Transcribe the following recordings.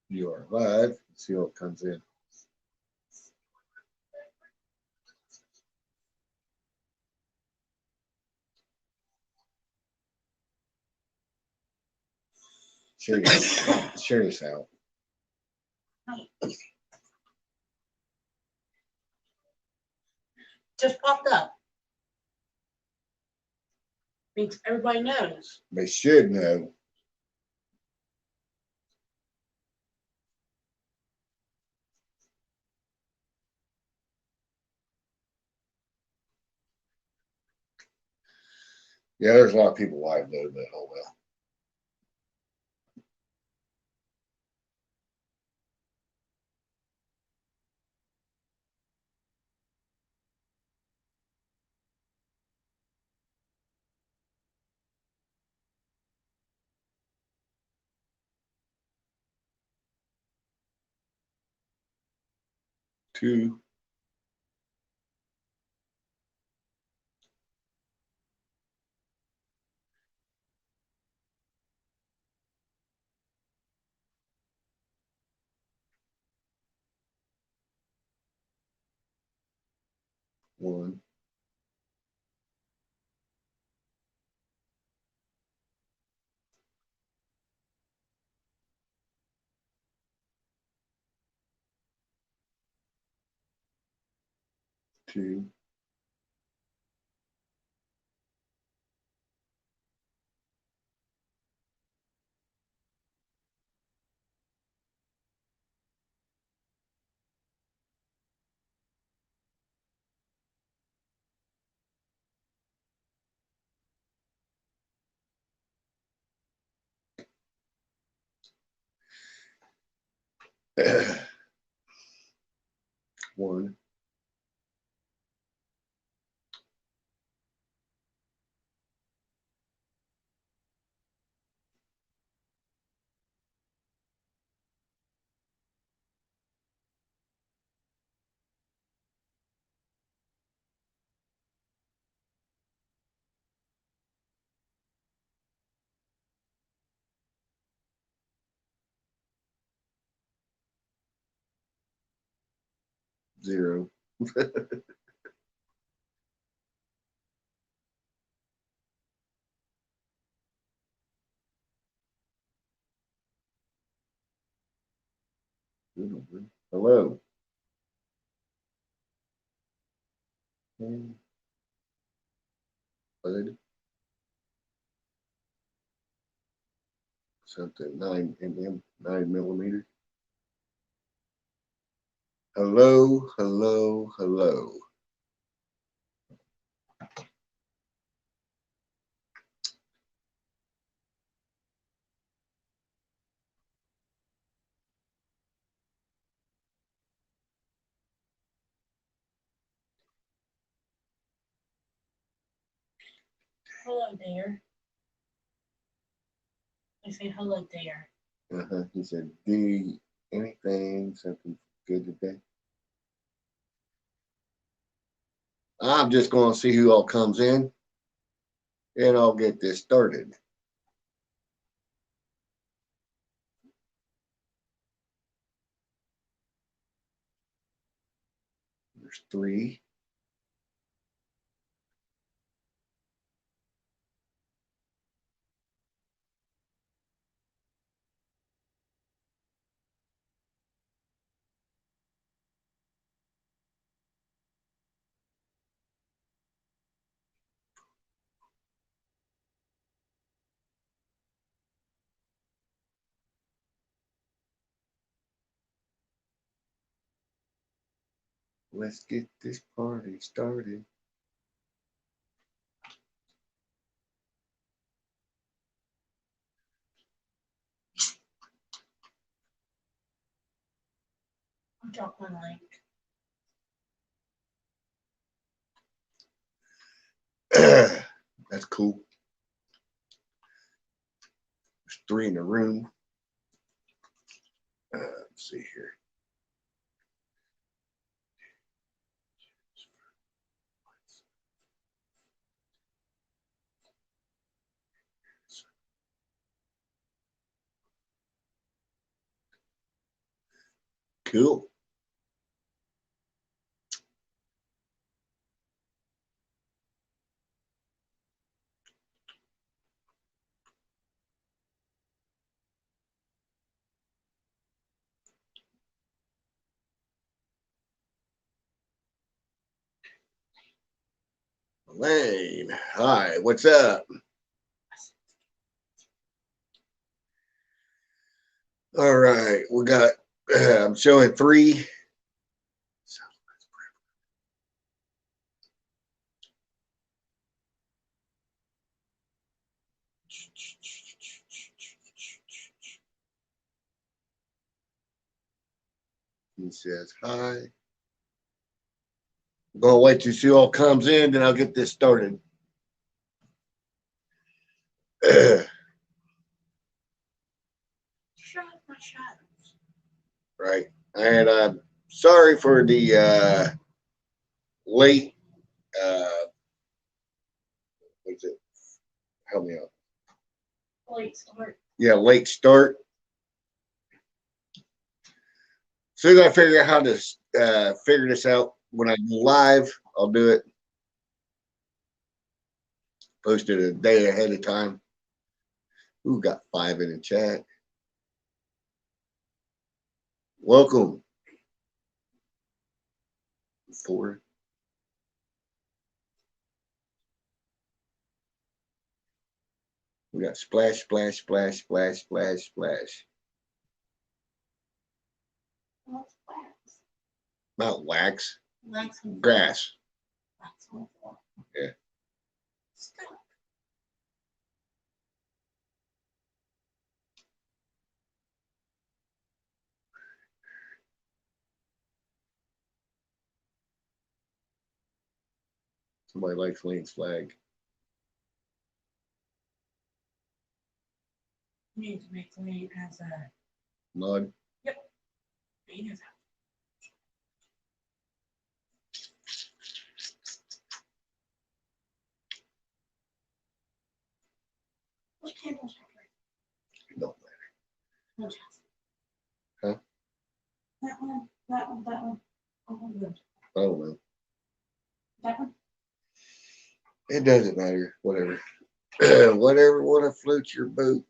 You are live. Let's see what comes in. Share this out. Just popped up. Means everybody knows. They should know. Yeah, there's a lot of people live though, but oh well. Two. One. Two. One. Zero. Hello. Bud. Something 9 mm, 9 mm. Hello, hello, hello. Hello there. I say hello there. He said, "Do anything, something good today?" I'm just going to see who all comes in, and I'll get this started. There's three. Let's get this party started. I'll drop my link. That's cool. There's three in the room. Let's see here. Cool. Lane, hi, what's up? All right, we got, I'm showing 3. He says hi. I'm gonna wait till she all comes in, then I'll get this started. Shut up, my shadows. Right, and I'm sorry for the late. What's it? Help me out. Late start. Yeah, late start. Soon as I figure out how to figure this out when I go live, I'll do it. Post it a day ahead of time. Ooh, got 5 in the chat. Welcome. 4. We got splash, splash, splash, splash, splash, splash. What's wax? Not wax, Wax and grass. wax and form. Yeah. Stop. Somebody likes Lane's flag. You need to make Lane as a Mud. Lane as a what candles are No. no chance. Huh? That one, that one, that one. Oh, good. I don't know. That one? It doesn't matter. Whatever. Whatever want to float your boat.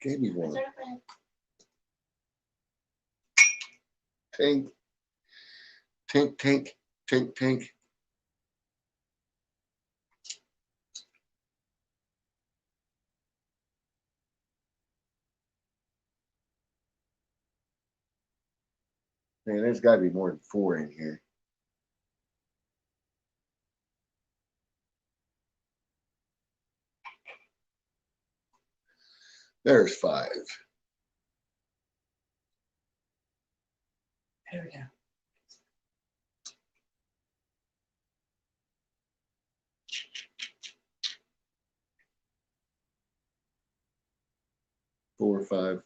Gave me one. Tink. Tink, tink, tink, tink. Man, there's got to be more than 4 in here. There's 5. There we go. Four or 5.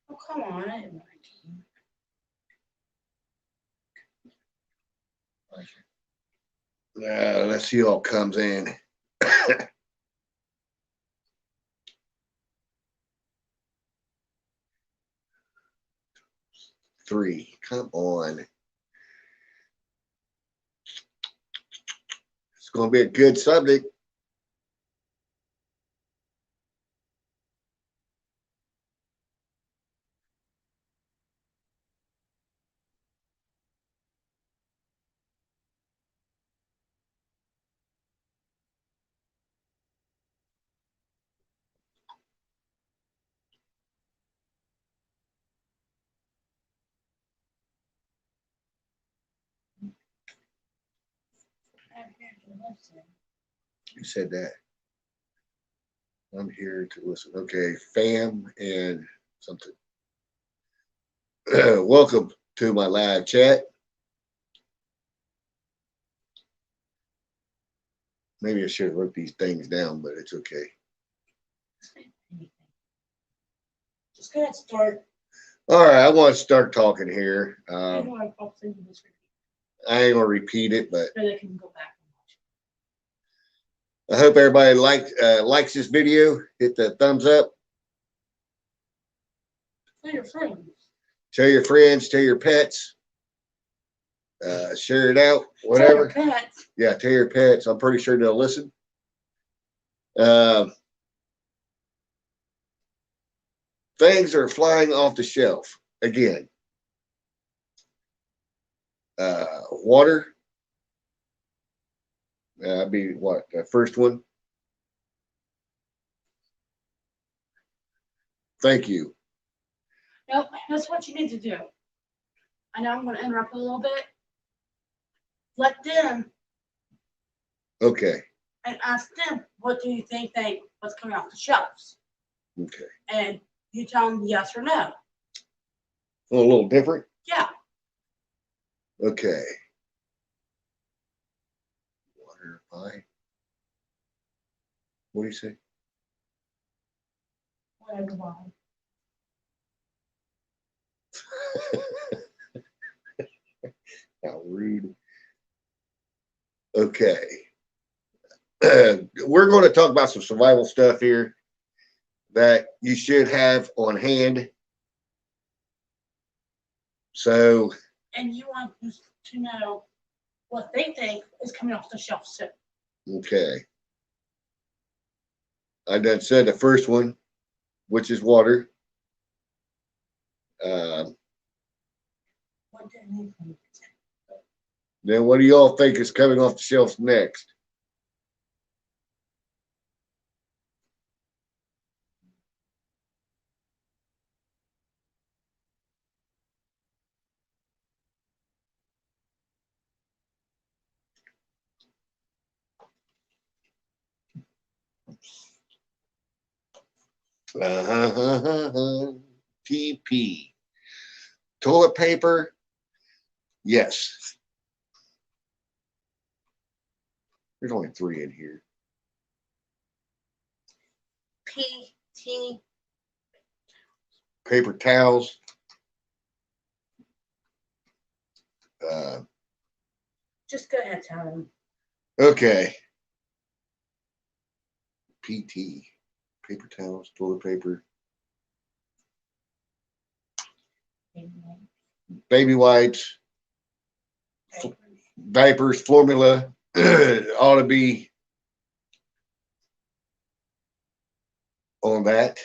Oh, come on. I didn't want to team. Let's see who all comes in. 3. Come on. It's going to be a good subject. I have to listen. You said that. I'm here to listen. Okay, fam and something. Welcome to my live chat. Maybe I should have wrote these things down, but it's okay. Just go ahead and start. All right, I want to start talking here. I I'll send you this I ain't gonna repeat it, but so they can go back and watch. I hope everybody likes this video. Hit the thumbs up. Tell your friends. Tell your friends. Tell your pets. Share it out. Whatever. Tell your pets. Yeah, tell your pets. I'm pretty sure they'll listen. Things are flying off the shelf again. Water. That'd be what? The first one. Thank you. Nope, that's what you need to do. I know I'm going to interrupt a little bit. Let them Okay. and ask them, what do you think what's coming off the shelves? Okay. And you tell them yes or no. A little different. Yeah. Okay. Water pie. What do you say? Whatever. Why. How rude. Okay. We're going to talk about some survival stuff here that you should have on hand. So. And you want to know what they think is coming off the shelf soon. Okay. I done said the first one, which is water. What do you think? Then what do y'all think is coming off the shelves next? TP. Toilet paper. Yes. There's only 3 in here. PT. Paper towels. Just go ahead, tell them. Okay. PT. Paper towels, toilet paper. Baby wipes. Diapers, formula. Ought to be on that.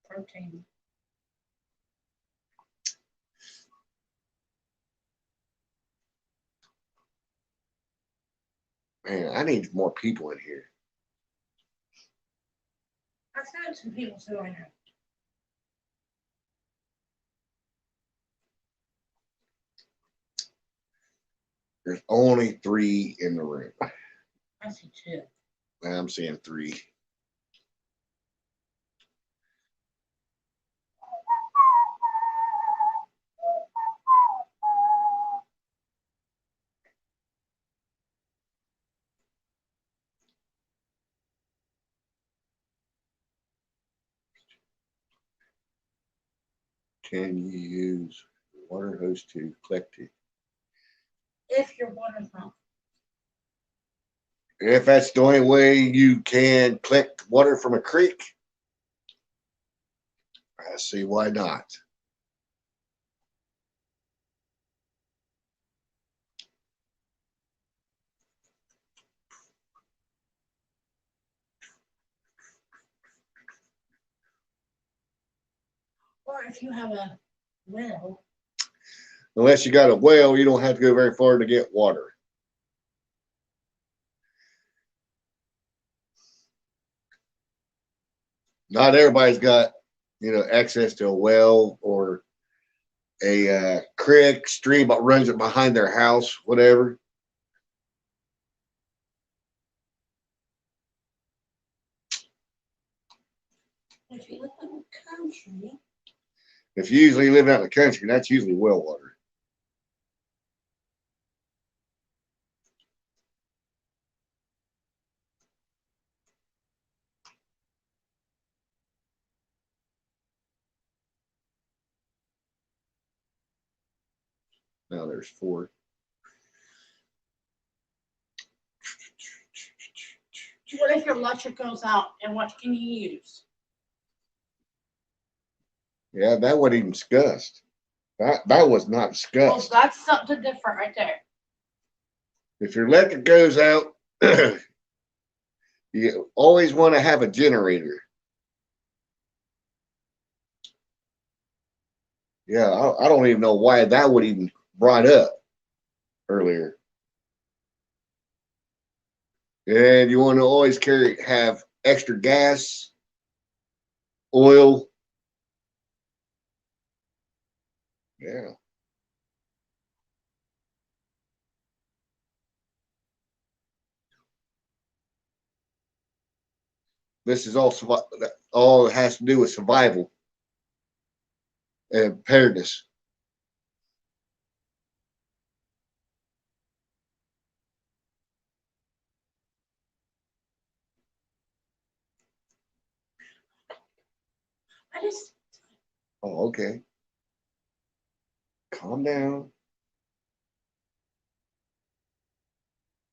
Protein. Man, I need more people in here. I've had some people so I know. There's only 3 in the room. I see 2. I'm seeing 3. Can you use water hose to collect it? If your water's not. If that's the only way you can collect water from a creek, I see why not. Or if you have a well. Unless you got a well, you don't have to go very far to get water. Not everybody's got, access to a well or a creek, stream that runs it behind their house, whatever. If you live in the country, If you usually live out in the country, that's usually well water. Now there's 4. what if your electric goes out and what can you use? Yeah, that wasn't even discussed. That was not Well, discussed. that's something different right there. If your electric goes out, you always want to have a generator. Yeah, I don't even know why that would even brought up earlier. And you want to always have extra gas, oil. Yeah. This is all it has to do with survival and preparedness. I just Oh, okay. Calm down.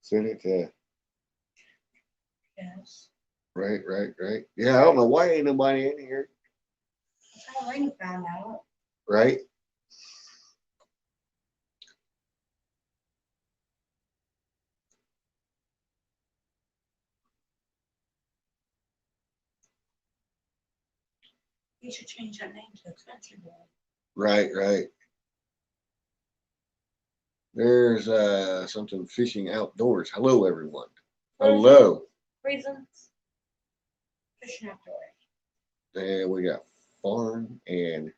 Send it to yes. right. Yeah, I don't know why ain't nobody in here. That's how Rainy found out. Right? You should change that name to Country Boy. Right. There's something fishing outdoors. Hello, everyone. Hello. Reasons. Fishing outdoors. And we got farm and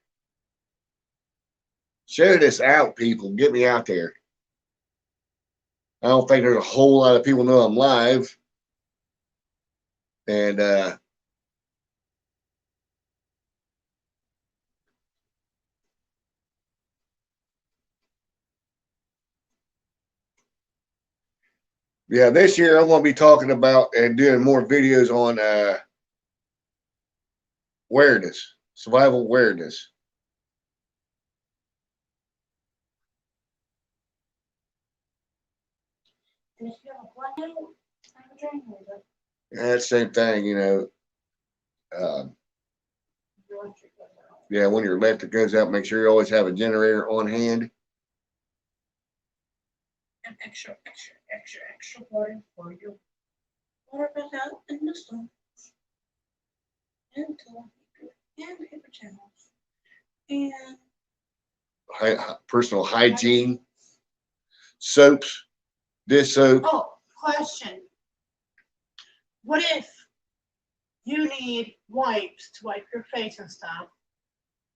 share this out, people. Get me out there. I don't think there's a whole lot of people know I'm live. And yeah, this year I'm going to be talking about and doing more videos on awareness, survival awareness. And if you have a blackout, have a drain laser. Yeah, same thing, you know. Your electric goes out. Yeah, when your electric goes out, make sure you always have a generator on hand. And extra water for your water goes out in the stove. And toilet paper. And paper towels. And Personal hygiene, soaps, dish soap. oh, question. What if you need wipes to wipe your face and stuff?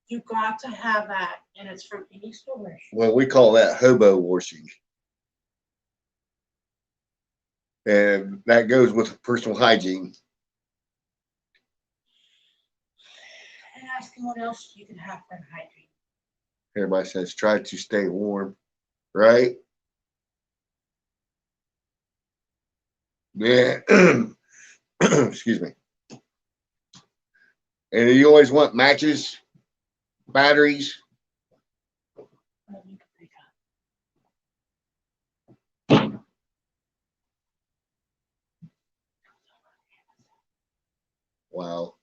You got to have that, and it's from any store. Well, we call that hobo washing. And that goes with personal hygiene. And asking what else you can have for hygiene. Everybody says try to stay warm, right? Yeah. Excuse me. And you always want matches, batteries. You can pick up. Wow.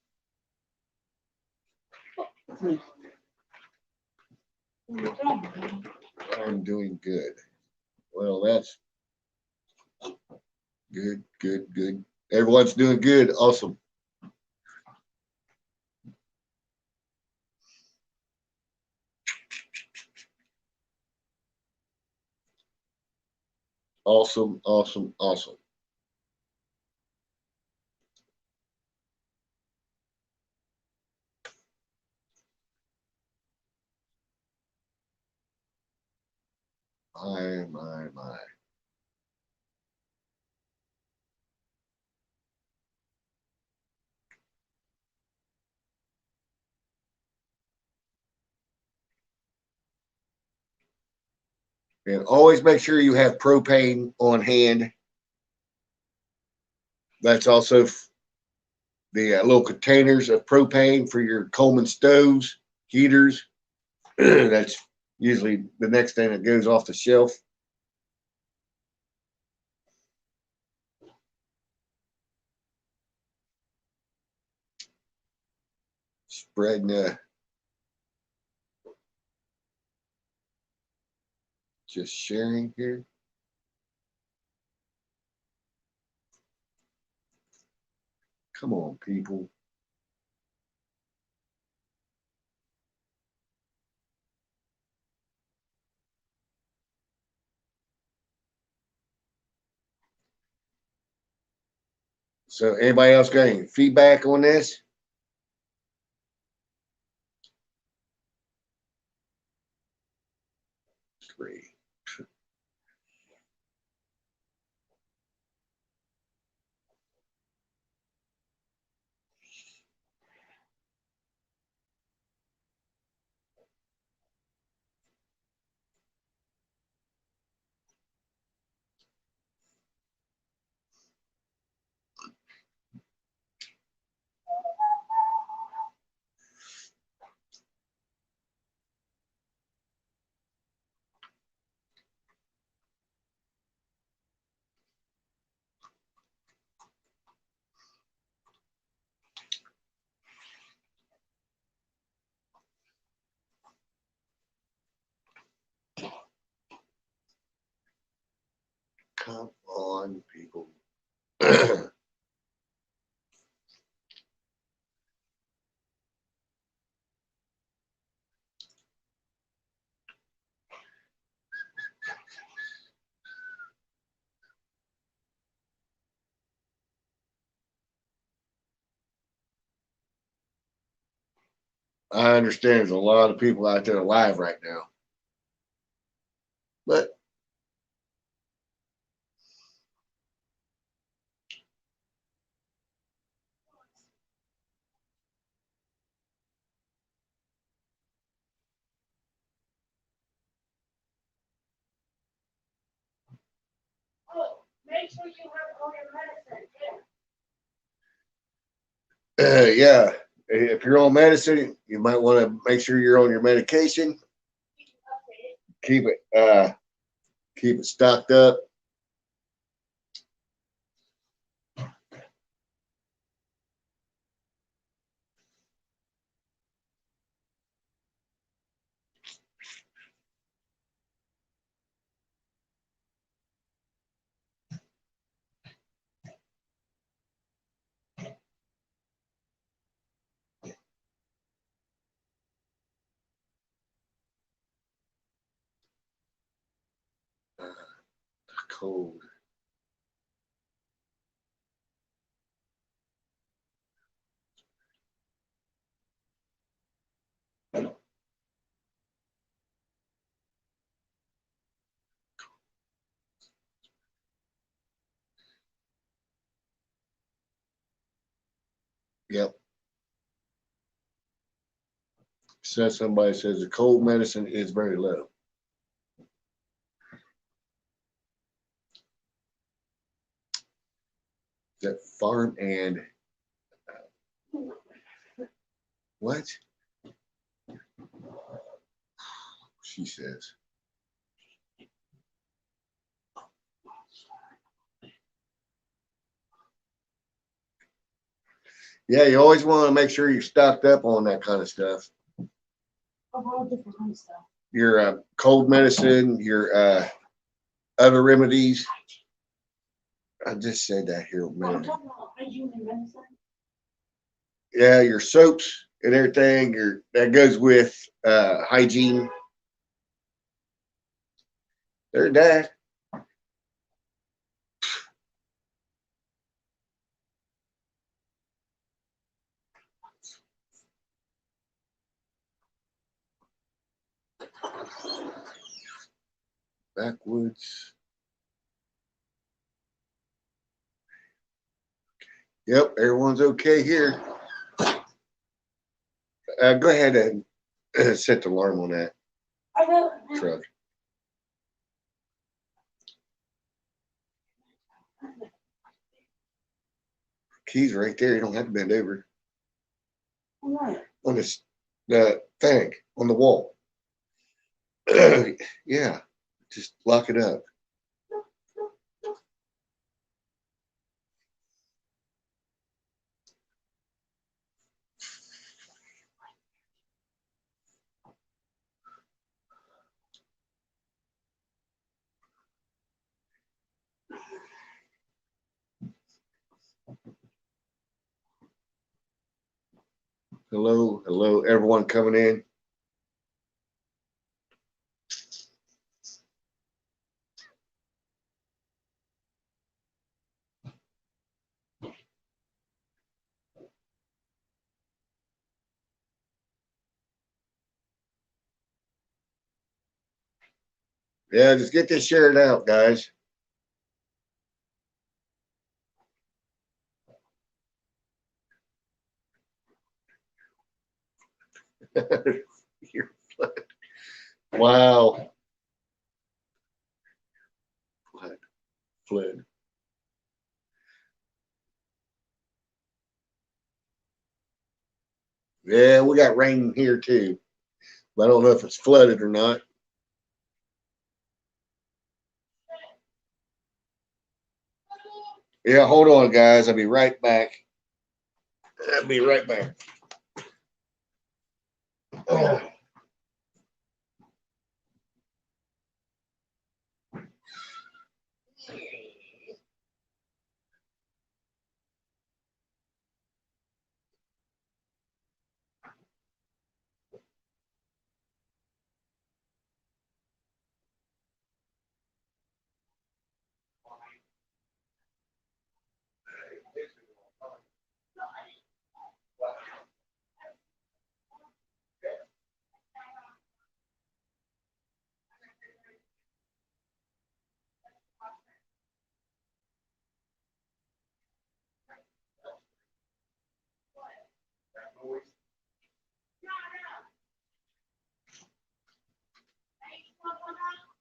I'm doing good. Well, that's good. Everyone's doing good. Awesome. Awesome. My. And always make sure you have propane on hand. That's also the little containers of propane for your Coleman stoves, heaters. That's usually the next thing that goes off the shelf. Spreading just sharing here. Come on, people. So anybody else got any feedback on this? Three. Come on, people. I understand there's a lot of people out there alive right now. But Oh, make sure you have all your medicine. yeah, if you're on medicine, you might want to make sure you're on your medication. Keep it stocked up. Cold. Yep. So somebody says the cold medicine is very low. That farm and what? She says. Yeah, you always want to make sure you're stocked up on that kind of stuff. Of all different kind of stuff. Your cold medicine, your other remedies. I just said that here a I'm minute. talking about hygiene and medicine. Yeah, your soaps and everything. That goes with hygiene. They're dead. Backwoods. Yep, everyone's okay here. Go ahead and set the alarm on that I will. truck. Keys right there. You don't have to bend over. All right. On this, the thing on the wall. Yeah, just lock it up. Hello, hello, everyone coming in. Yeah, just get this shared out, guys. Wow. Flood. Yeah, we got rain here too. But I don't know if it's flooded or not. Yeah, hold on, guys. I'll be right back. I'll be right back.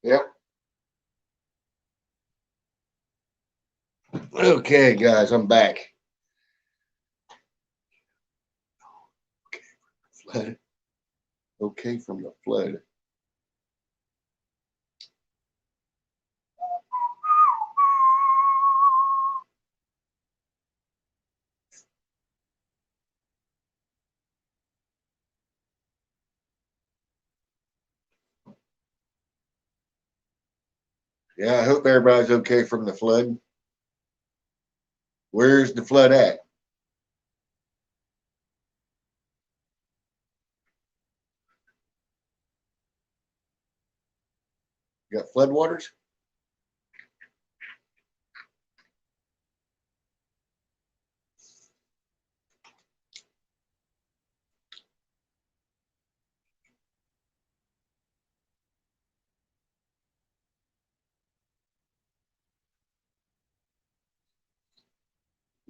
Yep. Okay, guys, I'm back. Flood. Okay, from the flood. Yeah, I hope everybody's okay from the flood. Where's the flood at? You got floodwaters?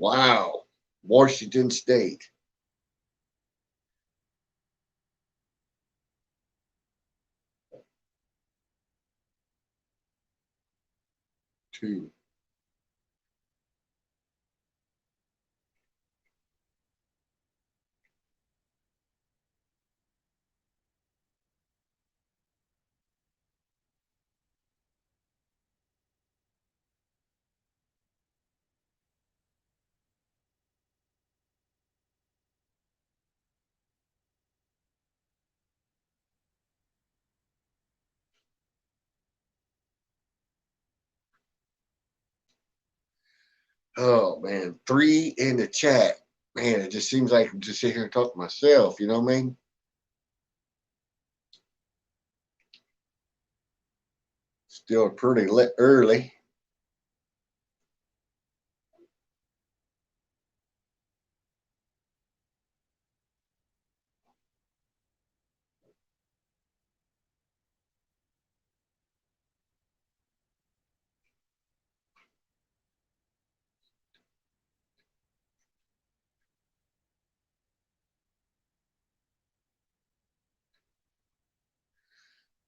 Wow. Washington State. Two. Oh man, 3 in the chat. Man, it just seems like I'm just sit here and talk to myself, you know what I mean? Still pretty early.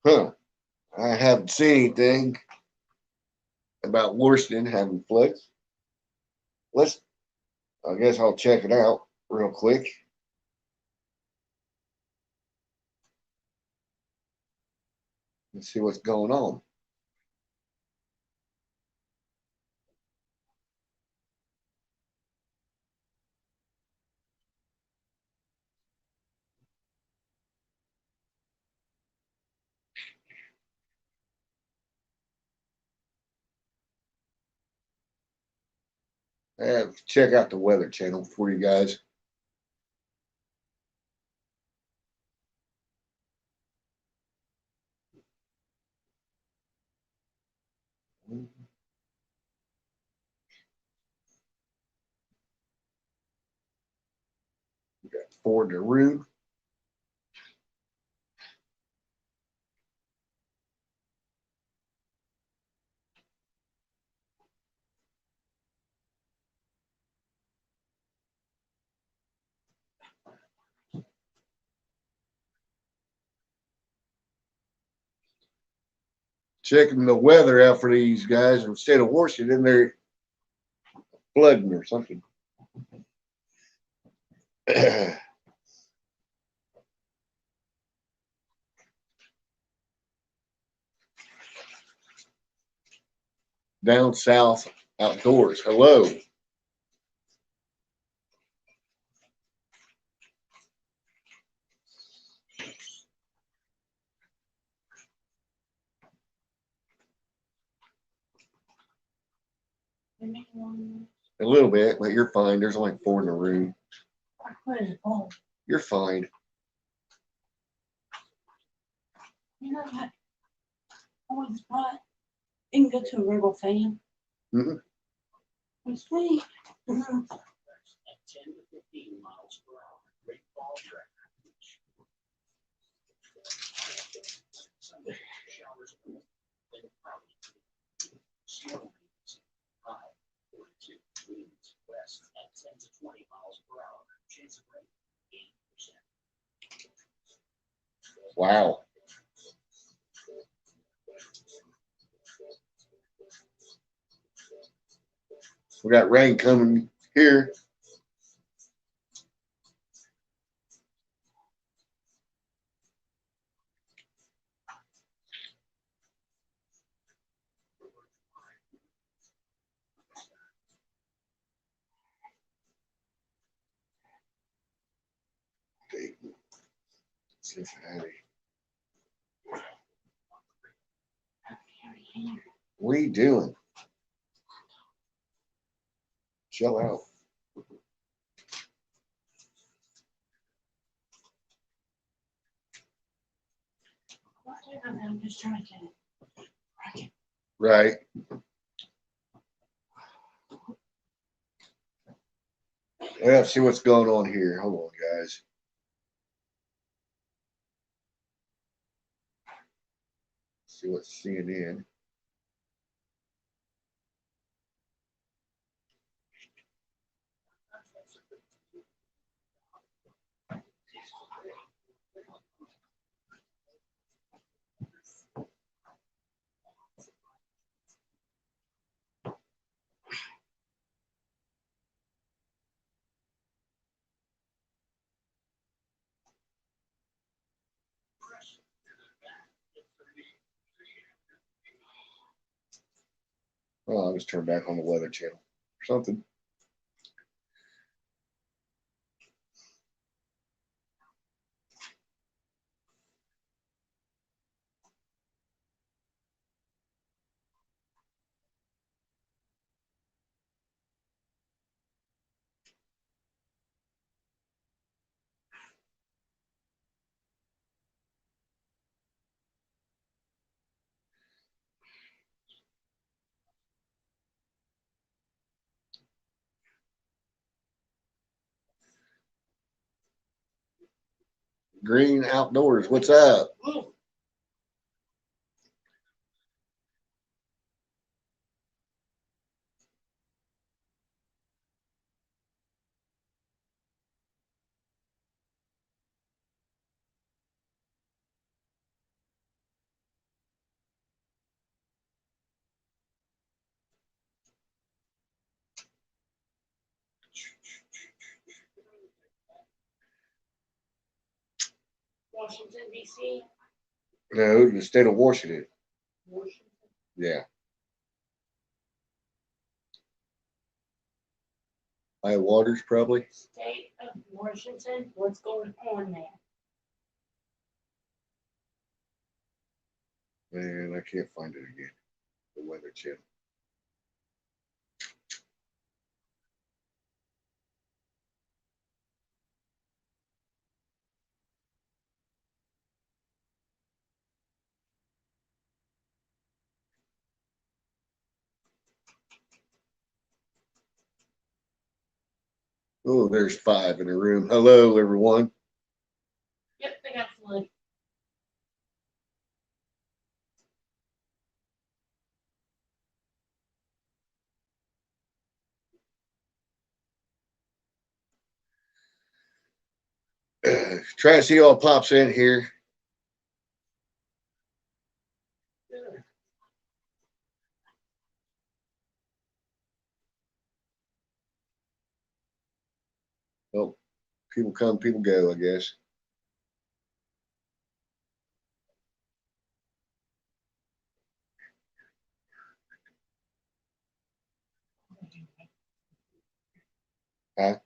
Huh. I haven't seen anything about Washington having floods. Let's I guess I'll check it out real quick. Let's see what's going on. Check out the Weather Channel for you guys. We got Ford to Rue. Checking the weather out for these guys instead of washing in there flooding or something. Down south outdoors. Hello. A little bit, but you're fine. There's only 4 in the room. What is it called? You're fine. You know what? I was brought. You can go to a rebel fan. Mm-hmm. It's sweet. At 10 to 15 miles per hour. Great fall track. Sunday showers, then cloudy. Snow high 42 winds west at 10 to 20 miles per hour. Chance of rain 8%. Wow. We got rain coming here. Cincinnati. What are you doing? Chill out. I'm just trying to get it. Right. Let's see what's going on here. Hold on, guys. See what's CNN. Oh, I'll just turn back on the Weather Channel or something. Green Outdoors, what's up? Washington, D.C. No, the state of Washington. Washington. Yeah. High waters, probably. State of Washington. What's going on there? Man, I can't find it again. The Weather Channel. Oh, there's 5 in the room. Hello, everyone. Yep, they got flood. Try to see all pops in here. Oh, people come, people go, I guess. Huh?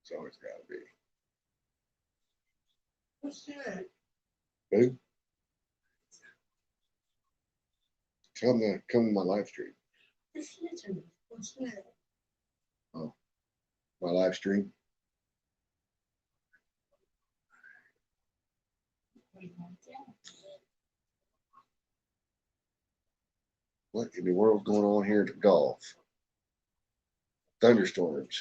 It's always got to be. What's that? Who? Come to my live stream. Listen, what's that? My live stream. What in the world's going on here at the golf? Thunderstorms.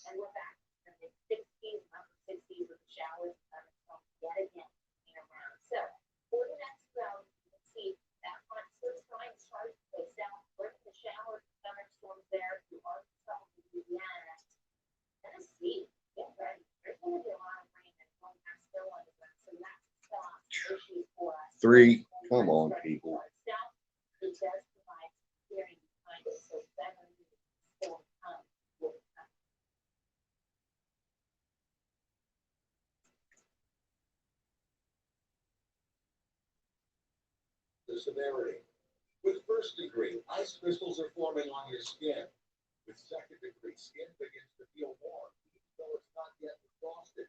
And we're back in the 60s, upper 60s with the showers yet again around. So for the next round, you can see that hot line starts to go south, where the showers, thunderstorms there to Arkansas, Louisiana, Tennessee. Get ready. There's going to be a lot of rain that's going to spill on the ground. So that's stop issues for us. 3. Come on, people. It does provide hearing behind it, so better storm comes will come. The severity. With first degree, ice crystals are forming on your skin. With second degree, skin begins to feel warm, even though it's not yet frosted.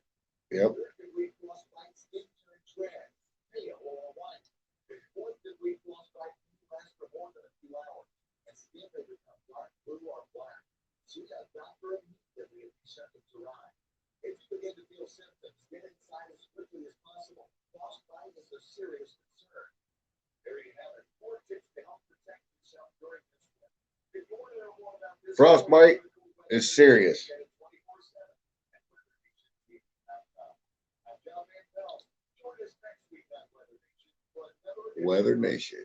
Yep. Third degree frostbite, skin turns red, pale, or white. With fourth degree frostbite, can last for more than a few hours, and skin may become dark blue or black. See a doctor immediately if these symptoms arise. If you begin to feel symptoms, get inside as quickly as possible. Frostbite is a serious concern. There you have it. 4 tips to help protect yourself during this winter. If you want to know more about this, Frostbite is serious. Weather Nation.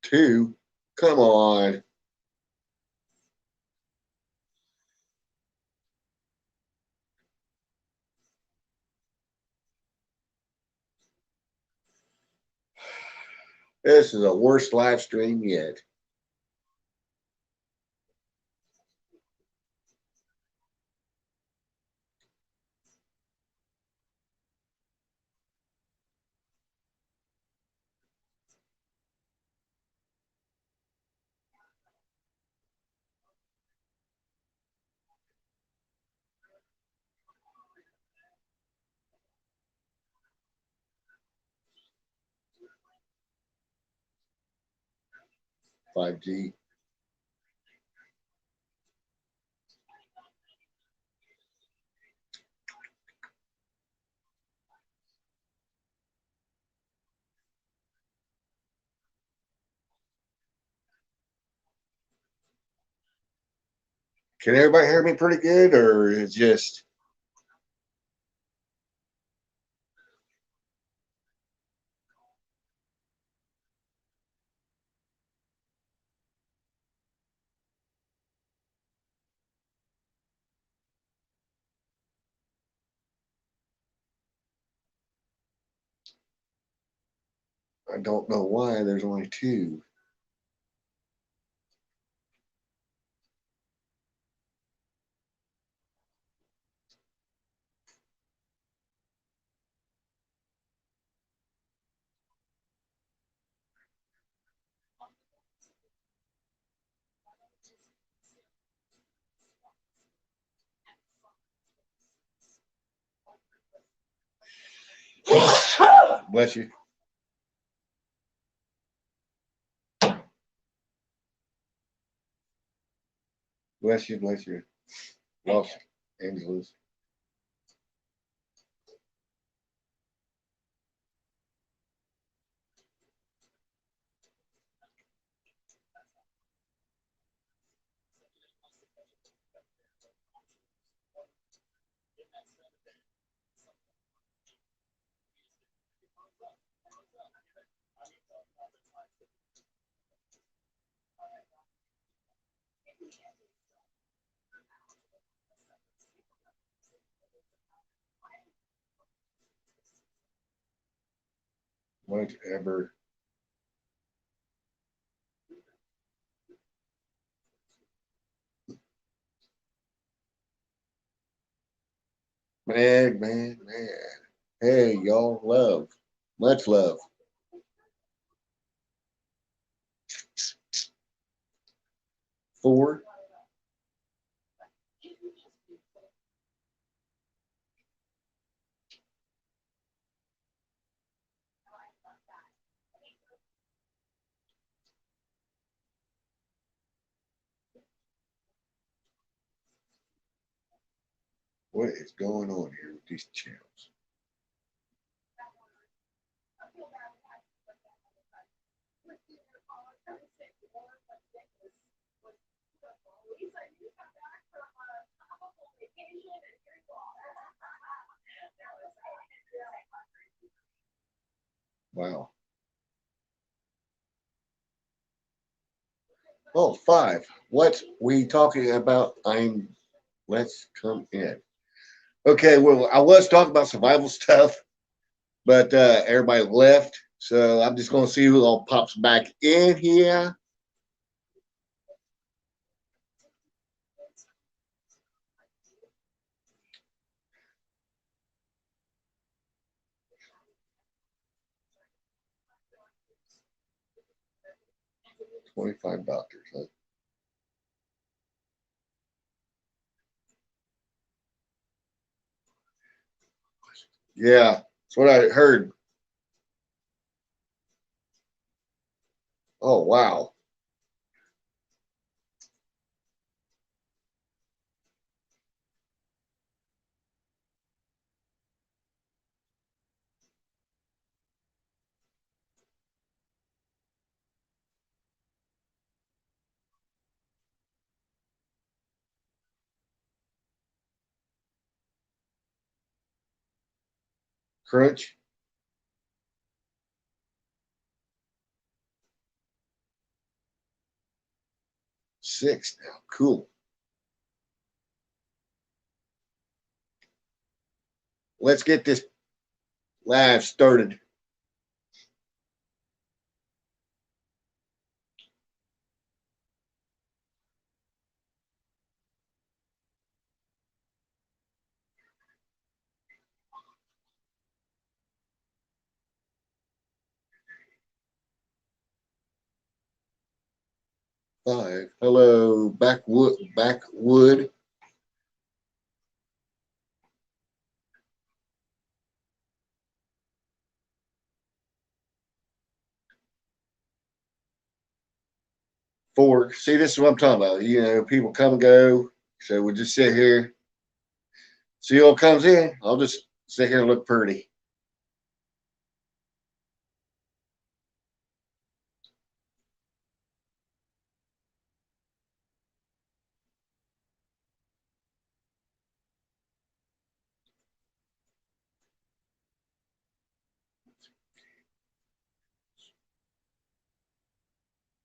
Two. Come on. This is the worst live stream yet. $5G. Can everybody hear me pretty good, or it's just? I don't know why there's only two. Bless you. Bless you, bless you. Los Angeles. Whatever. Man. Hey, y'all, love. Much love. Four. What is going on here with these channels? Wow. Oh, five. What we talking about? Let's come in. Okay, well, I was talking about survival stuff, but everybody left. So I'm just going to see who all pops back in here. $25, huh? Yeah, that's what I heard. Oh, wow. Crunch. Six now. Cool. Let's get this live started. Five. Hello, backwood. Four. See, this is what I'm talking about. You know, people come and go. So we'll just sit here. See who comes in. I'll just sit here and look pretty.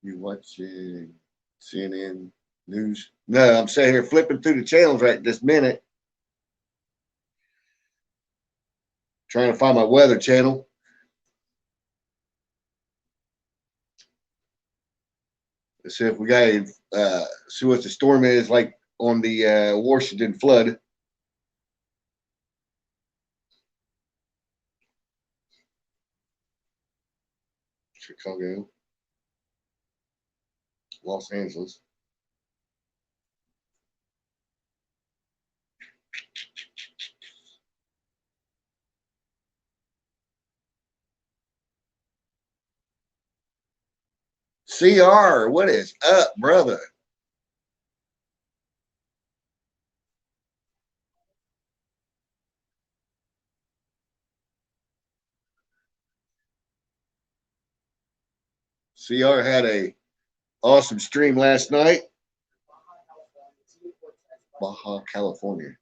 You watching CNN news? No, I'm sitting here flipping through the channels right this minute, trying to find my weather channel. Let's see if we got any, see what the storm is like on the Washington flood. Chicago, Los Angeles. CR, what is up, brother? CR had a awesome stream last night. Baja California.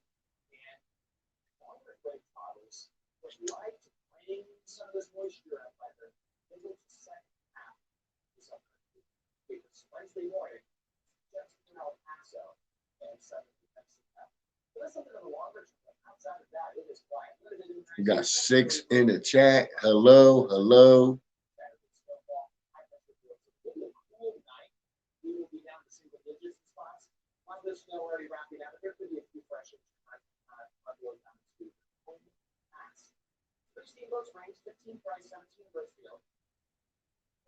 Wednesday morning, just in El Paso and something on the longer term. Outside of that, it is quiet. We got 6 in the chat. Hello, hello. We will be down to single digits in spots. On this snow already wrapping up, there could be a few fresh 16 votes ranks, 15 price, 17 votes field.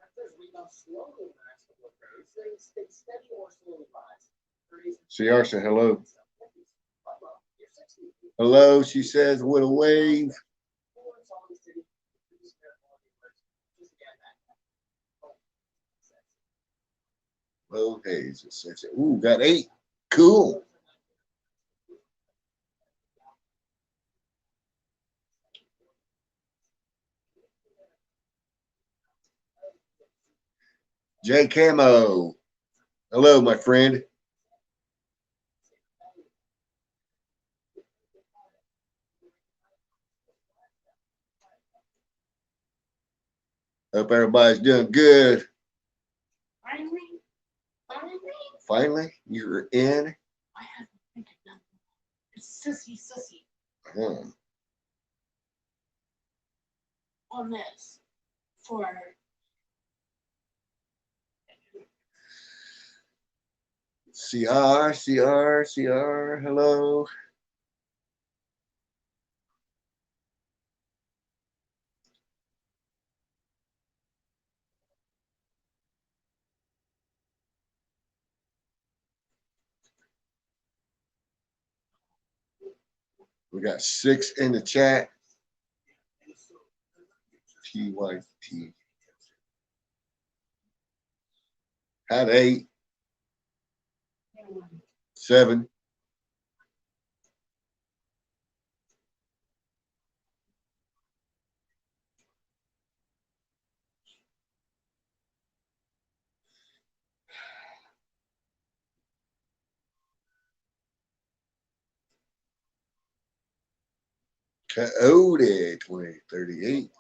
That says rebound slowly in the next couple of days. They stay steady or slowly rise. CR said hello. Hello, she says with a wave. Low haze. Ooh, got 8. Cool. J Camo. Hello, my friend. Hope everybody's doing good. Finally, you're in. I haven't think of nothing. It's sissy on this for CR. Hello. We got 6 in the chat. TYT. Had 8. 7. Coyote 2038.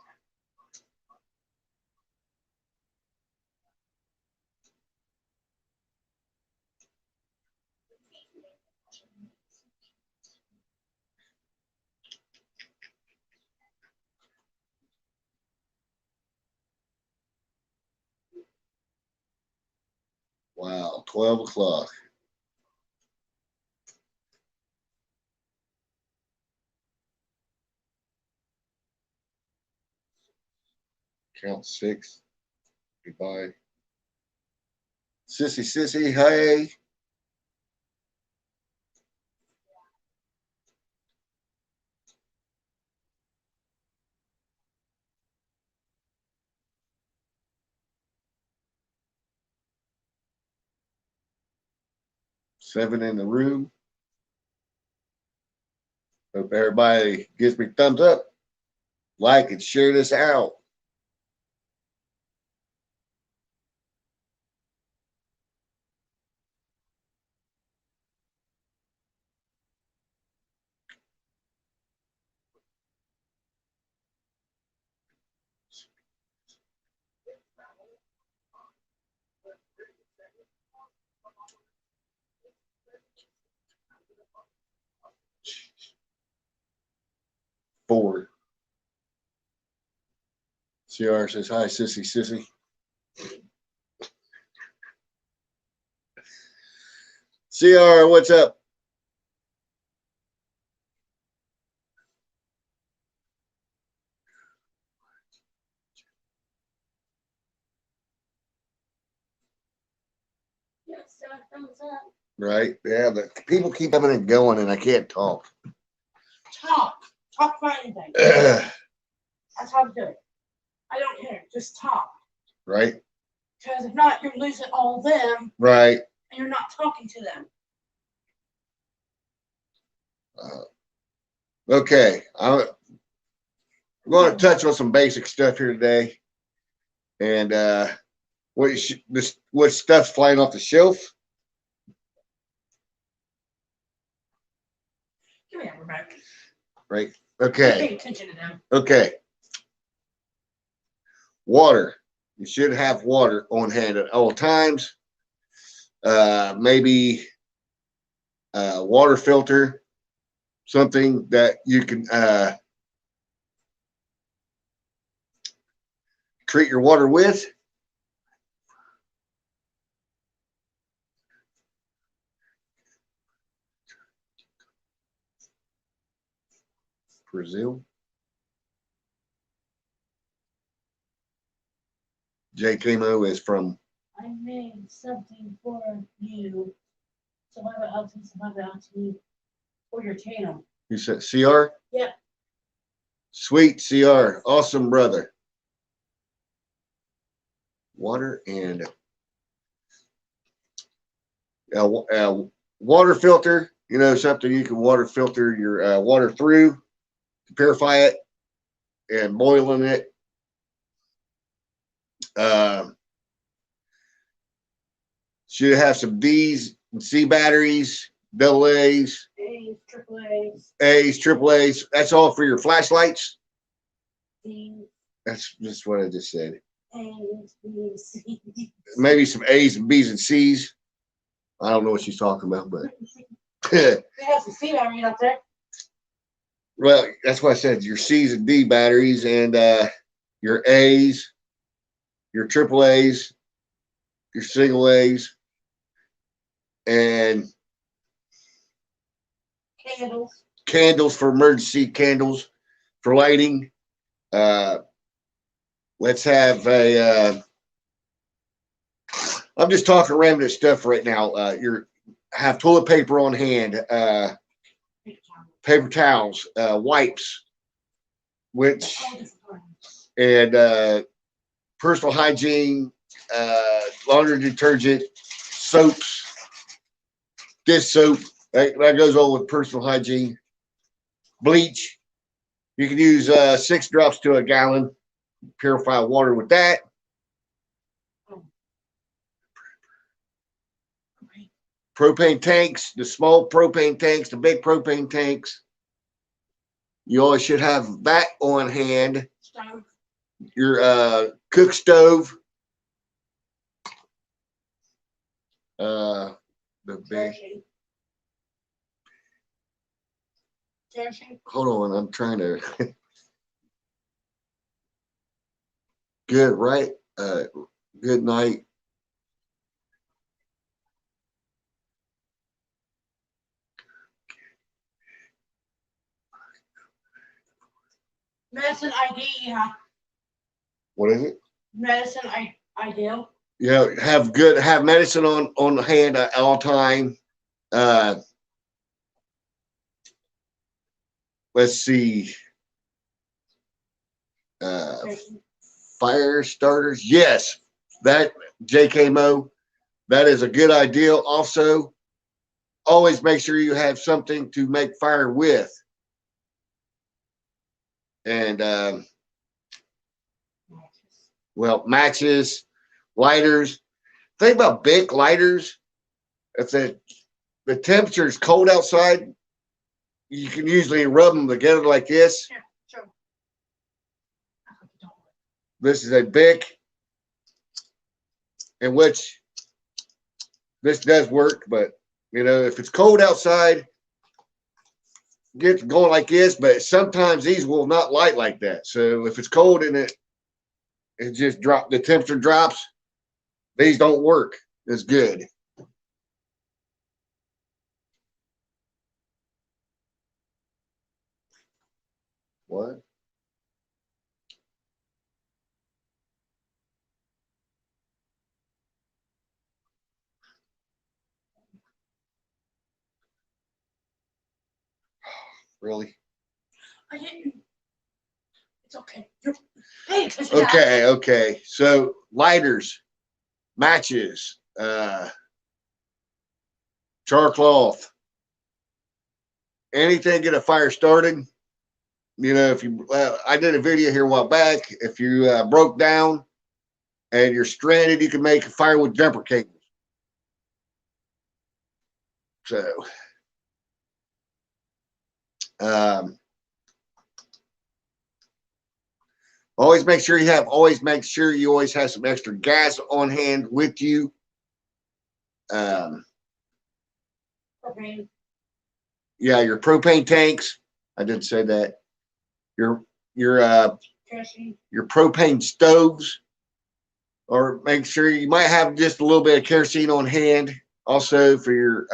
Wow, 12 o'clock. Count 6. Goodbye. Sissy, hey. Seven in the room. Hope everybody gives me thumbs up, like, and share this out. 4. CR says, hi, sissy. CR, what's up? Yes, thumbs up. Right? Yeah, but people keep coming and going, and I can't talk. Talk. Talk about anything. Right? That's how to do it. I don't care. Just talk. Because if not, you're losing all of them Right. and you're not talking to them. Okay. I'm going to touch on some basic stuff here today. And what stuff's flying off the shelf? Give me that remote. Right. Pay Okay. attention to them. Okay. Water. You should have water on hand at all times. Maybe a water filter, something that you can treat your water with. Brazil. JKMO is from. I made something for you. Survival LT for your channel. You said CR? Yeah. Sweet CR. Awesome, brother. Water and water filter. You know, something you can water filter your water through to purify it and boiling it. Should have some D's and C batteries, double A's, A's, triple A's, A's, triple A's. That's all for your flashlights. D's, That's just what I just said. A's, B's, C's. Maybe some A's and B's and C's. I don't know what she's talking about, but They have some C batteries out there. well, that's why I said your C's and D batteries and your A's, your triple A's, your single A's, and candles for emergency candles for lighting. Let's have a. I'm just talking random stuff right now. You have toilet paper on hand, paper towels, wipes, which and personal hygiene, laundry detergent, soaps, dish soap. That goes on with personal hygiene. Bleach. You can use 6 drops to a gallon. Purify water with that. Propane tanks, the small propane tanks, the big propane tanks. You always should have that on hand. Stove. Your cook stove. The big. Hold on, I'm trying to. Good, right? Good night. Medicine ID, yeah. What is it? Medicine ideal. Yeah, have medicine on hand at all time. Let's see. Fire starters. Yes, that JKMO. That is a good idea. Also, always make sure you have something to make fire with. And well, matches, lighters. Think about big lighters. If the temperature is cold outside, you can usually rub them together like this. Yeah, sure. This is a Bic, in which this does work, but you know, if it's cold outside, gets going like this, but sometimes these will not light like that. So if it's cold and it just the temperature drops, these don't work as good. What? Really? I didn't. It's okay. You're paying attention. Okay, okay. So lighters, matches, charcloth, anything get a fire started. You know, if you, I did a video here a while back. If you broke down and you're stranded, you can make a fire with jumper cables. So, always make sure you always have some extra gas on hand with you. Propane. Yeah, your propane tanks. I did say that. Your Kerosene. your propane stoves, or make sure you might have just a little bit of kerosene on hand. Also for your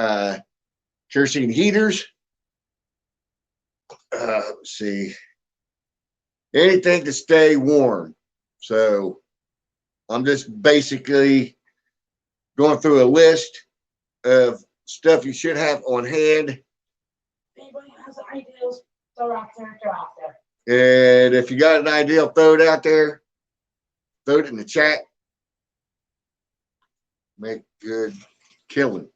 kerosene heaters. Let's see. Anything to stay warm. So I'm just basically going through a list of stuff you should have on hand. If anybody has ideas, throw out there. And if you got an idea, throw it out there. Throw it in the chat. Make good killing.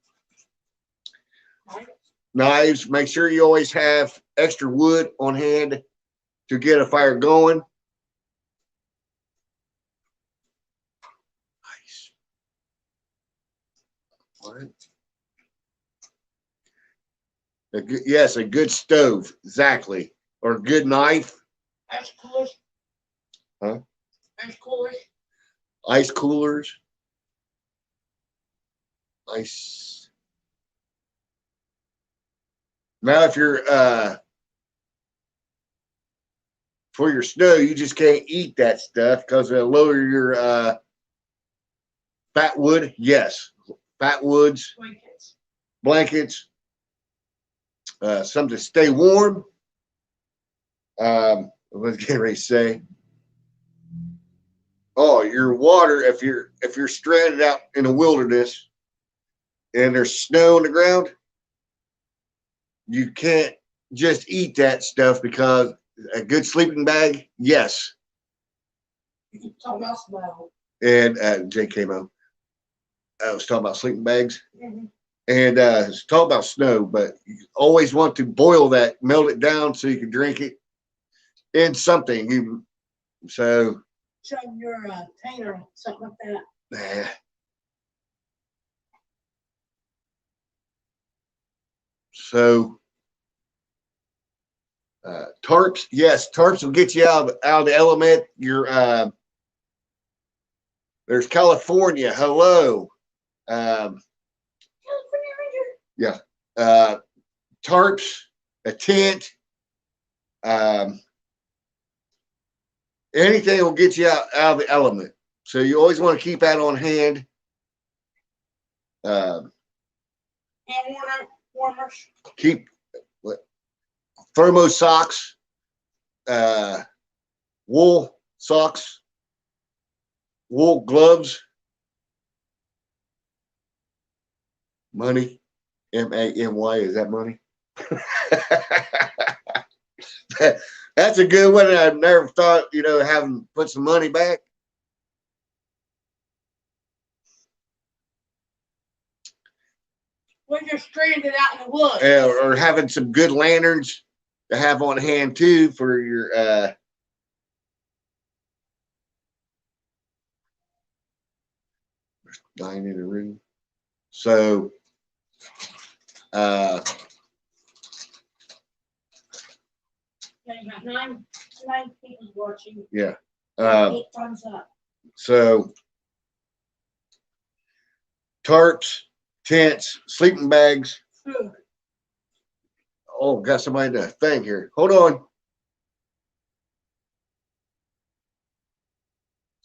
Knives. Make sure you always have extra wood on hand to get a fire going. Nice. What? Yes, a good stove, exactly, or a good knife. Ice coolers. Huh? Ice coolers. Ice coolers. Ice. Now, if you're for your snow, you just can't eat that stuff because it'll lower your fat wood. Yes, fat woods, blankets, something to stay warm. Let's get ready to say. Oh, your water. If you're stranded out in the wilderness and there's snow on the ground, you can't just eat that stuff because a good sleeping bag, yes. You talk about smell. And JKMO, I was talking about sleeping bags. Mm-hmm. And it's talking about snow, but you always want to boil that, melt it down so you can drink it in something. So your container, something like that. So tarps, yes, tarps will get you out of the element. There's California. Hello. Yeah. Tarps, a tent, anything will get you out of the element. So you always want to keep that on hand. And warmers. Keep thermo socks, wool socks, wool gloves, money, MANY. Is that money? That's a good one. I've never thought, having put some money back. When you're stranded out in the woods. Or having some good lanterns to have on hand too for your dying in the room. So Yeah, you got nine people watching. Yeah. 8 thumbs up. So tarps, tents, sleeping bags, Oh, got somebody in the thing here. Hold on.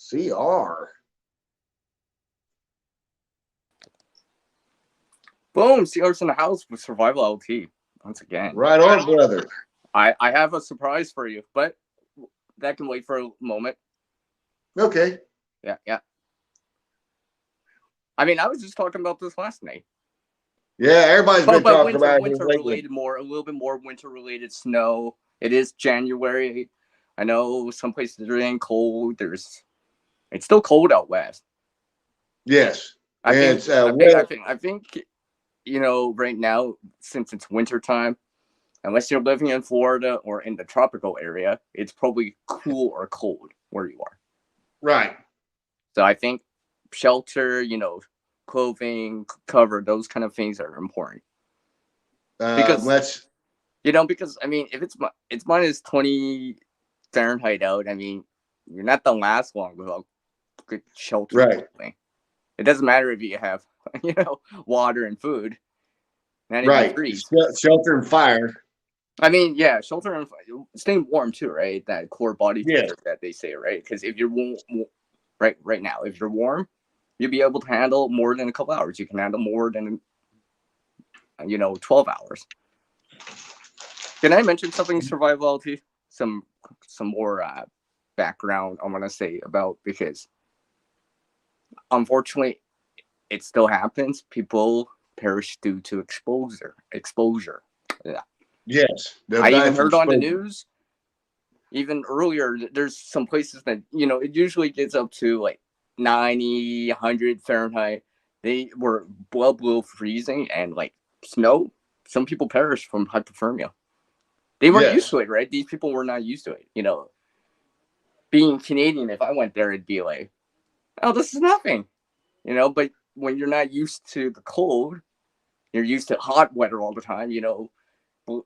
CR. Boom! CR's in the house with Survival LT once again. Right on, brother. I have a surprise for you, but that can wait for a moment. Okay. Yeah. I mean, I was just talking about this last night. Yeah, everybody's been But talking about it winter lately. related more, a little bit more winter related snow. It is January. I know some places are getting cold. It's still cold out west. Yes. I And think you know, right now, since it's winter time, unless you're living in Florida or in the tropical area, it's probably cool or cold where you are. right. So I think shelter, you know, clothing, cover, those kind of things are important. Because you know, because I mean, if it's minus 20 Fahrenheit out, I mean, you're not gonna last long without good shelter. Right. It doesn't matter if you have, you know, water and food. Not even Right. freeze. Shelter and fire. I mean, yeah, shelter and staying warm too, right? That core body Yes. temperature that they say, right? Because if you're right now, if you're warm, you'll be able to handle more than a couple hours. You can handle more than 12 hours. Can I mention something survivability? Some more background I want to say about, because unfortunately it still happens. People perish due to exposure. Yeah. Yes. I even heard on the news even earlier, there's some places that, you know, it usually gets up to like 90, 100 Fahrenheit. They were well below freezing, and like snow, some people perish from hypothermia. They weren't used to it, right? These people were not used to it. You know, being Canadian, if I went there, it'd be like, oh, this is nothing. You know, but when you're not used to the cold, you're used to hot weather all the time, you know,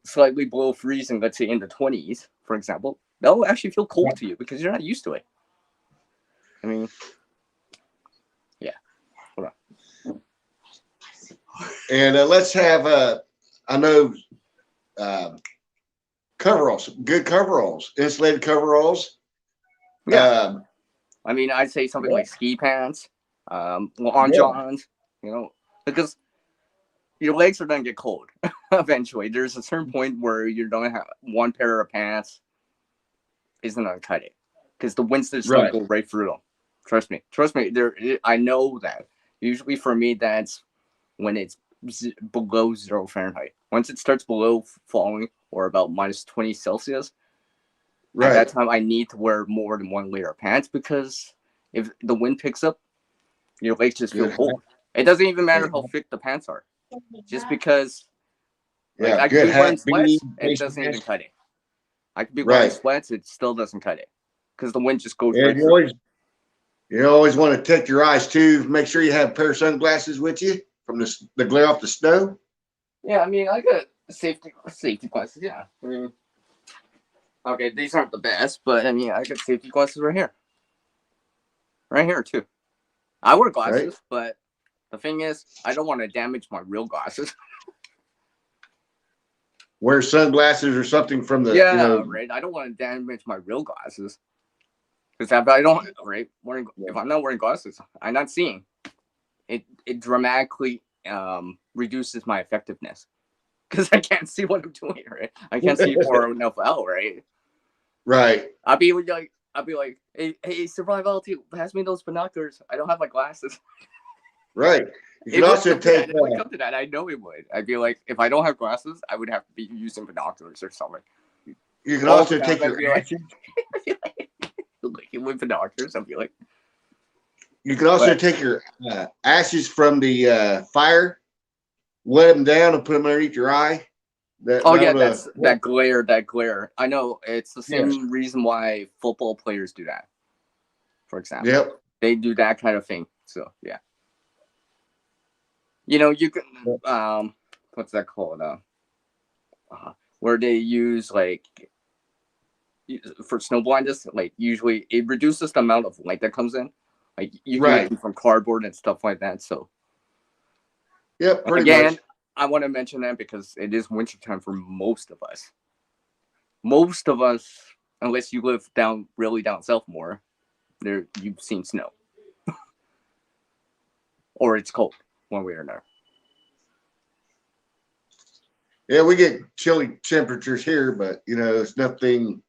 slightly below freezing, let's say in the 20s, for example, that'll actually feel cold to you because you're not used to it. I mean, yeah. Hold on. And let's have, I know, coveralls, good coveralls, insulated coveralls. Yeah. I mean, I'd say something like ski pants, long johns, you know, because your legs are going to get cold eventually. There's a certain point where you're going to have one pair of pants isn't going to cut it because the wind's just going to go right through them. Trust me. I know that. Usually for me, that's when it's below 0 Fahrenheit. Once it starts below falling, or about minus 20 Celsius, at that time I need to wear more than one layer of pants, because if the wind picks up, your legs just feel cold. It doesn't even matter how thick the pants are. Just because I could be wearing sweats, it doesn't even cut it. I could be wearing sweats, it still doesn't cut it. Because the wind just goes right through. You always want to protect your eyes too. Make sure you have a pair of sunglasses with you from the glare off the snow. Yeah, I mean, I got safety glasses, yeah. I mean, okay, these aren't the best, but I mean, I got safety glasses right here. Right here, too. I wear glasses, but the thing is, I don't want to damage my real glasses. Wear sunglasses or something from the, right. I don't want to damage my real glasses. Because if I don't, right, if I'm not wearing glasses, I'm not seeing. It dramatically reduces my effectiveness. Because I can't see what I'm doing, right? I can't see far enough out, right? Right. I'll be like, hey, survivality, pass me those binoculars. I don't have my glasses. Right. You can also take. It would come to that. I know it would. I'd be like, if I don't have glasses, I would have to be using binoculars or something. You can also take your. With binoculars, I'd be like. You can also take your ashes from the fire, wet them down, and put them underneath your eye. That glare. I know, it's the same reason why football players do that. For example, they do that kind of thing. So yeah, you know, you can what's that called? Where they use like for snow blindness, like usually it reduces the amount of light that comes in. Like you can get them from cardboard and stuff like that. So pretty much. I want to mention that because it is wintertime for most of us. Most of us, unless you live really down south more, there you've seen snow or it's cold one way or another. Yeah, we get chilly temperatures here, but it's nothing.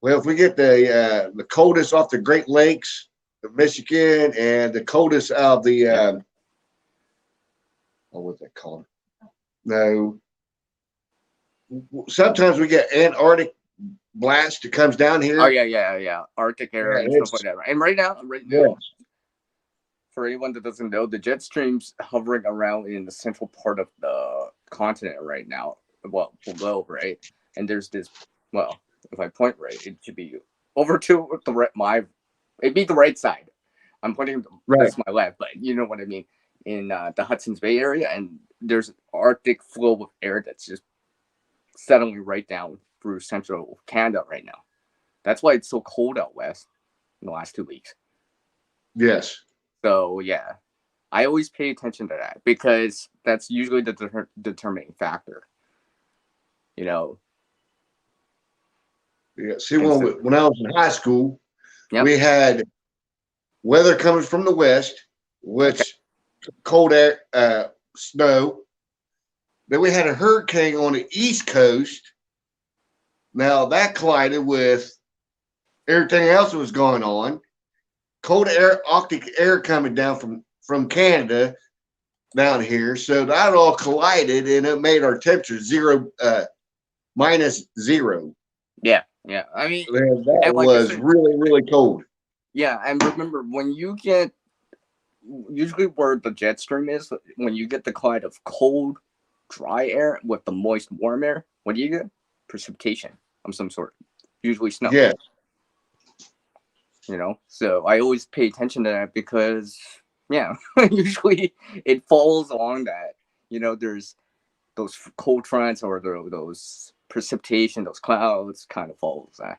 Well, if we get the coldest off the Great Lakes of Michigan and the coldest out of the what's that called? No. Sometimes we get Antarctic blast that comes down here. Oh yeah. Arctic air and stuff like that. And right now, for anyone that doesn't know, the jet stream's hovering around in the central part of the continent right now. Well, below, right? And there's this. Well, if I point right, it should be over to the right. It'd be the right side. I'm pointing this my left, but you know what I mean. In the Hudson's Bay area, and there's Arctic flow of air that's just settling right down through central Canada right now. That's why it's so cold out west in the last 2 weeks. Yes. So yeah, I always pay attention to that because that's usually the determining factor. Yeah. See, when I was in high school, we had weather coming from the west, which cold air, snow. Then we had a hurricane on the East Coast. Now that collided with everything else that was going on. Cold air, Arctic air coming down from Canada down here. So that all collided and it made our temperature -0. Yeah. I mean, that was really, really cold. Yeah, and remember when you get usually where the jet stream is, when you get the collide of cold, dry air with the moist, warm air, what do you get? Precipitation of some sort, usually snow. Yeah. So I always pay attention to that because, usually it falls along that. There's those cold fronts or those precipitation, those clouds kind of follows that.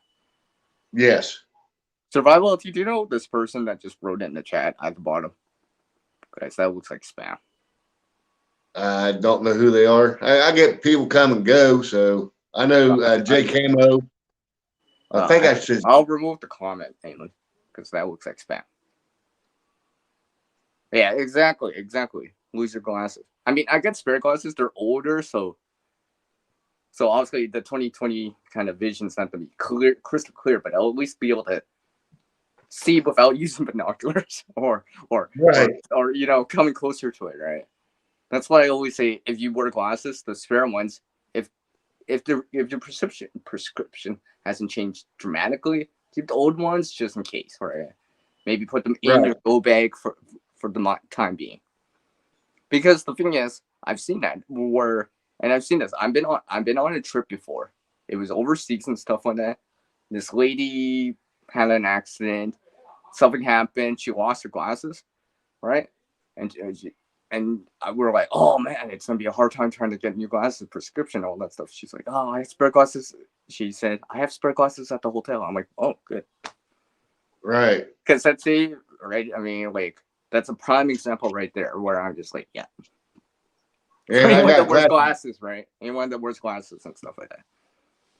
Yes. Survivability, do you know this person that just wrote in the chat at the bottom? Guys, that looks like spam. I don't know who they are. I get people come and go, so I know J Camo. I think I should. I'll remove the comment mainly because that looks like spam. Yeah, exactly. Lose your glasses. I mean, I get spare glasses. They're older, so obviously the 20/20 kind of vision's not going to be clear, crystal clear, but I'll at least be able to see without using binoculars or coming closer to it, right? That's why I always say if you wear glasses, the spare ones, if your prescription hasn't changed dramatically, keep the old ones just in case, right? Maybe put them in your go bag for the time being. Because the thing is, I've seen that I've seen this. I've been on a trip before. It was overseas and stuff like that. This lady had an accident. Something happened. She lost her glasses, right? And we were like, oh man, it's gonna be a hard time trying to get new glasses, prescription, all that stuff. She's like, oh, I have spare glasses. She said, I have spare glasses at the hotel. I'm like, oh, good. Right. Because that's right. I mean, like that's a prime example right there where I'm just like, yeah. And anyone that wears glasses, right? Anyone that wears glasses and stuff like that.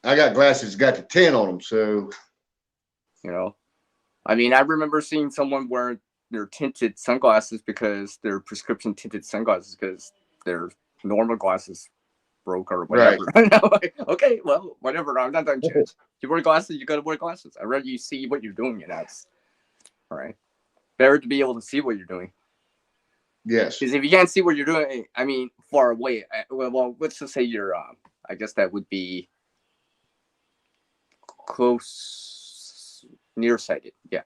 I got glasses, got the 10 on them, so. I mean, I remember seeing someone wear their tinted sunglasses because their prescription tinted sunglasses because their normal glasses broke or whatever. Right. Like, okay, well, whatever. I'm not done judge. You wear glasses, you gotta wear glasses. I'd rather you see what you're doing, and that's all right. Better to be able to see what you're doing. Yes. Because if you can't see what you're doing, I mean, far away. Well, let's just say you're. I guess that would be close, nearsighted. Yeah.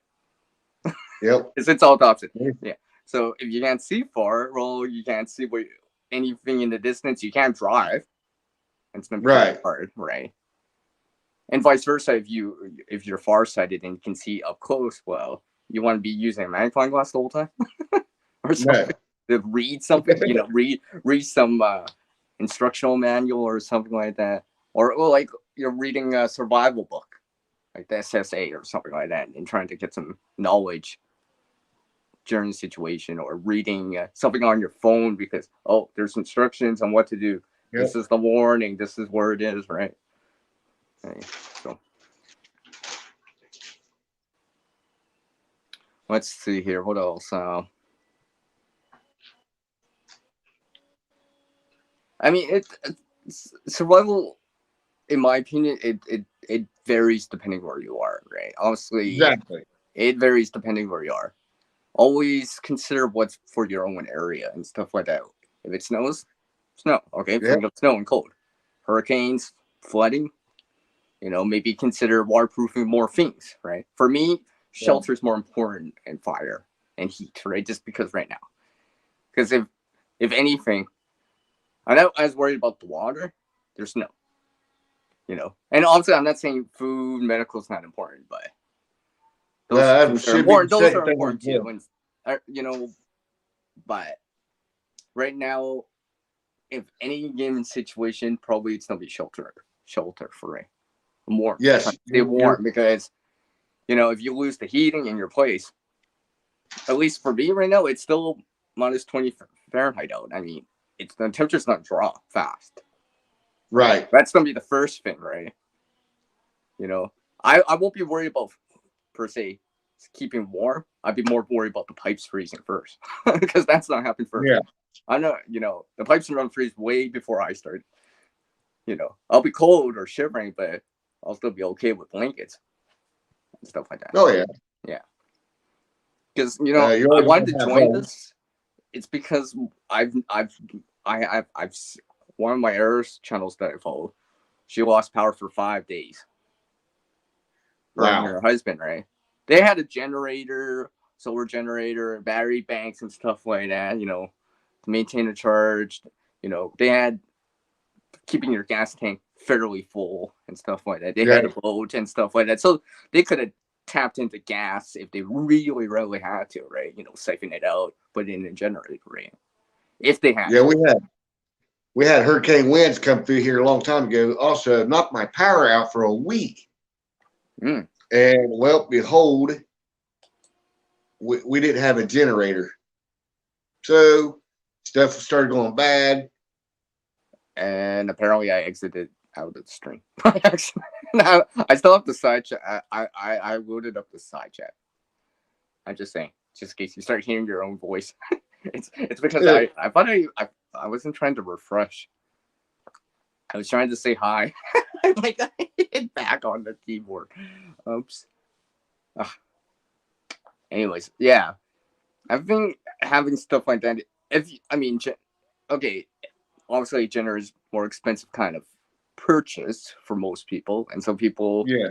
Yep. Because it's all the opposite. Yeah. So if you can't see far, well, you can't see anything in the distance. You can't drive. It's gonna be hard, right? And vice versa, if you're farsighted and can see up close, well, you want to be using a magnifying glass the whole time, or something to read something. Read some instructional manual or something like that, or like you're reading a survival book, like the SSA or something like that, and trying to get some knowledge during the situation, or reading something on your phone because there's instructions on what to do. Yep. This is the warning. This is where it is, right? Okay, so let's see here. What else? I mean, survival, in my opinion, it varies depending where you are, right? Honestly, Exactly. it varies depending where you are. Always consider what's for your own area and stuff like that. If it snows, snow. Okay, Yeah. think of snow and cold. Hurricanes, flooding. Maybe consider waterproofing more things, right? For me, shelter is more important than fire and heat, right? Just because right now, because if anything, I'm not as worried about the water. There's snow. And also I'm not saying food, medical is not important, but those That things are should be important. the Those second are thing. important too. And but right now, if any given situation, probably it's gonna be shelter for me. Warm. Yes. Stay warm because if you lose the heating in your place, at least for me right now, it's still minus 20 Fahrenheit out. I mean, the temperature's not drop fast. Right. That's gonna be the first thing, right? I won't be worried about per se keeping warm. I'd be more worried about the pipes freezing first because that's not happening first. Yeah. I know, the pipes are gonna freeze way before I start. I'll be cold or shivering, but I'll still be okay with blankets and stuff like that. Oh yeah. Yeah. Because you're I always wanted to gonna have join fun. this. It's because I've one of my Earth channels that I follow. She lost power for 5 days. Her and Wow. her husband, right? They had a generator, solar generator, battery banks, and stuff like that. To maintain a charge. They had keeping your gas tank fairly full and stuff like that. They had a boat and stuff like that, so they could have tapped into gas if they really, really had to, right? Siphon it out, put it in a generator, right? If they had. Yeah, we had hurricane winds come through here a long time ago. Also knocked my power out for a week. Mm. And well, behold, we didn't have a generator. So stuff started going bad. And apparently I exited out of the stream. Now, I still have the side chat. I loaded up the side chat. I'm just saying, just in case you start hearing your own voice. it's because I thought I wasn't trying to refresh. I was trying to say hi. Like I hit back on the keyboard. Oops. Anyways, yeah. I've been having stuff like that. Okay, obviously Jenner is more expensive kind of purchase for most people, and some people, Yeah.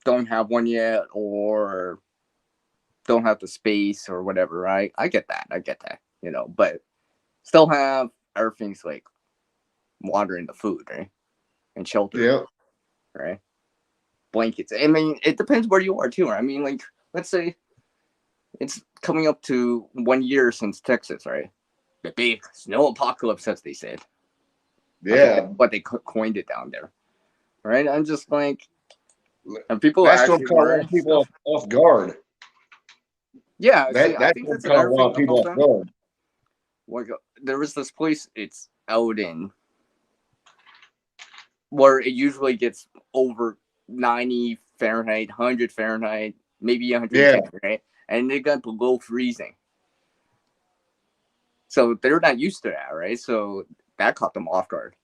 don't have one yet or don't have the space or whatever, right? I get that, but still have other things like water and the food, right? And shelter, Yeah. right? Blankets. I mean, it depends where you are too. I mean, like, let's say it's coming up to 1 year since Texas, right? The big snow apocalypse, as they said. Yeah. But they coined it down there, right? I'm just like, and people That's actually what caught a lot learn of people stuff. off guard. Yeah, see, I That's think what that's caught a another lot thing of people about off them. guard. Like, there was this place, it's out in, where it usually gets over 90 Fahrenheit, 100 Fahrenheit, maybe 110, right? And they got below freezing. So they're not used to that, right? So that caught them off guard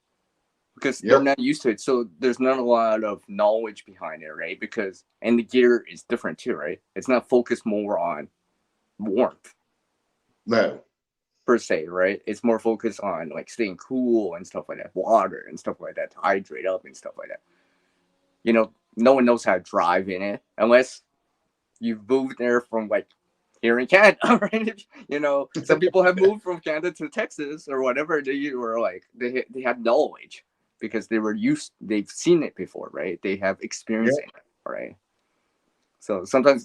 because they're not used to it. So there's not a lot of knowledge behind it, right? And the gear is different too, right? It's not focused more on warmth. No. Per se, right? It's more focused on like staying cool and stuff like that, water and stuff like that to hydrate up and stuff like that. No one knows how to drive in it unless you've moved there from like here in Canada, right? Some people have moved from Canada to Texas or whatever. They were like they had knowledge because they've seen it before, right? They have experience in it, right? So sometimes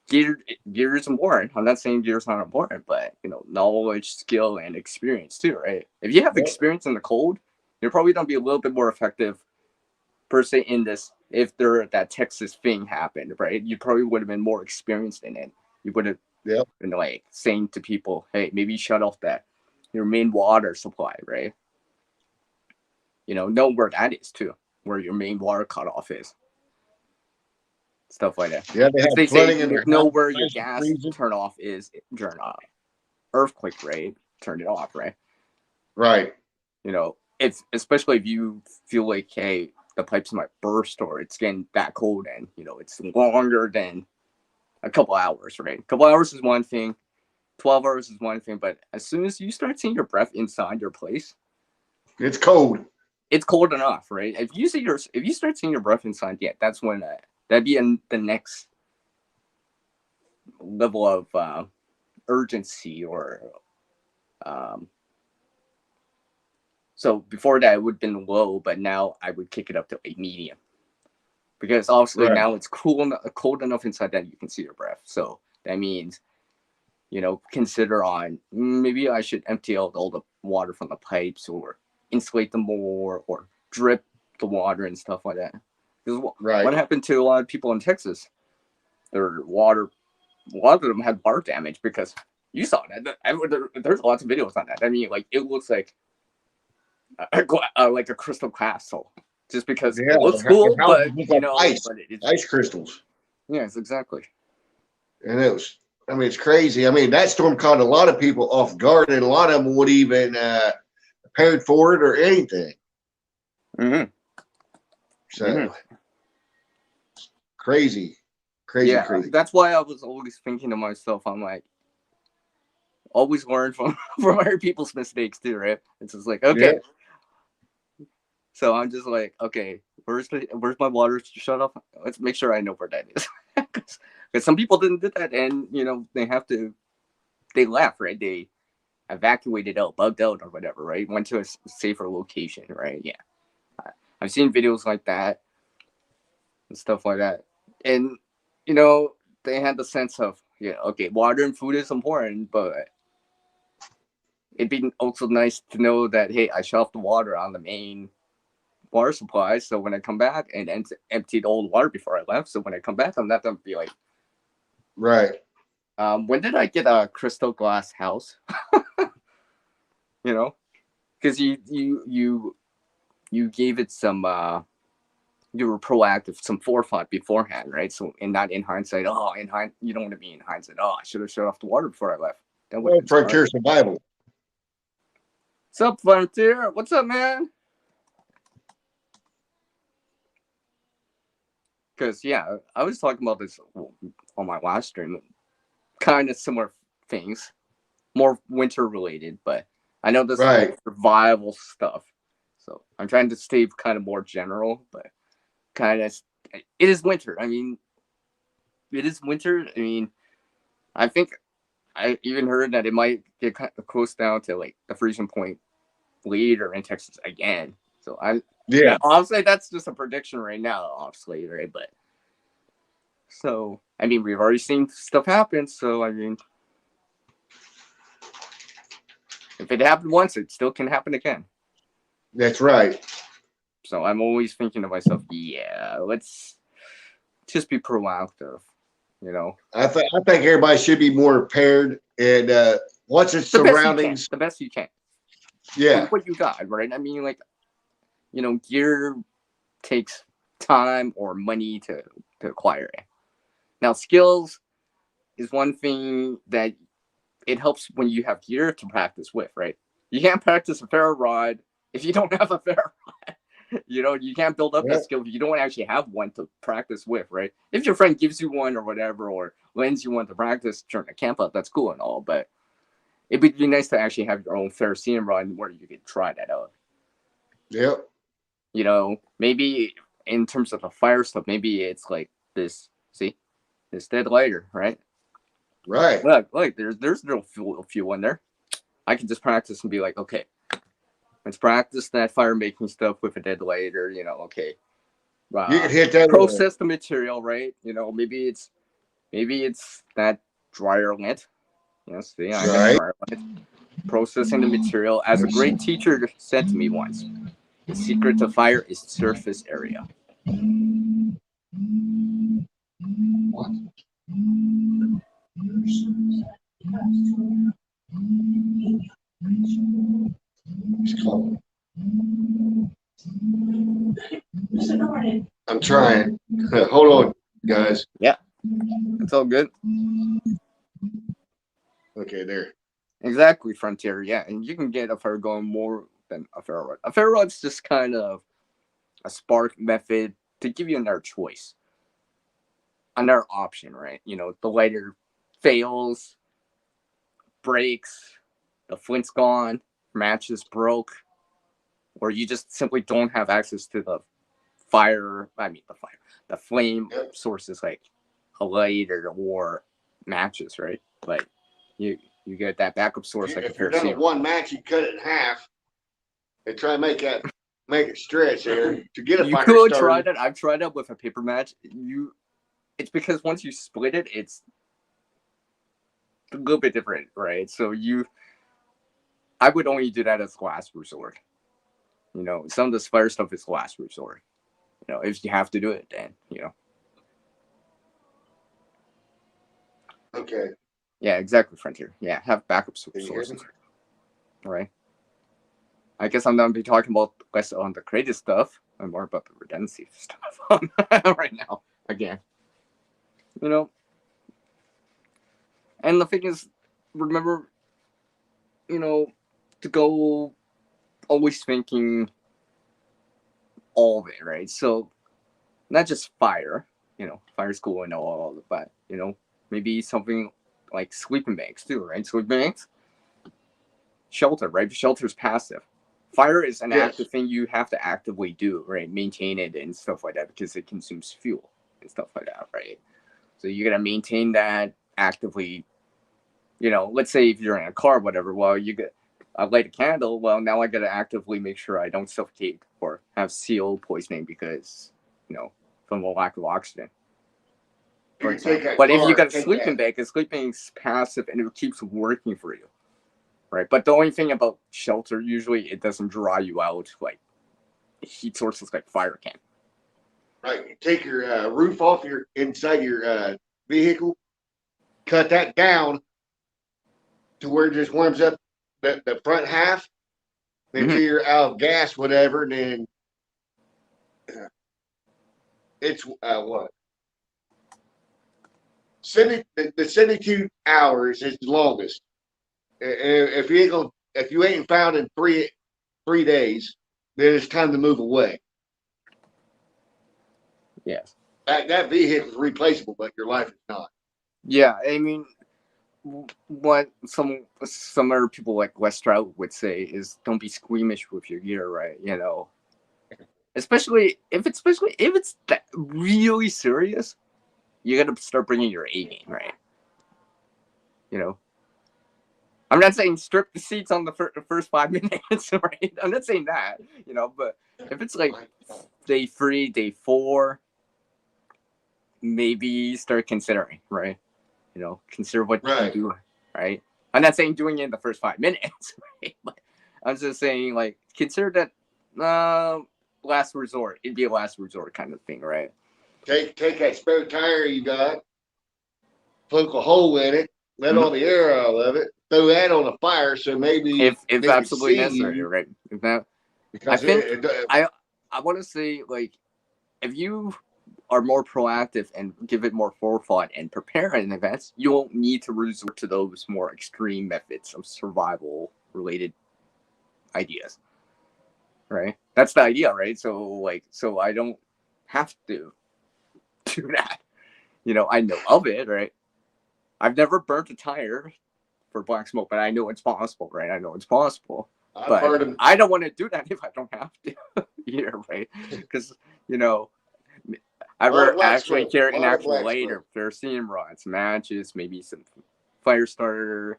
gear is important. I'm not saying gear is not important, but knowledge, skill, and experience too, right? If you have experience in the cold, you're probably gonna be a little bit more effective per se in this if that Texas thing happened, right? You probably would have been more experienced in it. You would have been like saying to people, "Hey, maybe shut off your main water supply," right? Know where that is too, where your main water cutoff is, stuff like that. Yeah, they If have they say flooding in their know house, where your ice gas freezing. turn off is during earthquake, right? Turn it off, right? Right. If especially if you feel like, hey, the pipes might burst or it's getting that cold and it's longer than a couple hours, right? A couple hours is one thing, 12 hours is one thing, but as soon as you start seeing your breath inside your place, It's cold. it's cold enough, right? If you start seeing your breath inside, yeah, that's when that'd be the next level of urgency or so before that it would have been low, but now I would kick it up to a medium because obviously now it's cold enough inside that you can see your breath. So that means consider on maybe I should empty out all the water from the pipes or insulate them more or drip the water and stuff like that. Because what happened to a lot of people in Texas? Their water, a lot of them had water damage because you saw that. There's lots of videos on that. I mean, like it looks like a crystal castle, just because it looks cool, but ice crystals. Yes, exactly. And it's crazy. I mean, that storm caught a lot of people off guard, and a lot of them would even prepared for it or anything. Mm-hmm. So crazy. That's why I was always thinking to myself, I'm like, always learn from other people's mistakes too, right? It's just like, okay. Yeah. So I'm just like, okay, where's my water shut off? Let's make sure I know where that is. Because some people didn't do that, and they left, right? They evacuated out, bugged out, or whatever, right? Went to a safer location, right? Yeah, I've seen videos like that and stuff like that, and they had the sense of okay, water and food is important, but it'd be also nice to know that, hey, I shut off the water on the main water supply, so when I come back and emptied all the water before I left, so when I come back, I'm not gonna be like, right. When did I get a crystal glass house? Because you gave it some you were proactive, some forethought beforehand, right? So and not in hindsight. You don't want to be in hindsight. I should have shut off the water before I left. Frontier survival. What's up, Frontier? What's up, man? Because I was talking about this on my last stream, kind of similar things, more winter related, but I know this is survival stuff, so I'm trying to stay kind of more general, but kind of it is winter. I mean, it is winter. I mean, I think I even heard that it might get kind of close down to like the freezing point later in Texas again. So obviously that's just a prediction right now, obviously, right? But so I mean, we've already seen stuff happen. So I mean, if it happened once, it still can happen again. That's right. So I'm always thinking to myself, let's just be proactive. I think everybody should be more prepared and watch its surroundings. The best you can. Yeah. With what you got, right? I mean, like, gear takes time or money to acquire it. Now, skills is one thing that it helps when you have gear to practice with, right? You can't practice a ferro rod if you don't have a ferro rod. You can't build up that skill if you don't actually have one to practice with, right? If your friend gives you one or whatever, or lends you one to practice during a camp out, that's cool and all, but it'd be nice to actually have your own ferrocerium rod where you could try that out. Yep. Maybe in terms of the fire stuff, maybe it's like this dead lighter, right? Right. Look, there's no fuel in there. I can just practice and be like, okay, let's practice that fire making stuff with a dead lighter, okay. You can hit that. Process the material, right? Maybe it's that dryer lint. Yes, I got dryer lint. Processing the material. As a great teacher said to me once, the secret to fire is surface area. What? It's calling. I'm trying. Hold on, guys. It's all good. Okay, there. Exactly, Frontier. Yeah, and you can get a fire going more than a ferro rod. A ferro rod's just kind of a spark method to give you another choice, another option, right? The lighter fails, breaks, the flint's gone, match is broke, or you just simply don't have access to the the flame sources like a lighter or matches, right? Like you get that backup source like a If you're done with paracord. one match, you cut it in half and try and make it stretch there to get a You fire could try started. that. I've tried that with a paper match. It's because once you split it, it's a little bit different, right? So I would only do that as last resort. Some of this fire stuff is last resort. If you have to do it, then Okay. Yeah, exactly, Frontier. Yeah, have backup Can you hear me? sources, right? I guess I'm gonna be talking about less on the creative stuff and more about the redundancy stuff right now. Again, and the thing is, remember, to go always thinking all of it, right? So not just fire, fire's cool and all of it, but maybe something like sleeping bags too, right? Sleeping bags, shelter, right? Shelter's passive. Fire is an Yes. active thing you have to actively do, right? Maintain it and stuff like that because it consumes fuel and stuff like that, right? So you gotta maintain that actively. Let's say if you're in a car, whatever. Well, I light a candle. Well, now I gotta actively make sure I don't suffocate or have CO poisoning because from the lack of oxygen. You For can take example, that but if you car, got a take sleeping that. bag, a sleeping is passive and it keeps working for you, right? But the only thing about shelter, usually it doesn't dry you out like heat sources like fire can. Right. You take your roof off inside your vehicle, cut that down to where it just warms up the front half until you're out of gas, whatever, and then it's what 72 hours is the longest. If you ain't found in 3 days, then it's time to move away. Yes. That vehicle is replaceable, but your life is not. Yeah, I mean, what some other people like Wes Stroud would say is don't be squeamish with your gear, right? Especially if it's that really serious, you got to start bringing your A game, right? I'm not saying strip the seats on the first 5 minutes, right? I'm not saying that, but if it's like day 3, day 4, maybe start considering, right? Consider what you can do, right? I'm not saying doing it in the first 5 minutes, right? But I'm just saying, like, consider that last resort. It'd be a last resort kind of thing, right? Take that spare tire you got, poke a hole in it, let all the air out of it, throw that on a fire, so maybe if they absolutely can see necessary, you. right? If that, I Because think I want to say, like, if you are more proactive and give it more forethought and prepare in advance, you won't need to resort to those more extreme methods of survival related ideas, right? That's the idea, right? So I don't have to do that. I know of it, right? I've never burnt a tire for black smoke, but I know it's possible, right? I know it's possible. I've But heard them. I don't want to do that if I don't have to either, right? Because, I A lot of would black actually smoke. carry A an lot of actual black lighter, smoke. kerosene rods, matches, maybe some fire starter,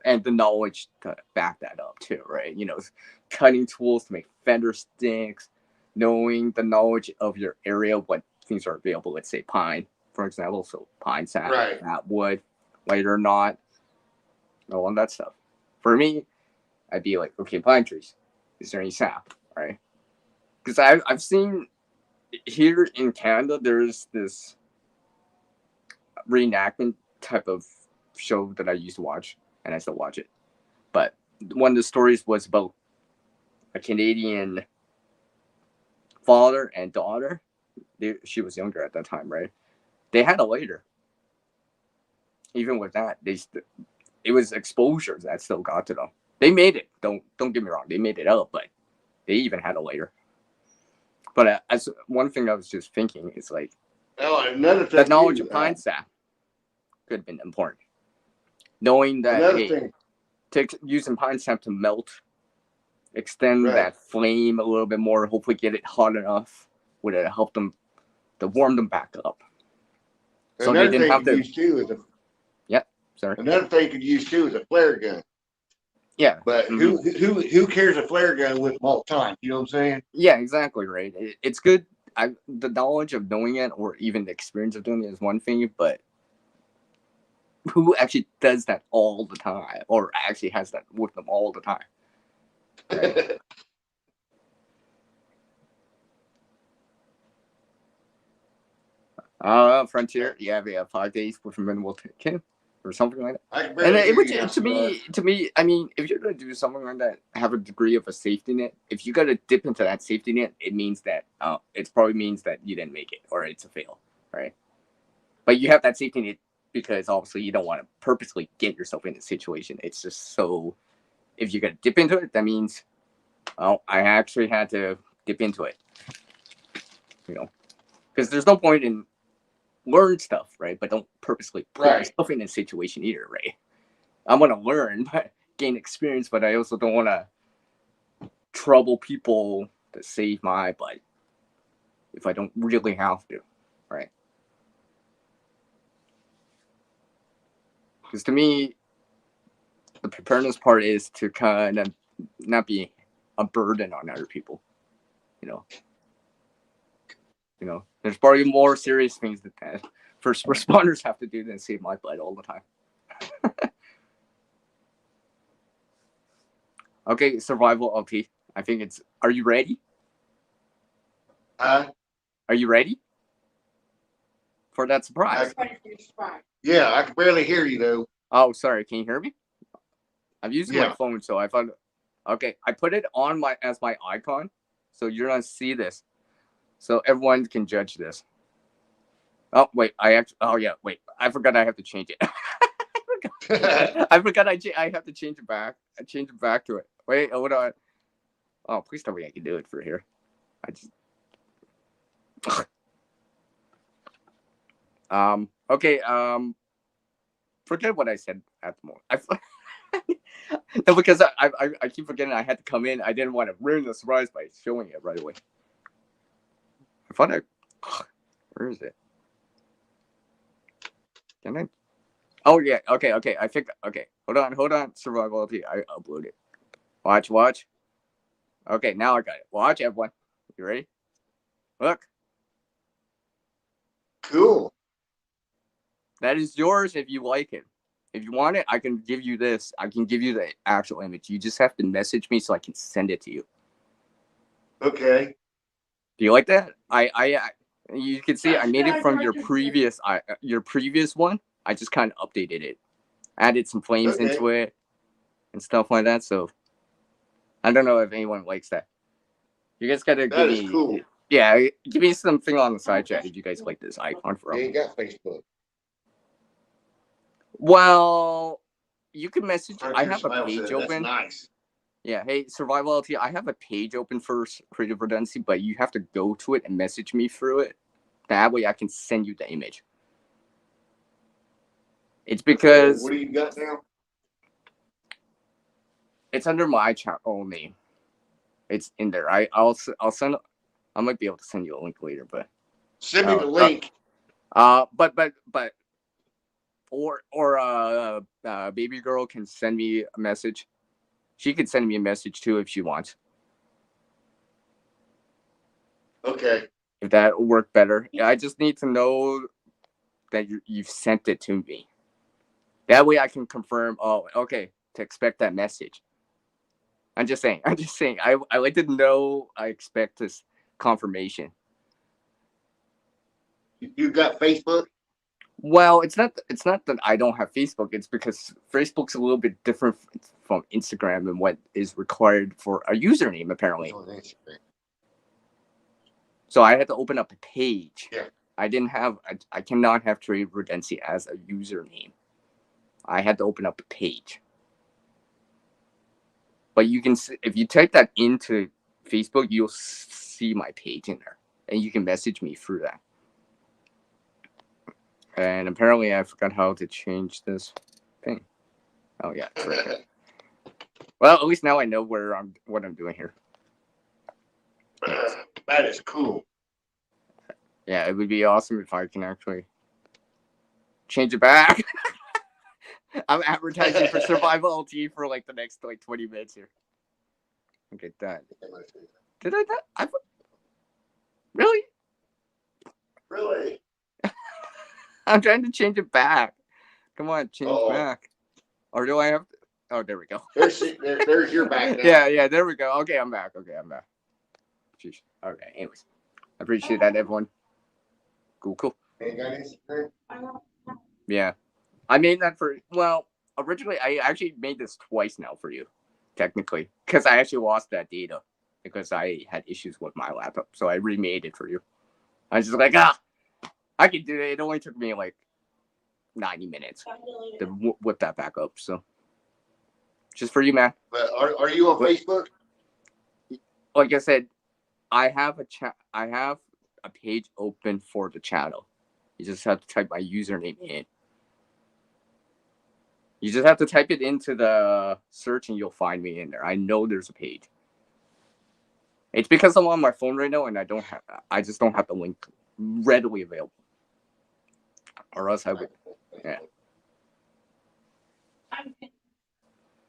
and the knowledge to back that up too, right? Cutting tools to make fender sticks, knowing the knowledge of your area, what things are available. Let's say pine, for example, so pine sap, Right. that wood, lighter or not, all of that stuff. For me, I'd be like, okay, pine trees. Is there any sap, right? Because I've seen here in Canada, there's this reenactment type of show that I used to watch, and I still watch it. But one of the stories was about a Canadian father and daughter. She was younger at that time, right? They had a later. Even with that, it was exposures that still got to them. They made it. Don't get me wrong. They made it out, but they even had a later. But as one thing I was just thinking is like another the thing. knowledge of pine sap could have been important. Knowing that Another thing. Using pine sap to melt, extend Right. that flame a little bit more, hopefully get it hot enough, would it help them to warm them back up? So Another they didn't thing have you to. could use too is Sorry. another thing you could use too is a flare gun. Yeah. But who carries a flare gun with them all the time? You know what I'm saying? Yeah, exactly right. It's good. The knowledge of knowing it, or even the experience of doing it, is one thing, but who actually does that all the time, or actually has that with them all the time? Right? Frontier. Yeah, we have 5 days with a minimal ticket or something like that. I can And barely hear which you now, to me, I mean, if you're gonna do something like that, have a degree of a safety net. If you gotta dip into that safety net, it means that it probably means that you didn't make it or it's a fail, right? But you have that safety net because obviously you don't want to purposely get yourself in a situation. It's just so if you gotta dip into it, that means, oh, I actually had to dip into it, you know, because there's no point in learn stuff, right? But don't purposely put yourself in a situation either, right? I want to learn, but gain experience, but I also don't want to trouble people to save my butt if I don't really have to, right? Because to me, the preparedness part is to kind of not be a burden on other people, you know. There's probably more serious things that first responders have to do than save my butt all the time. Okay, survival LT. I think it's. Are you ready? Huh? Are you ready for that surprise? Yeah, I can barely hear you though. Oh, sorry. Can you hear me? I'm using my Yeah. phone, so I thought. Okay, I put it on as my icon, so you're gonna see this, so everyone can judge this. Oh wait, wait. I forgot I have to change it. I forgot I have to change it back. I change it back to it. Wait, hold on. Oh, please tell me I can do it for here. I just. Okay. Forget what I said at the moment. No, because I keep forgetting I had to come in. I didn't want to ruin the surprise by showing it right away. I thought where is it? Can I? Oh yeah. Okay. I think. Okay. Hold on. Survivability. I upload it. Watch. Okay. Now I got it. Watch, everyone. You ready? Look. Cool. That is yours if you like it. If you want it, I can give you this. I can give you the actual image. You just have to message me so I can send it to you. Okay. Do you like that? You can see I made it from your previous one. I just kind of updated it, added some flames into it, and stuff like that. So I don't know if anyone likes that. You guys gotta give me. Cool. Yeah, give me something on the side chat if you guys like this icon for. You ain't got Facebook. Well, you can message. Frontier I have a Survival page says, open. That's nice. Yeah, hey, Survival LT, I have a page open for Creative Redundancy, but you have to go to it and message me through it. That way I can send you the image. It's because... What do you got now? It's under my channel name. It's in there. I'll send... I might be able to send you a link later, but... Send me the link. Baby girl can send me a message. She could send me a message too if she wants. Okay. If that will work better. I just need to know that you've sent it to me. That way I can confirm, oh, okay, to expect that message. I'm just saying. I like to know I expect this confirmation. You got Facebook? Well, it's not that I don't have Facebook. It's because Facebook's a little bit different from Instagram and what is required for a username apparently. On Instagram. So I had to open up a page. Yeah. I cannot have Trade Redensity as a username. I had to open up a page. But you can, if you type that into Facebook, you'll see my page in there, and you can message me through that. And apparently, I forgot how to change this thing. Oh yeah, it's right there. Well, at least now I know what I'm doing here. That is cool. Yeah, it would be awesome if I can actually change it back. I'm advertising for Survival LT for like the next like 20 minutes here. Okay, done. Did I not? Really? Really? I'm trying to change it back. Come on, change Uh-oh. back. Or do I have to? Oh, there we go. There's your back now. Yeah, there we go. Okay, I'm back. Jeez. Okay, anyways. I appreciate that, everyone. Cool. Ain't got Instagram? Yeah. I made that originally I actually made this twice now for you, technically. Because I actually lost that data. Because I had issues with my laptop. So I remade it for you. I was just like, I can do it. It only took me like 90 minits to whip that back up. So, just for you, man. But are you on Facebook? Like I said, I have a page open for the channel. You just have to type my username in. You just have to type it into the search and you'll find me in there. I know there's a page. It's because I'm on my phone right now and I just don't have the link readily available. Or else I would. Yeah.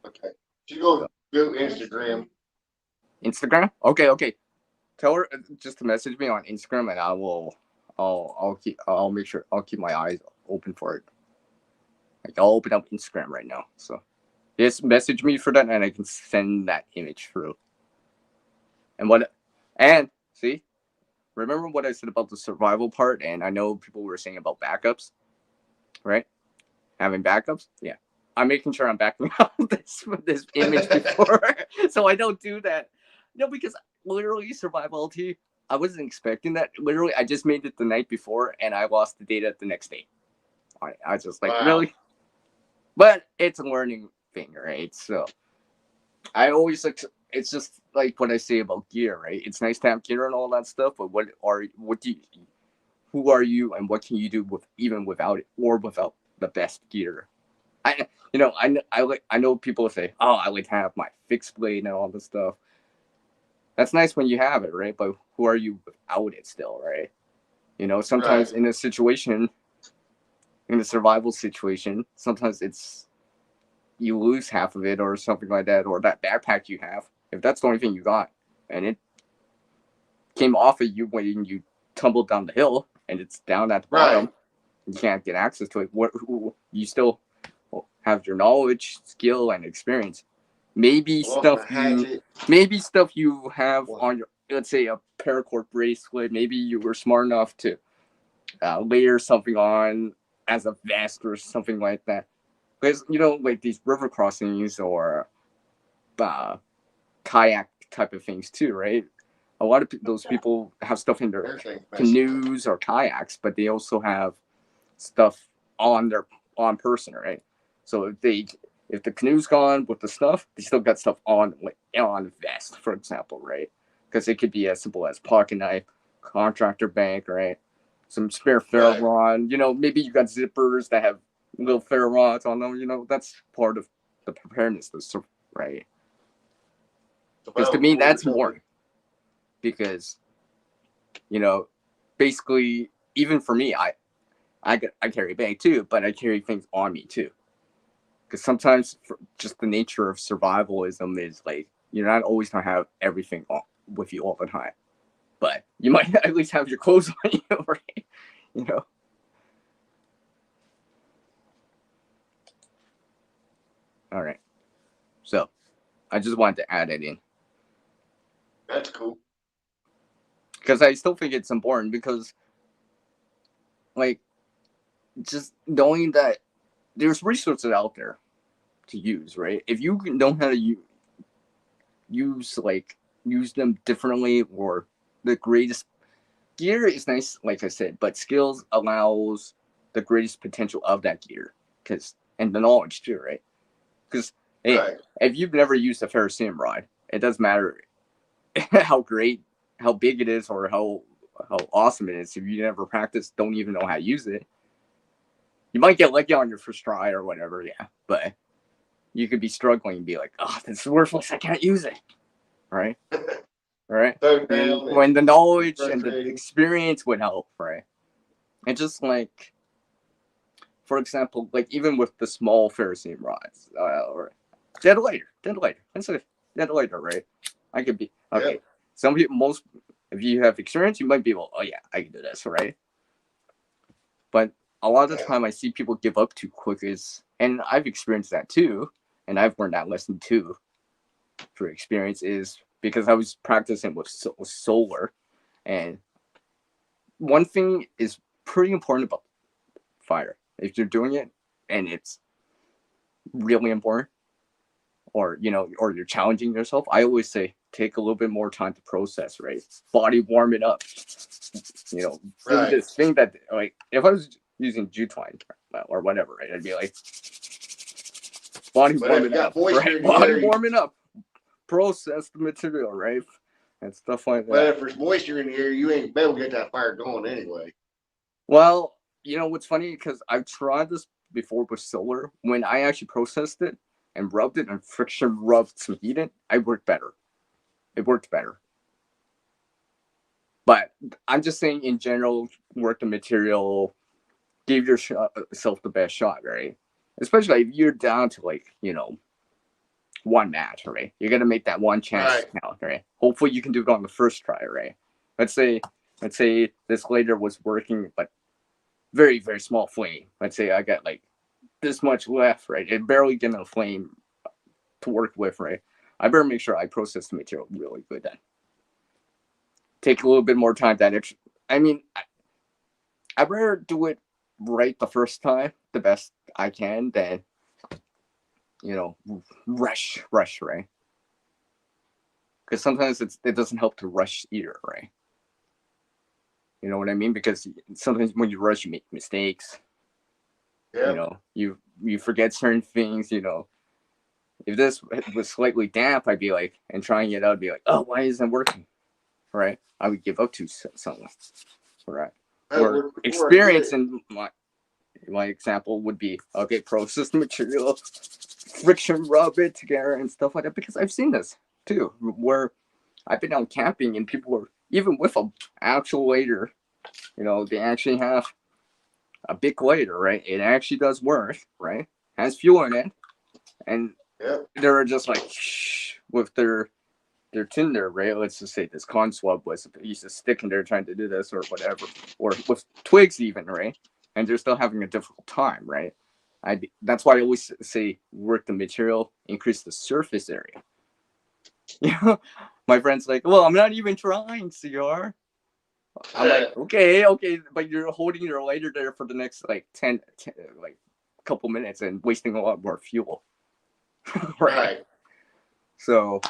Okay. You go Instagram. Instagram? Okay. Tell her just to message me on Instagram and I'll make sure I'll keep my eyes open for it. Like I'll open up Instagram right now. So just message me for that and I can send that image through. And see, remember what I said about the survival part? And I know people were saying about backups, right? Having backups? Yeah. I'm making sure I'm backing up this image before. So I don't do that. No, because literally survival LT, I wasn't expecting that. Literally, I just made it the night before and I lost the data the next day. I was just like, Wow. Really? But it's a learning thing, right? So I always it's just like what I say about gear, right? It's nice to have gear and all that stuff, but who are you and what can you do without it or without the best gear? I know people say, "Oh, I like to have my fixed blade and all this stuff." That's nice when you have it, right? But who are you without it still, right? Sometimes Right. in a survival situation, sometimes it's you lose half of it or something like that, or that backpack you have, if that's the only thing you got, and it came off of you when you tumbled down the hill, and it's down at the bottom, Right. you can't get access to it. You still have your knowledge, skill, and experience. Maybe stuff you have on your, let's say, a paracord bracelet. Maybe you were smart enough to layer something on as a vest or something like that. Because like these river crossings or kayak type of things too, right? A lot of those people have stuff in their canoes or kayaks, but they also have stuff on person, right? So if the canoe's gone with the stuff, they still got stuff on vest, for example, right? Because it could be as simple as pocket knife, contractor bank, right? Some spare ferro rod. Maybe you got zippers that have little ferro rods on them. That's part of the preparedness, right? Because to me, that's more. Because, basically, even for me, I carry a bag too, but I carry things on me too. Because sometimes, just the nature of survivalism is like you're not always gonna have everything with you all the time, but you might at least have your clothes on you, right? All right. So, I just wanted to add it in. That's cool. Because I still think it's important because like just knowing that there's resources out there to use, right? If you know how to use them differently, or the greatest gear is nice, like I said, but skills allows the greatest potential of that gear, and the knowledge too, right? Because hey, Right. if you've never used a ferrocerium rod, it doesn't matter how big it is, or how awesome it is. If you never practice, don't even know how to use it, you might get lucky on your first try or whatever, yeah. But you could be struggling and be like, "Oh, this is worthless. I can't use it." Right? Right? And when the knowledge and the experience would help, right? And just like, for example, like even with the small ferrocerium rods, or detonator. That's a detonator, right? I could be okay. Yep. Some people, if you have experience, you might be able. Oh yeah, I can do this, right? But a lot of the time, I see people give up too quick. And I've experienced that too, and I've learned that lesson too, through experience, is because I was practicing with solar, and one thing is pretty important about fire. If you're doing it and it's really important, or you're challenging yourself, I always say take a little bit more time to process, right? Body warm it up. Right. This thing that, like, if I was using Jute-twine or whatever, right, I'd be like, body warming up, right? Body warming up, process the material, right? And stuff like that. But if there's moisture in here, you ain't be able to get that fire going anyway. Well, what's funny, because I've tried this before with solar. When I actually processed it and rubbed it and friction rubbed some heat in, it worked better. But I'm just saying, in general, work the material, give yourself the best shot, right? Especially if you're down to, like, one match, right? You're gonna make that one chance count, right? Hopefully you can do it on the first try, right? Let's say this later was working, but very, very small flame. Let's say I got like this much left, right? It barely getting a flame to work with, right? I better make sure I process the material really good then. Take a little bit more time. I better do it right the first time, the best I can, than rush, right? Because sometimes it doesn't help to rush either, right? You know what I mean? Because sometimes when you rush, you make mistakes. Yeah. You forget certain things. If this was slightly damp, I'd be like, and trying it out, I'd be like, oh, why isn't it working? Right? I would give up to someone, right? Or experience in my example would be, okay, process the material, friction rub it together and stuff like that, because I've seen this too, where I've been out camping and people are, even with an actual later, they actually have a big later, right? It actually does work, right? Has fuel in it, and they're just like with their tinder, right? Let's just say this con swab was a piece of stick and they're trying to do this or whatever, or with twigs even, right? And they're still having a difficult time, right? That's why I always say work the material, increase the surface area. My friend's like, well, I'm not even trying, CR. I'm like, okay, but you're holding your lighter there for the next like 10 like couple minutes and wasting a lot more fuel. Right. So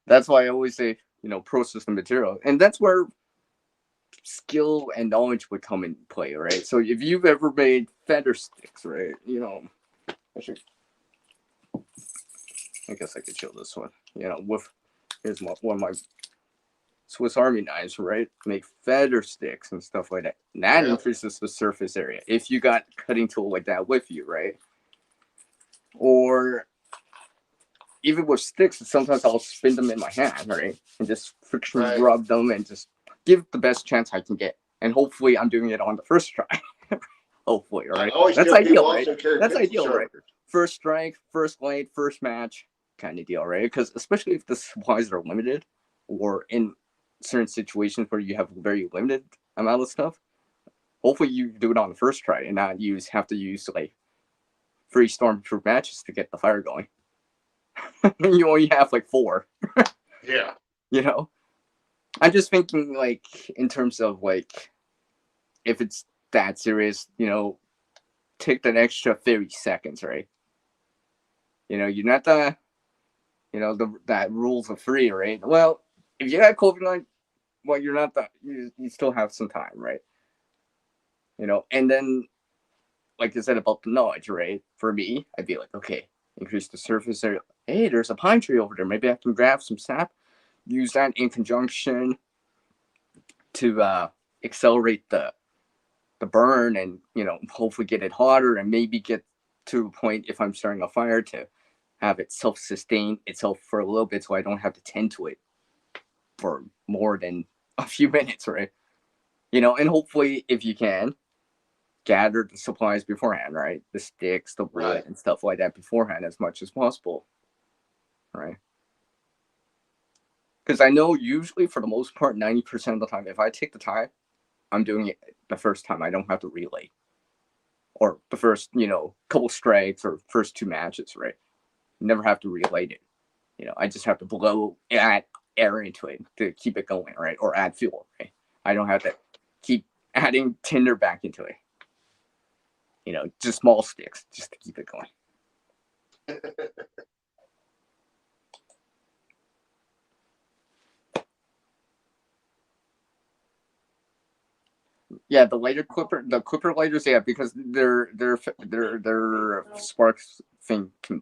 that's why I always say, process the material. And that's where skill and knowledge would come into play, right? So if you've ever made feather sticks, right, I guess I could show this one. Here's one of my Swiss Army knives, right? Make feather sticks and stuff like that. And that increases the surface area if you got a cutting tool like that with you, right? Or even with sticks, sometimes I'll spin them in my hand, right? And just friction rub them and just give the best chance I can get. And hopefully I'm doing it on the first try. Hopefully, right? That's ideal, right? That's ideal, right? First strike, first blade, first match kind of deal, right? Because especially if the supplies are limited, or in certain situations where you have very limited amount of stuff, hopefully you do it on the first try and not have to use like 3 stormproof matches to get the fire going. You only have like 4. Yeah. I'm just thinking like in terms of like if it's that serious, take that extra 30 seconds, right? You're not that rules are free, right? Well, if you got COVID, well, you're not you still have some time, right? And then like I said about the knowledge, right? For me, I'd be like, okay, increase the surface area. Hey, there's a pine tree over there. Maybe I can grab some sap, use that in conjunction to accelerate the burn, and hopefully get it hotter, and maybe get to a point if I'm starting a fire to have it self-sustain itself for a little bit, so I don't have to tend to it for more than a few minutes, right? And hopefully, if you can, gather the supplies beforehand, right? The sticks, the wood, Right. and stuff like that beforehand as much as possible, right? Because I know usually for the most part, 90% of the time, if I take the time, I'm doing it the first time. I don't have to relay, or the first, couple strikes or first two matches, right? Never have to relay it. I just have to blow add air into it to keep it going, right? Or add fuel, right? I don't have to keep adding tinder back into it. Just small sticks just to keep it going. Yeah, the clipper lighters, yeah, because their sparks thing can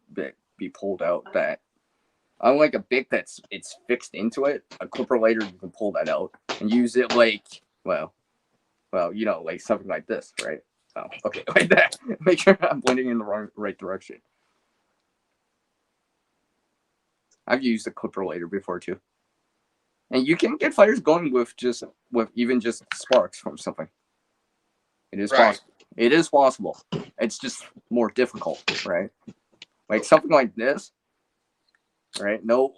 be pulled out. That unlike a bic it's fixed into it, a clipper lighter you can pull that out and use it like like something like this, right? Oh, okay, like that. Make sure I'm blending in the right direction. I've used a clipper lighter before too, and you can get fires going with even just sparks from something. It is Right. possible. It is possible. It's just more difficult, right? Like something like this, right? No,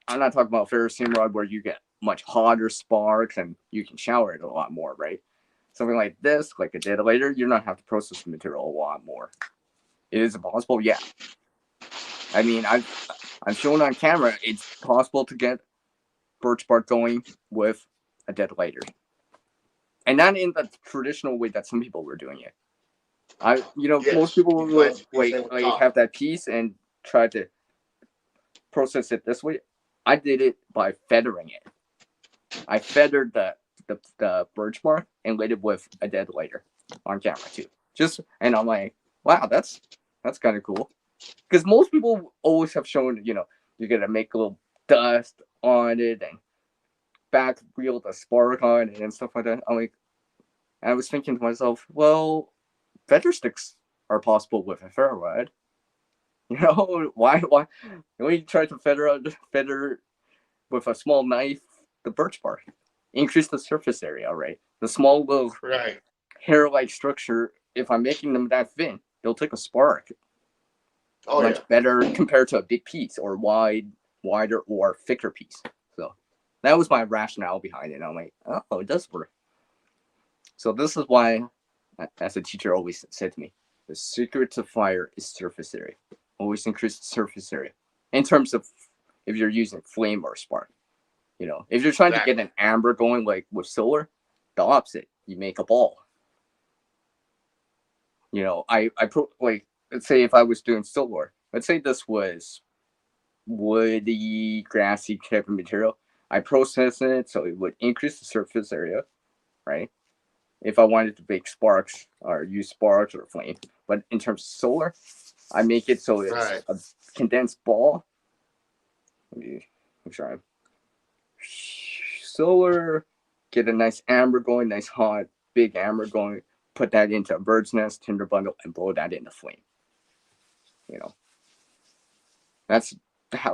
I'm not talking about ferrocene rod where you get much hotter sparks and you can shower it a lot more, right? Something like this, like a detonator, you're not have to process the material a lot more. It is possible, yeah. I mean, I've shown on camera it's possible to get birch bark going with a detonator, and not in the traditional way that some people were doing it. Yes. Most people You would find some people that would talk. have that piece and try to process it this way. I did it by feathering it. I feathered the birch bark and lit it with a detonator on camera too. And I'm like, wow, that's kind of cool. Because most people always have shown, you're gonna make a little dust on it and back wheel the spark on it and stuff like that. I was thinking to myself, well, feather sticks are possible with a ferro rod. Why when you try to feather with a small knife the birch bark, increase the surface area, right? The small little Right. hair-like structure. If I'm making them that thin, they'll take a spark Oh much yeah. better compared to a big piece or wider or thicker piece. So that was my rationale behind it. I'm like, oh, it does work. So this is why, as a teacher always said to me, the secret to fire is surface area. Always increase the surface area. In terms of if you're using flame or spark. If you're trying to get an amber going like with solar, the opposite. You make a ball. Like, let's say if I was doing solar, let's say this was woody, grassy type of material. I process it so it would increase the surface area, right? If I wanted to make sparks or use sparks or flame. But in terms of solar, I make it so it's Right. a condensed ball. Let me make sure I'm solar, get a nice amber going, nice hot, big amber going, put that into a bird's nest, tinder bundle, and blow that into flame. That's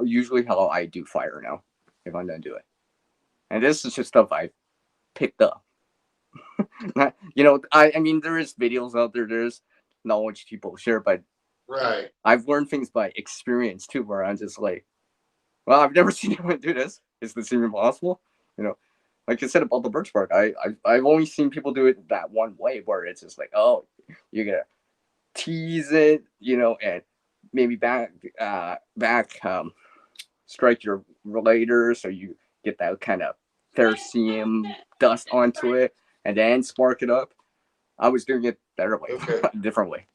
usually how I do fire now, if I'm gonna do it. And this is just stuff I picked up. I mean, there is videos out there, there's knowledge people share, but Right. I've learned things by experience too, where I'm just like, well, I've never seen anyone do this. Is this even possible? Like I said about the birch bark, I've only seen people do it that one way, where it's just like, oh, you're gonna tease it, and maybe back strike your relator so you get that kind of ferrocerium dust onto it and then spark it up. I was doing it better way, Okay. different way.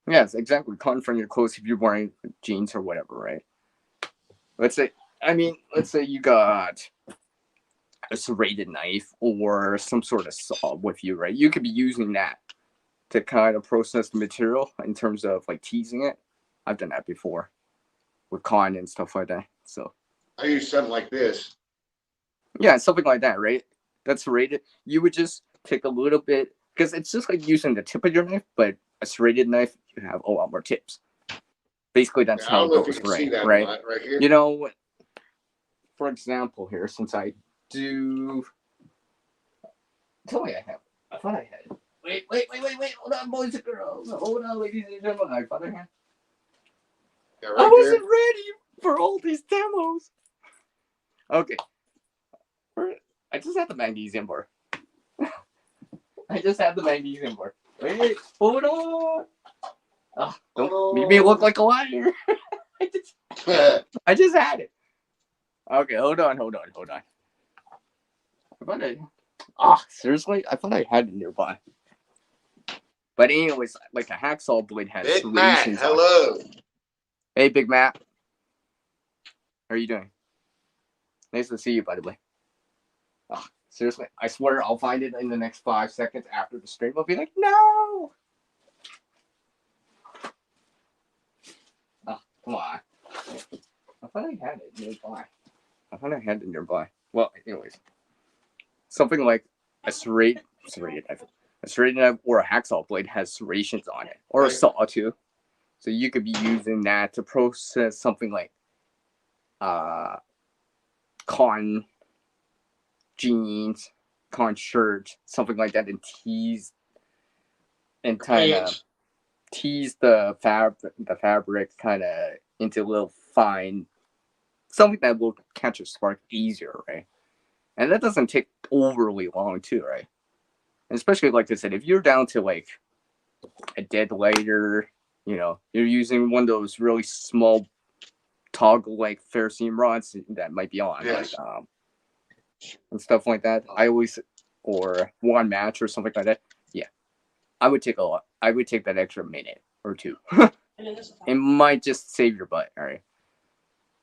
Yes, exactly. Cutting from your clothes if you're wearing jeans or whatever, right? Let's say you got a serrated knife or some sort of saw with you, right? You could be using that to kind of process the material in terms of like teasing it. I've done that before with cotton and stuff like that. So I use something like this. yeah, something like that, right? That's serrated. You would just take a little bit because it's just like using the tip of your knife, but a serrated knife, you have a lot more tips. Basically, that's I how don't it know if you goes, can see right? that Right? right here. You know, for example, here, since I do. Tell me I thought I had. Wait. Hold on, boys and girls. Hold on, ladies and gentlemen. I thought I had. Yeah, I right wasn't there. ready for all these demos. Okay. I just had the magnesium bar. I just had the magnesium bar. Wait, hold on. Oh, don't make me look like a liar. I just had it. Okay, hold on. Seriously? I thought I had it nearby. But anyways, like a hacksaw blade has Big Matt, serrations on it. hello. Hey, Big Matt. How are you doing? Nice to see you, by the way. Oh, seriously, I swear I'll find it in the next 5 seconds after the stream. I'll be like, no! Oh, come on. I thought I had it nearby. Well, anyways. Something like a serrated knife or a hacksaw blade has serrations on it. Or a saw, too. So you could be using that to process something like cotton jeans, cotton shirts, something like that, and tease and kind of tease the fabric kind of into a little fine, something that will catch a spark easier, right? And that doesn't take overly long too, right? And especially like I said, if you're down to like a dead lighter, you're using one of those really small toggle like ferrocerium rods that might be on, Yes. like and stuff like that. Or one match or something like that. Yeah, I would take that extra minute or two. It might just save your butt, all right?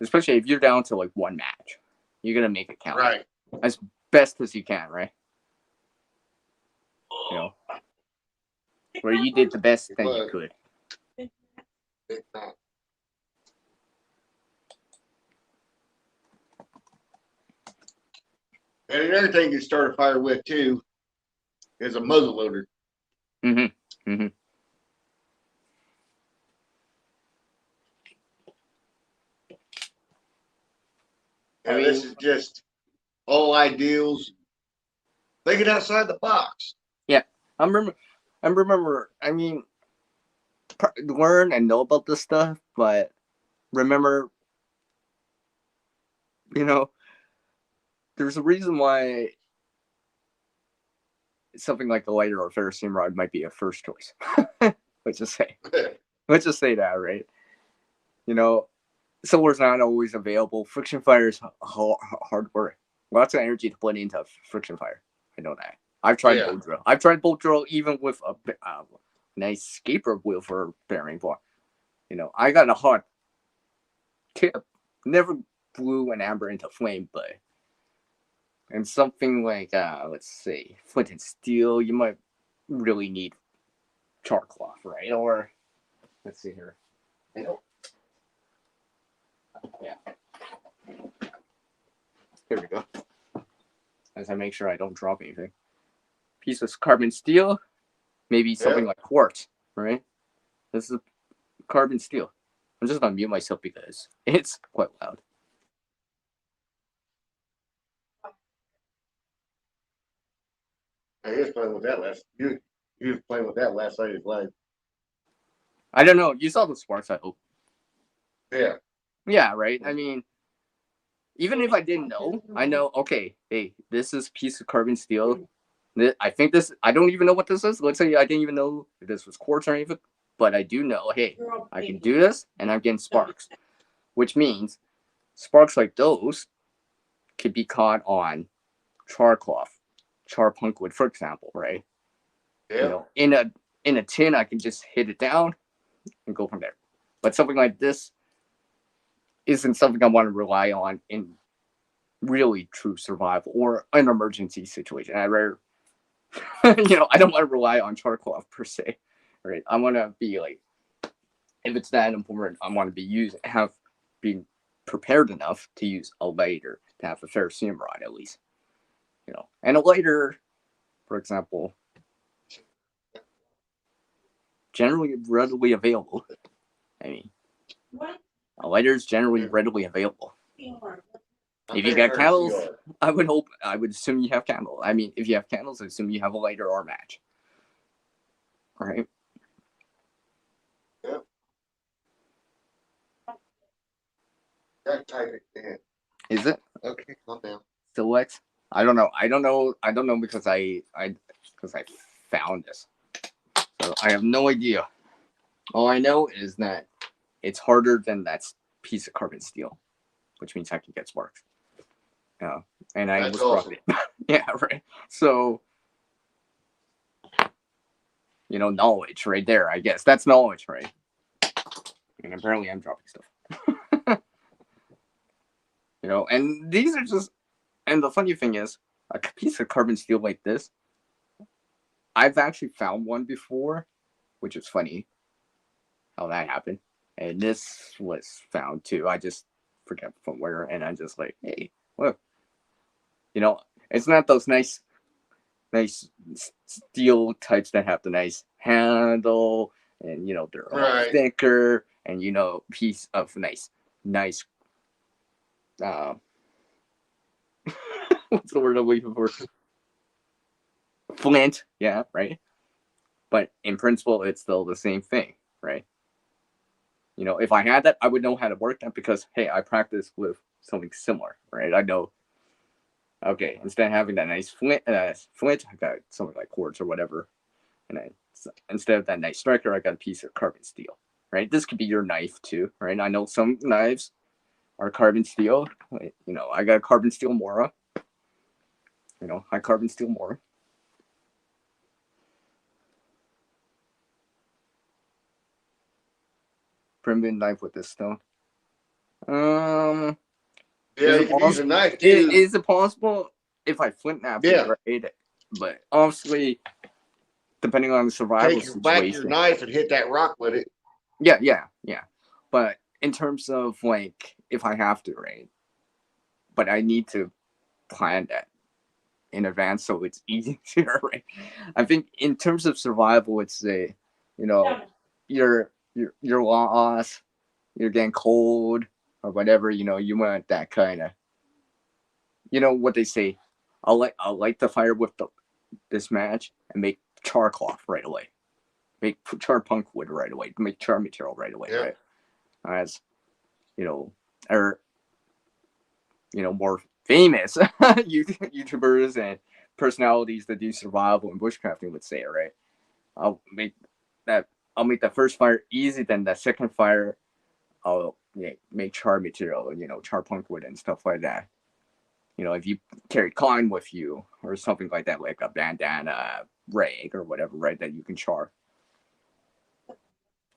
Especially if you're down to like one match, you're gonna make it count, Right. as best as you can, right? Where you did the best thing you could. Big Matt. And another thing you start a fire with too is a muzzle loader. Mm-hmm. Yeah, this is just all ideals. Thinking outside the box. Yeah, I remember. I mean, learn and know about this stuff, but remember, there's a reason why something like the lighter or ferrocerium rod might be a first choice. Let's just say that, right? Solar's not always available. Friction fire is hard work. Lots of energy to put into friction fire. I know that. I've tried bolt drill. I've tried bolt drill even with a nice scaper wheel for bearing bar. I got a hot tip. Never blew an amber into flame, but and something like let's see, flint and steel, you might really need char cloth, right? Or let's see here. Yeah. Here we go. As I make sure I don't drop anything. Piece of carbon steel, maybe something like quartz, right? This is carbon steel. I'm just gonna mute myself because it's quite loud. He was playing with that last. He was playing with that last night of his life. I don't know. You saw the sparks, I hope. Yeah. Yeah, right. I mean, even if I didn't know, I know. Okay, hey, this is a piece of carbon steel. I think this. I don't even know what this is. Let's say I didn't even know if this was quartz or anything, but I do know. Hey, I can do this, and I'm getting sparks, which means sparks like those could be caught on char cloth, char punk wood, for example, right? Yeah. You know, in a tin, I can just hit it down and go from there. But something like this isn't something I want to rely on in really true survival or an emergency situation. I rather, you know, I don't want to rely on char cloth per se, right? I want to be like, if it's that important, I want to be prepared enough to use a lighter to have a ferrocerium rod at least, you know, and a lighter, for example, generally readily available. I mean, What? a lighter is generally readily available. You are. If you got candles, I would assume you have candles. I mean, if you have candles, I assume you have a lighter or a match. All right. Yep. Gotta type it in. Is it? Okay, calm down. Select. I don't know because I found this. So I have no idea. All I know is that it's harder than that piece of carbon steel, which means I can get sparks. And I That's was awesome. Yeah, right. So, you know, knowledge right there, I guess. That's knowledge, right? And apparently I'm dropping stuff. You know, and these are just, and the funny thing is, a piece of carbon steel like this, I've actually found one before, which is funny how that happened. And this was found too. I just forget from where, and I'm just like, hey, look. You know, it's not those nice steel types that have the nice handle, and you know they're a lot thicker, and you know, piece of nice what's the word I'm looking for? Flint, yeah, right. But in principle, it's still the same thing, right? You know, if I had that, I would know how to work that because hey, I practice with something similar, right? I know. Okay, instead of having that nice flint, I got something like quartz or whatever, and then instead of that nice striker, I got a piece of carbon steel, right? This could be your knife too, right? I know some knives are carbon steel. You know, I got a carbon steel Mora. You know, high carbon steel Mora. Primitive knife with this stone. Yeah, you can use a knife too. Is it possible if I flint knife it, right? But obviously, depending on the survival take back your knife and hit that rock with it. Yeah. But in terms of like, if I have to, right? But I need to plan that in advance so it's easier, right? I think in terms of survival, it's a, you know, you're lost, you're getting cold or whatever. You know, you want that kind of, you know what they say. I'll light the fire with this match and make char cloth right away. Make char punk wood right away. Make char material right away, right? As you know, or you know, more famous YouTubers and personalities that do survival and bushcrafting would say, right? I'll make that first fire easy, then that second fire I'll make char material, you know, char punk wood and stuff like that. You know, if you carry climb with you or something like that, like a bandana, rag, or whatever, right, that you can char.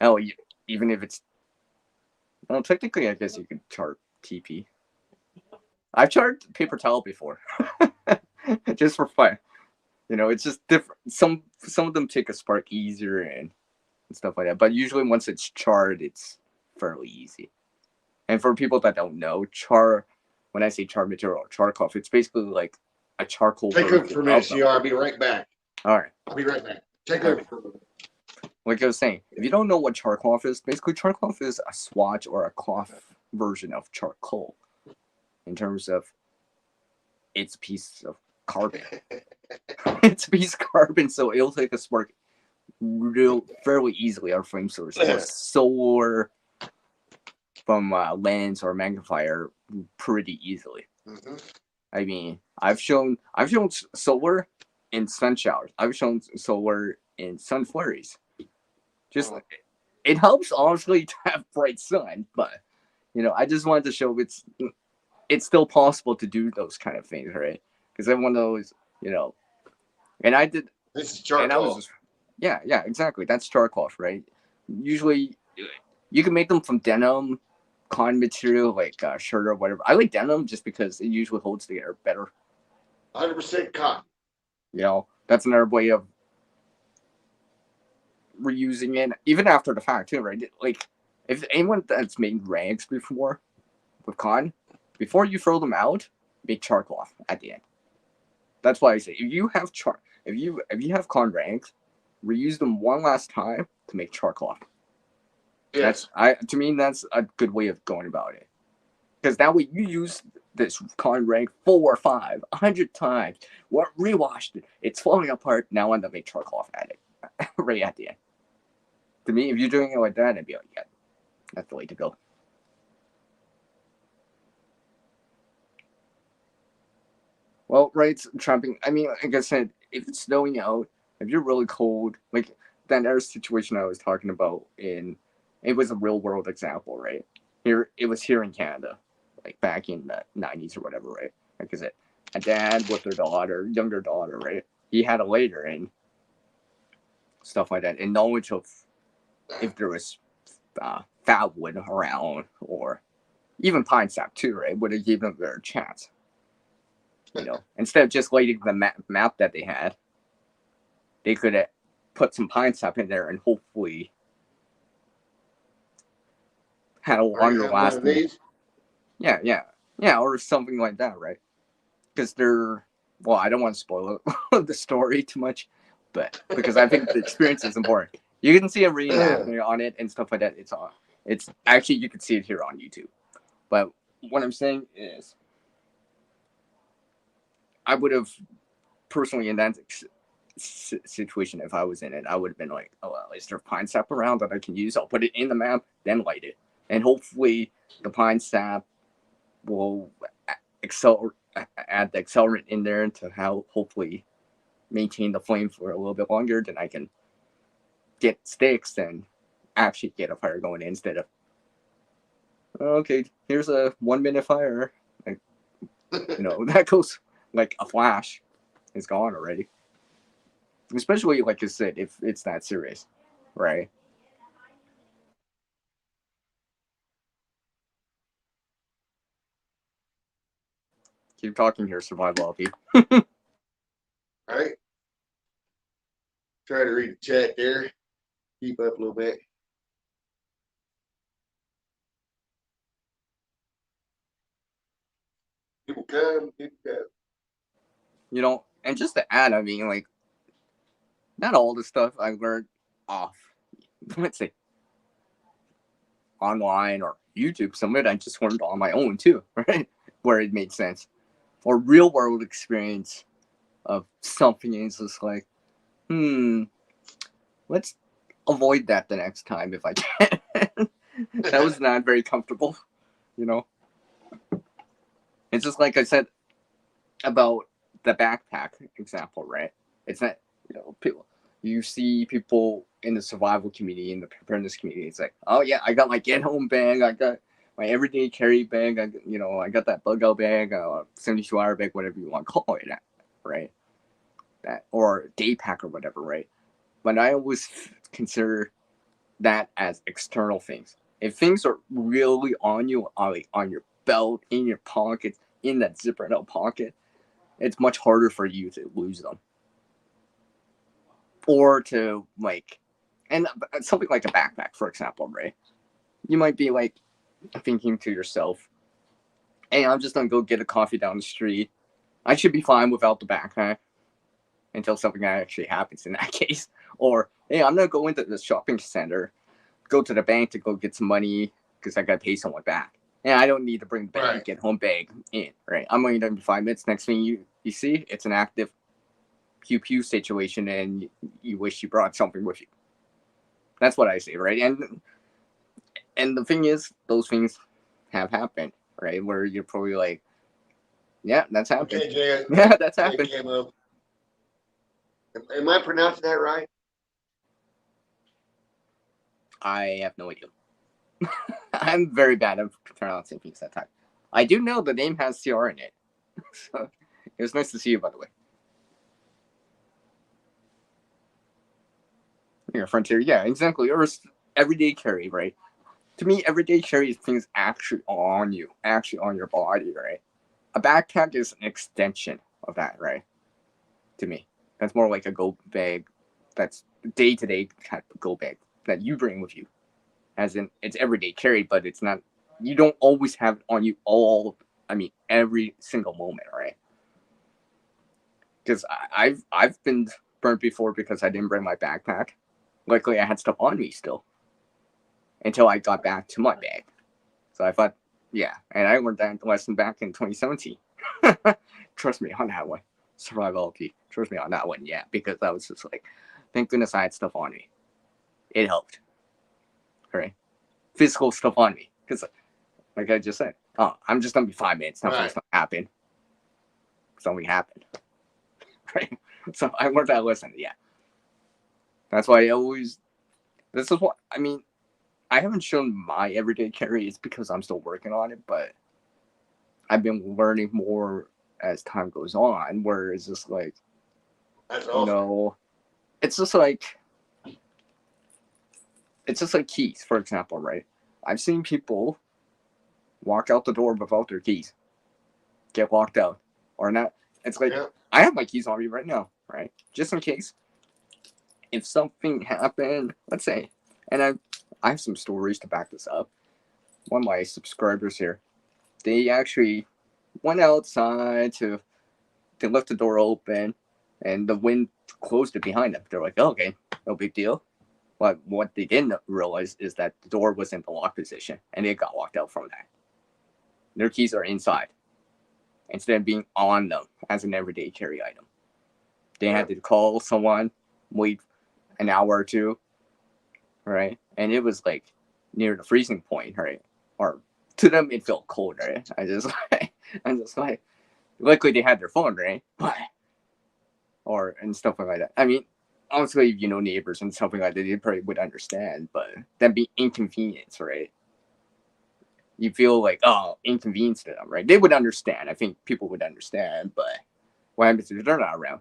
Oh, even if it's, well, technically, I guess you could char TP. I've charred paper towel before, just for fun. You know, it's just different. Some of them take a spark easier and stuff like that. But usually, once it's charred, it's fairly easy. And for people that don't know, when I say char material or char cloth, it's basically like a charcoal. Take over for a minute, CR. I'll be right back. All right. I'll be right back. Take over for a minute. Like I was saying, if you don't know what char cloth is, basically char cloth is a swatch or a cloth version of charcoal in terms of it's a piece of carbon. It's a piece of carbon, so it'll take a spark fairly easily. Our flame source or solar from lens or magnifier pretty easily. Mm-hmm. I mean, I've shown solar in sun showers. I've shown solar in sun flurries. Just it helps honestly to have bright sun, but you know, I just wanted to show it's it's still possible to do those kind of things, right? Because everyone knows, and I did, This is and I was charcoal. just, yeah, exactly. That's charcoal, right? Usually, you can make them from denim, cotton material, like shirt or whatever. I like denim just because it usually holds together better. 100% cotton. That's another way of reusing it, even after the fact too, right? Like, if anyone that's made rags before with cotton, before you throw them out, make charcoal at the end. That's why I say if you have if you have cotton rags, reuse them one last time to make charcoal. Yes. To me that's a good way of going about it. Because that way you use this cotton rag 4, 5, 100 times. What rewashed it? It's falling apart. Now I'm gonna make charcoal at it right at the end. To me, if you're doing it like that, I'd be like, yeah, that's the way to go. Well, right, trapping. I mean, like I said, if it's snowing out, if you're really cold, like that other situation I was talking about it was a real world example, right? It was here in Canada, like back in the 90s or whatever, right? Like I said, a dad with their daughter, younger daughter, right? He had a later and stuff like that, and knowledge of if there was fat wood around or even pine sap too, right? Would have given them their chance. Instead of just lighting the map that they had, they could have put some pine sap in there and hopefully had a longer lasting. Yeah, or something like that, right? Because well, I don't want to spoil the story too much, but because I think the experience is important. You can see a reenactment on it and stuff like that. It's actually you can see it here on YouTube. But what I'm saying is, I would have personally in that situation, if I was in it, I would have been like, oh, well, is there pine sap around that I can use? I'll put it in the map, then light it. And hopefully the pine sap will add the accelerant in there to hopefully maintain the flame for a little bit longer. Then I can get sticks and actually get a fire going instead of, okay, here's a 1 minute fire. Like, that goes like a flash. It's gone already. Especially, like I said, if it's that serious, right? Keep talking here, survival LP. All right. Try to read the chat there. Keep up a little bit. People come, people go. And just to add, I mean, like, not all the stuff I learned off, let's say, online or YouTube. Some of it I just learned on my own too, right? Where it made sense. Or real world experience of something is just like, let's avoid that the next time if I can. That was not very comfortable, It's just like I said about the backpack example, right? It's not, you see people in the survival community, in the preparedness community, it's like, oh yeah, I got my get home bag, I got my everyday carry bag, I got that bug out bag, 72-hour bag, whatever you want to call it, right? That or day pack or whatever, right? But I always consider that as external things. If things are really on you, on your belt, in your pockets, in that zippered out pocket, it's much harder for you to lose them. Or to and something like a backpack, for example, right? You might be like thinking to yourself, hey, I'm just gonna go get a coffee down the street. I should be fine without the backpack until something actually happens in that case. Or, hey, I'm gonna go into the shopping center, go to the bank to go get some money because I gotta pay someone back. And I don't need to bring the bag, right. Get home bag in, right? I'm only done in 5 minutes. Next thing you see, it's an active pew situation, and you wish you brought something with you. That's what I say, right? And the thing is, those things have happened, right? Where you're probably like, yeah, that's happened. Okay, Jay, yeah, that's happened. Am I pronouncing that right? I have no idea. I'm very bad at pronouncing things that time. I do know the name has CR in it. So it was nice to see you, by the way. Yeah, Frontier. Yeah, exactly. Or everyday carry, right? To me, everyday carry is things actually on you, actually on your body, right? A backpack is an extension of that, right? To me, that's more like a go bag. That's day-to-day type of go bag that you bring with you, as in it's everyday carry, but it's not. You don't always have it on you all. I mean, every single moment, right? Because I've been burnt before because I didn't bring my backpack. Luckily, I had stuff on me still until I got back to my bag. So I thought, yeah, and I learned that lesson back in 2017. Trust me on that one. Survivability. Trust me on that one, yeah, because I was just like, thank goodness I had stuff on me. It helped. Right? Physical stuff on me. Because, like I just said, I'm just going to be 5 minutes. Nothing's going to happen. Something happened. Right? So I learned that lesson, yeah. That's why I always. This is what. I mean, I haven't shown my everyday carry. It's because I'm still working on it, but I've been learning more as time goes on, where it's just like, That's awesome. you know, it's just like keys, for example, right? I've seen people walk out the door without their keys, get locked out, or not. It's like, Yeah. I have my keys on me right now, right? Just in case if something happened, let's say, and I have some stories to back this up. One of my subscribers here, they actually went outside they left the door open and the wind closed it behind them. They're like, oh, okay, no big deal. But what they didn't realize is that the door was in the lock position and they got locked out from that. Their keys are inside instead of being on them as an everyday carry item. They had to call someone, wait an hour or two, right? And it was like near the freezing point, right? Or to them, it felt cold, right? I'm just like, luckily they had their phone, right? But and stuff like that. I mean, honestly, if you know neighbors and something like that, they probably would understand. But that'd be inconvenience, right? You feel like, oh, inconvenience to them, right? They would understand. I think people would understand. But what happens if they're not around,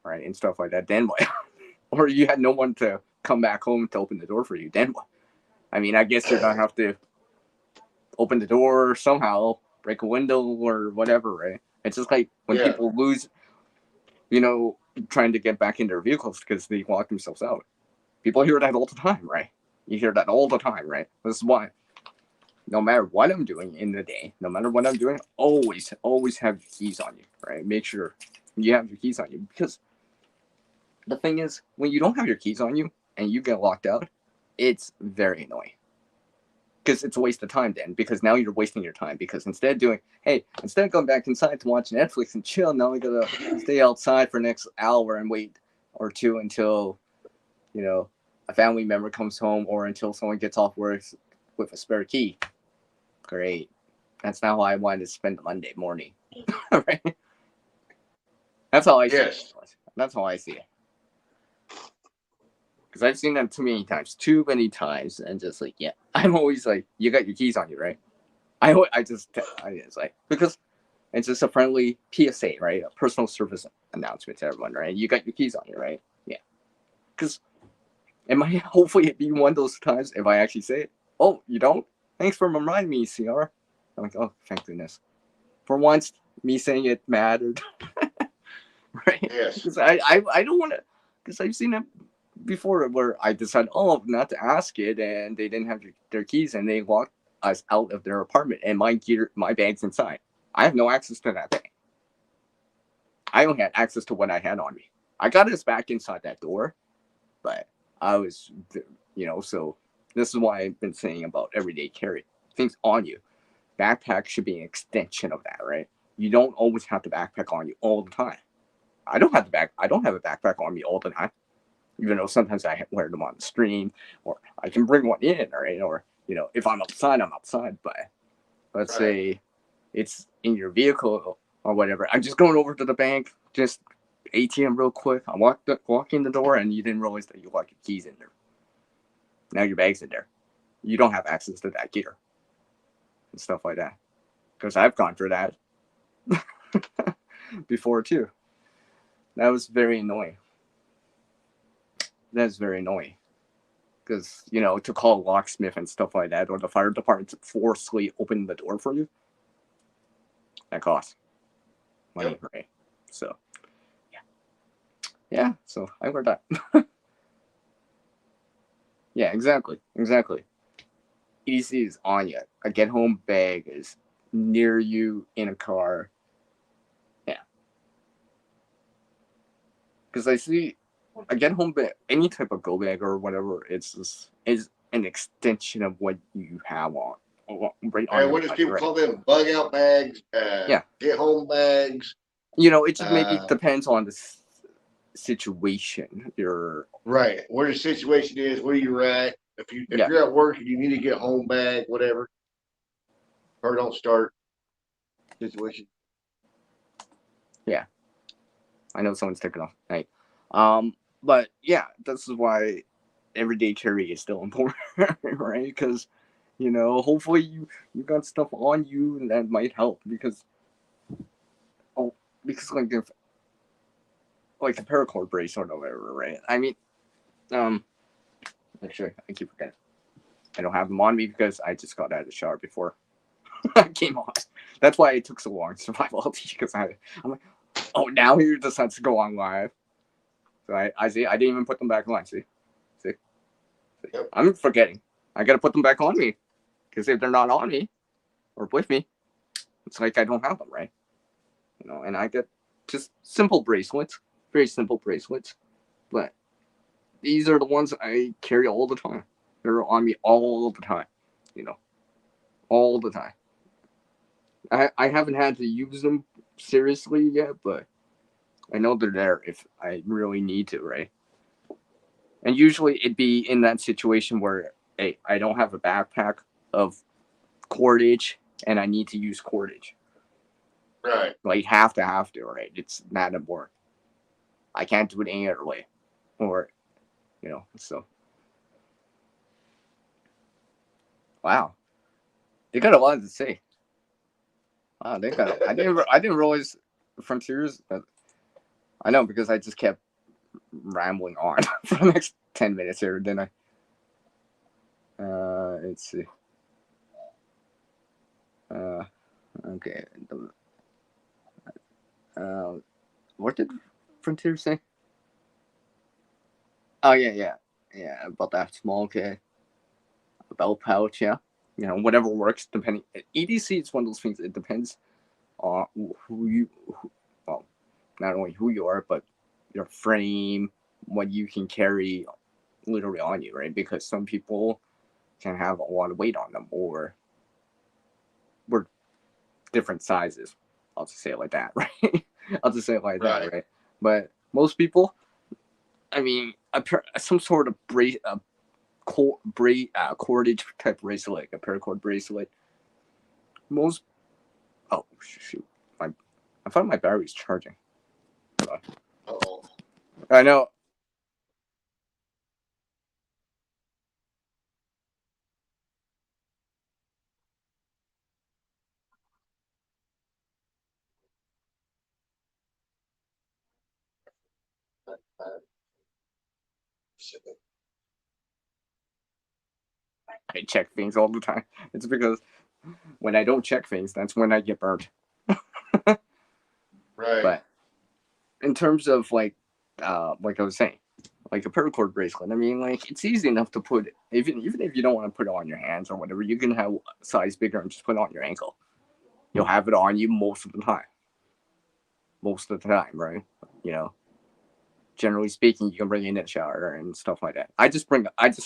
right? And stuff like that. Then what? Or you had no one to come back home to open the door for you. Then what? I mean, I guess you're gonna have to open the door somehow, break a window or whatever, right? It's just like when people lose, trying to get back in their vehicles because they lock themselves out. People hear that all the time, right? You hear that all the time, right? This is why no matter what I'm doing in the day, no matter what I'm doing, always have your keys on you, right? Make sure you have your keys on you, because the thing is, when you don't have your keys on you and you get locked out, it's very annoying. Because it's a waste of time then, because now you're wasting your time, because instead of going back inside to watch Netflix and chill, now we gotta stay outside for the next hour and wait or two until, a family member comes home or until someone gets off work with a spare key. Great. That's not how I wanted to spend Monday morning. Right? That's how I see it. That's how I see it. Because I've seen them too many times, and just like, yeah, I'm always like, you got your keys on you, right? I just like, because it's just a friendly PSA, right? A personal service announcement to everyone, right? You got your keys on you, right? Yeah. Because it might hopefully be one of those times if I actually say it. Oh, you don't? Thanks for reminding me, CR. I'm like, oh, thank goodness. For once, me saying it mattered. Right? Yes. Because I don't want to, because I've seen it before where I decided, not to ask it, and they didn't have their keys, and they locked us out of their apartment, and my bag's inside. I have no access to that bag. I only had access to what I had on me. I got us back inside that door, but I was, so this is why I've been saying about everyday carry. Things on you. Backpack should be an extension of that, right? You don't always have the backpack on you all the time. I don't have a backpack on me all the time. Even though sometimes I wear them on the stream, or I can bring one in, right? Or, if I'm outside, I'm outside. But let's say it's in your vehicle or whatever. I'm just going over to the bank, just ATM real quick. I walk in the door, and you didn't realize that you locked your keys in there. Now your bag's in there. You don't have access to that gear and stuff like that. because I've gone through that before too. That was very annoying. That's very annoying. Because, you know, to call a locksmith and stuff like that, or the fire department to forcefully open the door for you, that costs money, Yep. right? So, yeah. Yeah, so I learned that. Yeah, exactly. Exactly. EDC is on you. A get home bag is near you in a car. Yeah. Because I see a get home bag, any type of go bag or whatever, is an extension of what you have on right on And your what does body, people right? call them? Bug out bags, Yeah. get home bags. You know, it just maybe Uh, depends on the situation. Right. Where the situation is, where you're at. If Yeah. you're at work and you need to get home bag, whatever. Or don't start situation. Yeah. I know someone's taking off. Right. But yeah, this is why everyday carry is still important, right? Because, you know, hopefully you got stuff on you and that might help because like if like the paracord bracelet or whatever, right? I mean, actually I keep forgetting. I don't have them on me because I just got out of the shower before I came on. That's why it took so long to survive all these because I'm like, oh, now he decides to go on live. So I see. I didn't even put them back on. See. Yep. I'm forgetting. I gotta put them back on me because if they're not on me or with me, it's like I don't have them, right? You know, and I get just simple bracelets, very simple bracelets, but these are the ones I carry all the time. They're on me all the time, you know, all the time. I haven't had to use them seriously yet, but I know they're there if I really need to, right? And usually it'd be in that situation where, hey, I don't have a backpack of cordage and I need to use cordage. Right. Like have to, right? It's not important. I can't do it any other way. Or, you know, so. Wow. They got a lot to say. Wow, they got. I didn't realize Frontiers. I know because I just kept rambling on for the next 10 minutes here. Then I. Let's see. Okay. What did Frontier say? Oh yeah. About that small kid, a belt pouch. Yeah, you know whatever works. Depending. EDC is one of those things. It depends on well, not only who you are, but your frame, what you can carry literally on you, right? Because some people can have a lot of weight on them, or we're different sizes. I'll just say it like that, right? I'll just say it like that, right? But most people, I mean, some sort of cordage type bracelet, like a paracord bracelet. Most, oh shoot, I thought my battery was charging. Uh-oh. I know. I check things all the time. It's because when I don't check things, that's when I get burnt. Right. But in terms of like I was saying, like a paracord bracelet, I mean, like it's easy enough to put, even if you don't want to put it on your hands or whatever, you can have a size bigger and just put it on your ankle. You'll have it on you most of the time. Most of the time, right? You know, generally speaking, you can bring it in the shower and stuff like that. I just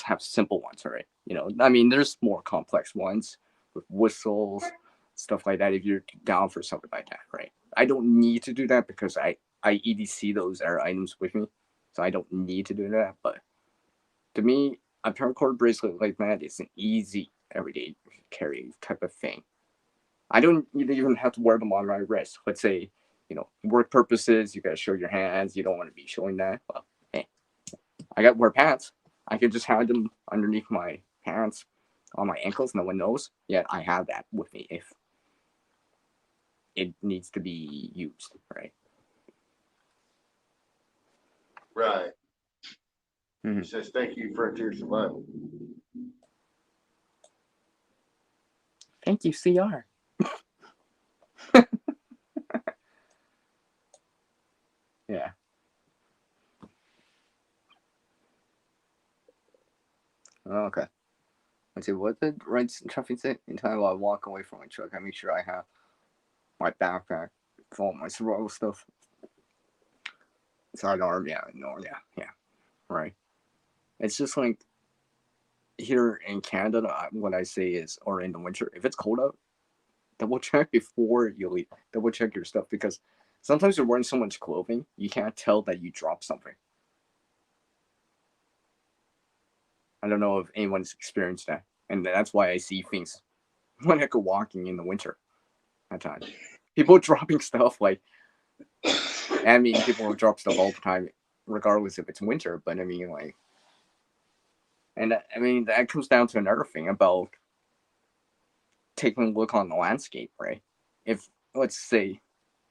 have simple ones, right? You know, I mean, there's more complex ones with whistles, stuff like that. If you're down for something like that, right? I don't need to do that because I EDC those items with me, so I don't need to do that. But to me, a paracord bracelet like that is an easy everyday carry type of thing. I don't even have to wear them on my wrist. Let's say, you know, work purposes, you gotta show your hands. You don't want to be showing that. Well, hey, I got to wear pants. I could just have them underneath my pants on my ankles. No one knows. Yet I have that with me it needs to be used, right? Right. Mhm. He says, "Thank you, Frontier Survival." Thank you, CR. Yeah. Okay. Let's see. What did right traffic say? Anytime I walk away from my truck, I make sure I have my backpack, all my survival stuff, sidearm. Yeah. No. Yeah. Right. It's just like here in Canada, what I say is, or in the winter, if it's cold out, double check before you leave. Double check your stuff because sometimes you're wearing so much clothing, you can't tell that you dropped something. I don't know if anyone's experienced that, and that's why I see things when I go walking in the winter at times. People dropping stuff like, I mean, people drop stuff all the time, regardless if it's winter. But I mean, like, and I mean that comes down to another thing about taking a look on the landscape, right? If let's say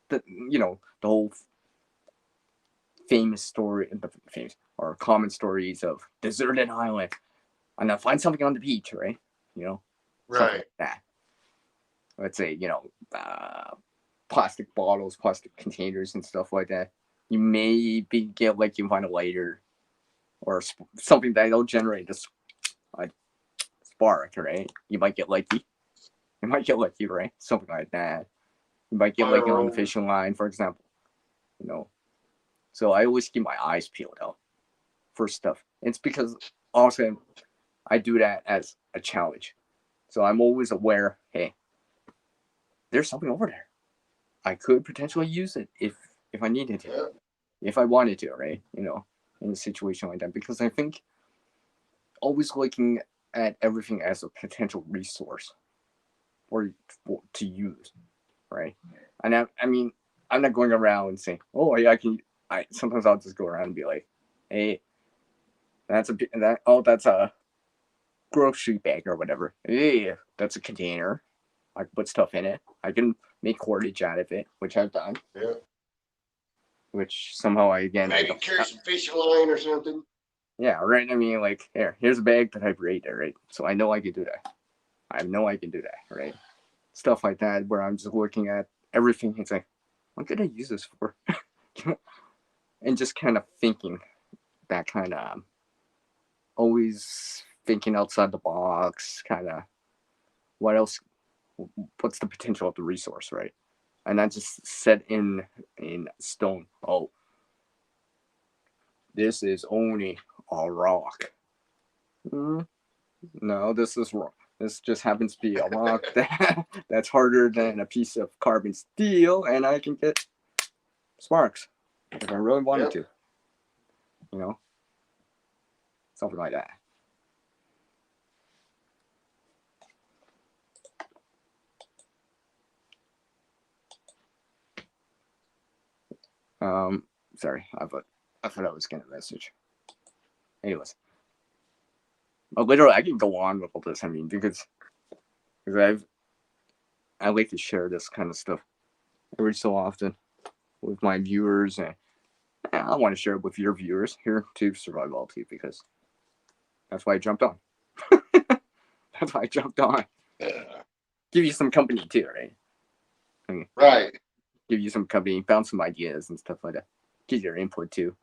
the the whole famous story, the famous or common stories of deserted island, and I find something on the beach, right? Something Right. like that. Let's say plastic bottles, plastic containers, and stuff like that. You maybe get like you find a lighter or something that'll generate a spark, right? You might get lucky. You might get lucky, right? Something like that. You might get lucky on the fishing line, for example. So I always keep my eyes peeled out for stuff. It's because also I do that as a challenge. So I'm always aware, hey, there's something over there. I could potentially use it if I needed to, Yeah. if I wanted to, right? In a situation like that, because I think always looking at everything as a potential resource or to use, right? And I mean, I'm not going around saying, oh yeah, I can. Sometimes I'll just go around and be like, hey, that's a grocery bag or whatever. Hey, that's a container. I can put stuff in it. I can make cordage out of it, which I've done. Yeah. Which somehow Maybe carry some fishing line or something. Yeah, right. I mean, like, here's a bag that I've raided, right? So I know I can do that. I know I can do that, right? Stuff like that, where I'm just looking at everything. It's like, what could I use this for? And just kind of thinking that kind of always thinking outside the box, kind of what else? What's the potential of the resource, right? And not just set in stone. Oh, this is only a rock. No, this is wrong. This just happens to be a rock that's harder than a piece of carbon steel, and I can get sparks if I really wanted to. Something like that. Sorry, I thought I was getting a message. Anyways, literally, I can go on with all this. I mean, because I like to share this kind of stuff every so often with my viewers, and I want to share it with your viewers here to Survival too, because that's why I jumped on. That's why I jumped on. Give you some company too, right? I mean, right. Give you some company, bounce some ideas and stuff like that. Give your input too.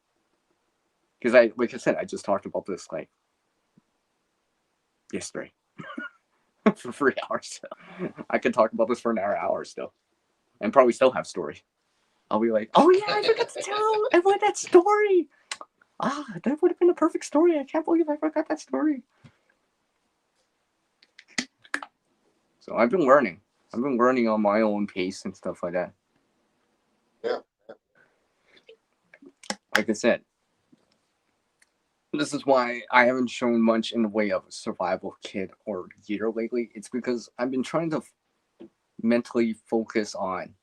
Because like I said, I just talked about this like yesterday for 3 hours. I could talk about this for another hour still, and probably still have stories. I'll be like, oh yeah, I forgot to tell everyone that story. That would have been a perfect story. I can't believe I forgot that story. So I've been learning. I've been learning on my own pace and stuff like that. Yeah. Like I said, this is why I haven't shown much in the way of a survival kit or gear lately. It's because I've been trying to mentally focus on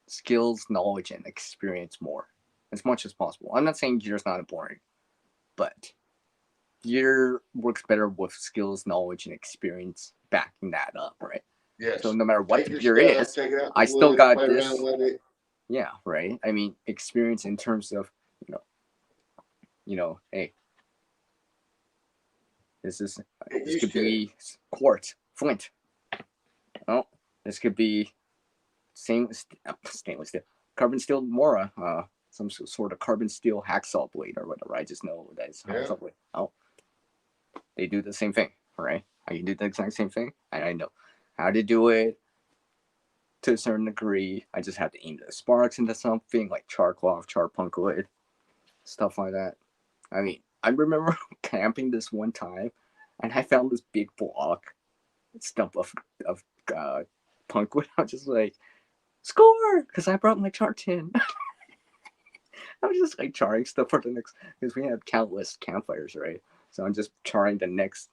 skills, knowledge, and experience more as much as possible. I'm not saying gear is not important, but gear works better with skills, knowledge, and experience backing that up, right? Yes. So no matter what Take the your gear stuff, is, take it out I the still wood, got play this. around with it. Yeah, right. I mean, experience in terms of, hey, this Get could used to it. be quartz, flint. Oh, this could be stainless steel, carbon steel mora, some sort of carbon steel hacksaw blade or whatever. I just know that it's Yeah. hacksaw blade. Oh, they do the same thing, right? I can do the exact same thing, and I know how to do it to a certain degree. I just have to aim the sparks into something like char cloth, char punk wood, stuff like that. I mean, I remember camping this one time, and I found this big block stump of punk wood. I was just like, score, because I brought my char tin. I was just like charring stuff for the next, because we had countless campfires, right? So I'm just charring the next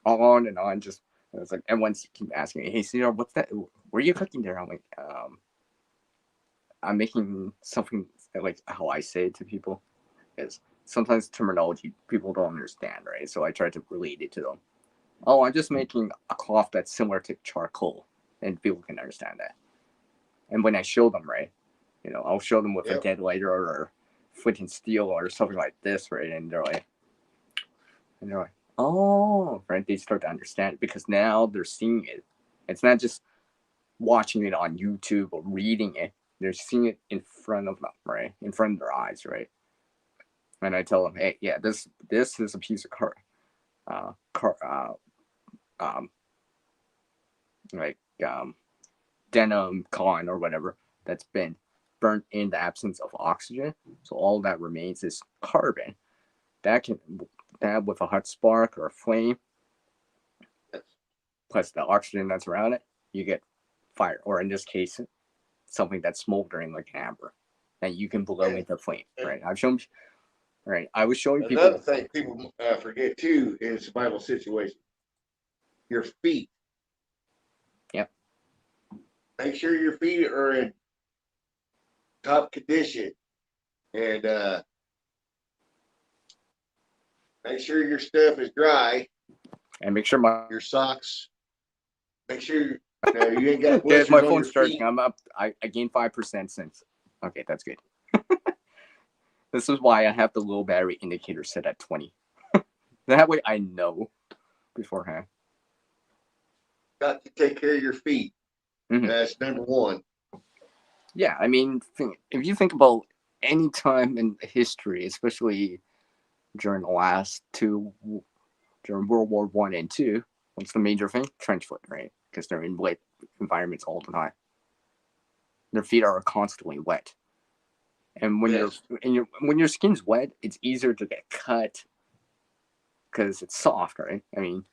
on and on. Just and it's like everyone's keep asking me, "Hey, Cedar, what's that? What are you cooking there?" I'm like, I'm making something like how I say it to people. Is sometimes terminology people don't understand, right? So I try to relate it to them. Oh, I'm just making a cloth that's similar to charcoal, and people can understand that. And when I show them, right, I'll show them with a Yep. dead lighter or flint and steel or something like this, right? And they're like, oh, right. They start to understand it because now they're seeing it. It's not just watching it on YouTube or reading it. They're seeing it in front of them, right? In front of their eyes, right? And I tell them, hey, yeah, this is a piece of um, like denim, cotton, or whatever that's been burnt in the absence of oxygen. So all that remains is carbon. That with a hot spark or a flame, plus the oxygen that's around it, you get fire, or in this case, something that's smoldering like amber that you can blow into flame. Right? I've shown. Right, I was showing Another people. thing people forget too in survival situation, your feet. Yep. Make sure your feet are in top condition, and make sure your stuff is dry. And make sure your socks. Make sure you ain't got yeah, blisters my on your phone's charging. feet. I'm up. I gained 5% since. Okay, that's good. This is why I have the low battery indicator set at 20. That way I know beforehand. Got to take care of your feet. Mhm. That's number one. Yeah, I mean, if you think about any time in history, especially during the last two, during World War I and II, what's the major thing? Trench foot, right? Because they're in wet environments all the time. Their feet are constantly wet, and when Yes. when your skin's wet, it's easier to get cut because it's soft, right? I mean,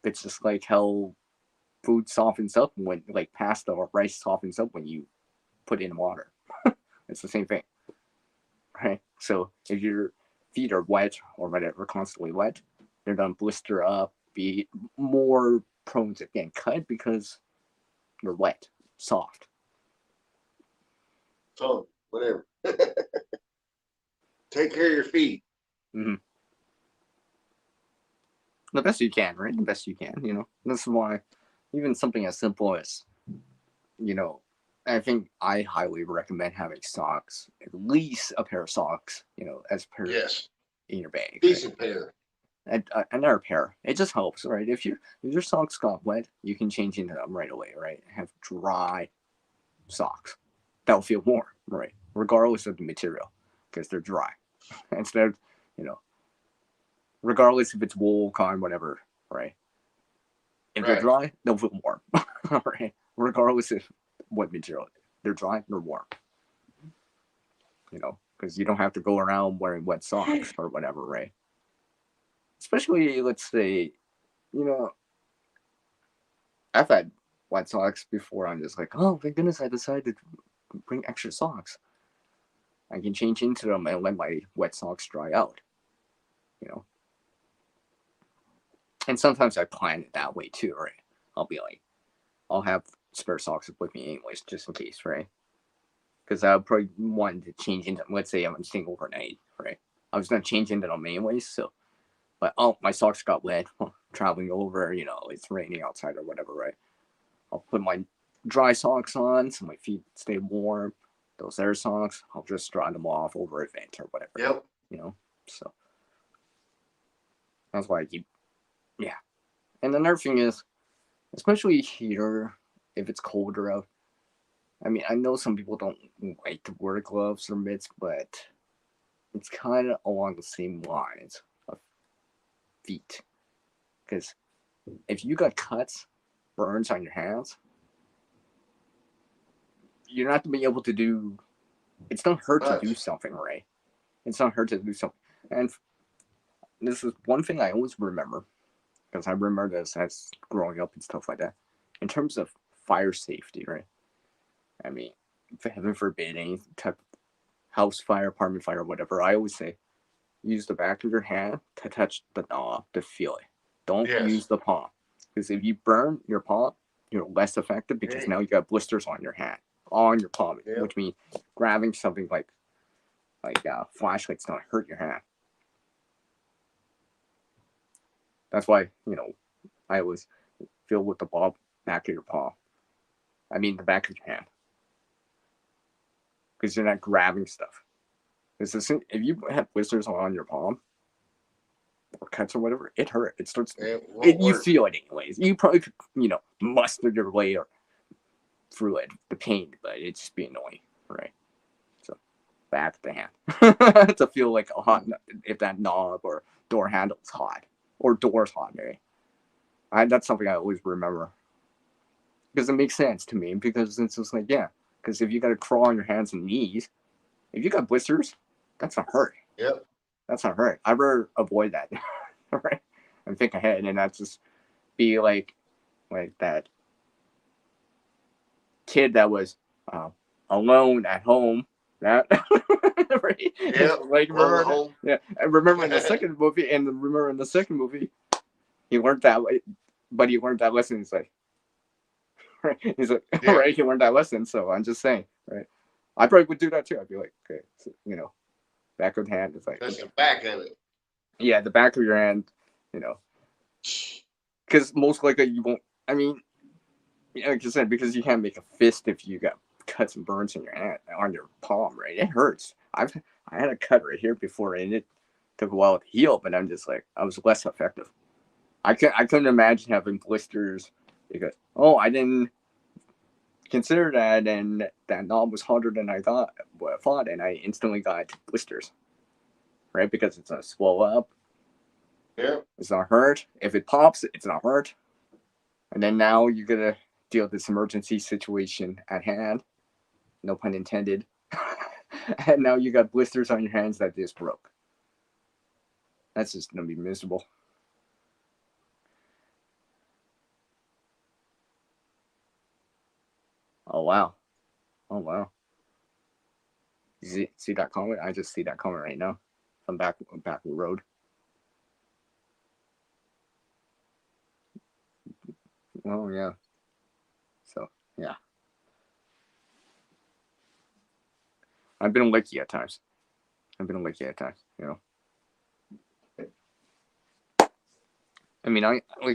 it's just like how food softens up when, like pasta or rice softens up when you put it in water. It's the same thing, right? So if your feet are wet or whatever, constantly wet, they're gonna blister up, be more prone to getting cut because they're wet, soft. So whatever. Take care of your feet. Mm-hmm. The best you can, right? The best you can, This is why even something as simple as, I think I highly recommend having socks, at least a pair of socks, as per Yes. in your bag. Decent pair. Another pair. It just helps, right? If your socks got wet, you can change into them right away, right? Have dry socks. That'll feel warm, right? Regardless of the material, because they're dry. Instead of, regardless if it's wool, cotton, whatever, right? If they're dry, they'll feel warm, right? Regardless of what material. They're dry, they're warm. Because you don't have to go around wearing wet socks or whatever, right? Especially, let's say, I've had wet socks before. I'm just like, oh, thank goodness I decided to bring extra socks. I can change into them and let my wet socks dry out, And sometimes I plan it that way too, right? I'll be like, I'll have spare socks with me anyways, just in case, right? Because I would probably want to change into them. Let's say I'm staying overnight, right? I was going to change into them anyways, so. But, oh, my socks got wet. Well, traveling over, it's raining outside or whatever, right? I'll put my dry socks on so my feet stay warm. Those air socks, I'll just dry them off over a vent or whatever. Yep. So that's why I keep, yeah. And another thing is, especially here, if it's colder out, I mean, I know some people don't like to wear gloves or mitts, but it's kind of along the same lines of feet. Because if you got cuts, burns on your hands, you're not going to be able to do, it's not hurt to do something, right? It's not hurt to do something. And this is one thing I always remember, because I remember this as growing up and stuff like that. In terms of fire safety, right? I mean, heaven forbid any type of house fire, apartment fire, whatever, I always say, use the back of your hand to touch the knob to feel it. Don't use the palm. Because if you burn your palm, you're less effective because now you got blisters on your hand, on your palm, which means grabbing something like flashlight's gonna hurt your hand. That's why, I always feel with the back of your palm. I mean the back of your hand. Because you're not grabbing stuff. Because if you have blisters on your palm, or cuts or whatever, it hurt. It starts. You feel it anyways. You probably could, muster your way through it, the pain, but it just be annoying, right? So, back of the hand to feel like a hot, if that knob or door handle's hot or door's hot, right? That's something I always remember because it makes sense to me. Because it's just like, yeah, because if you got to crawl on your hands and knees, if you got blisters, that's a hurt. Yep. That's not hurt. I rather avoid that, right? And think ahead, and not just be like that kid that was alone at home. That right? Yeah. Like remember that? Yeah. And remember in the second movie, he learned that, but he learned that lesson. He's like, right? He's like, right? He learned that lesson. So I'm just saying, right? I probably would do that too. I'd be like, okay, so, back of the hand is like that's the back of it. Yeah, the back of your hand, because most likely you won't. I mean, like you said, because you can't make a fist if you got cuts and burns in your hand on your palm, right? It hurts. I had a cut right here before, and it took a while to heal, but I'm just like I was less effective. I couldn't imagine having blisters because I didn't consider that, and that knob was harder than I thought, and I instantly got blisters. Right, because it's gonna swell up. Yeah. It's not hurt. If it pops, it's not hurt. And then now you're gonna deal with this emergency situation at hand. No pun intended. And now you got blisters on your hands that just broke. That's just gonna be miserable. Oh wow. You see that comment? I just see that comment right now. I'm back the road. Oh yeah. So yeah. I've been lucky at times. I mean, like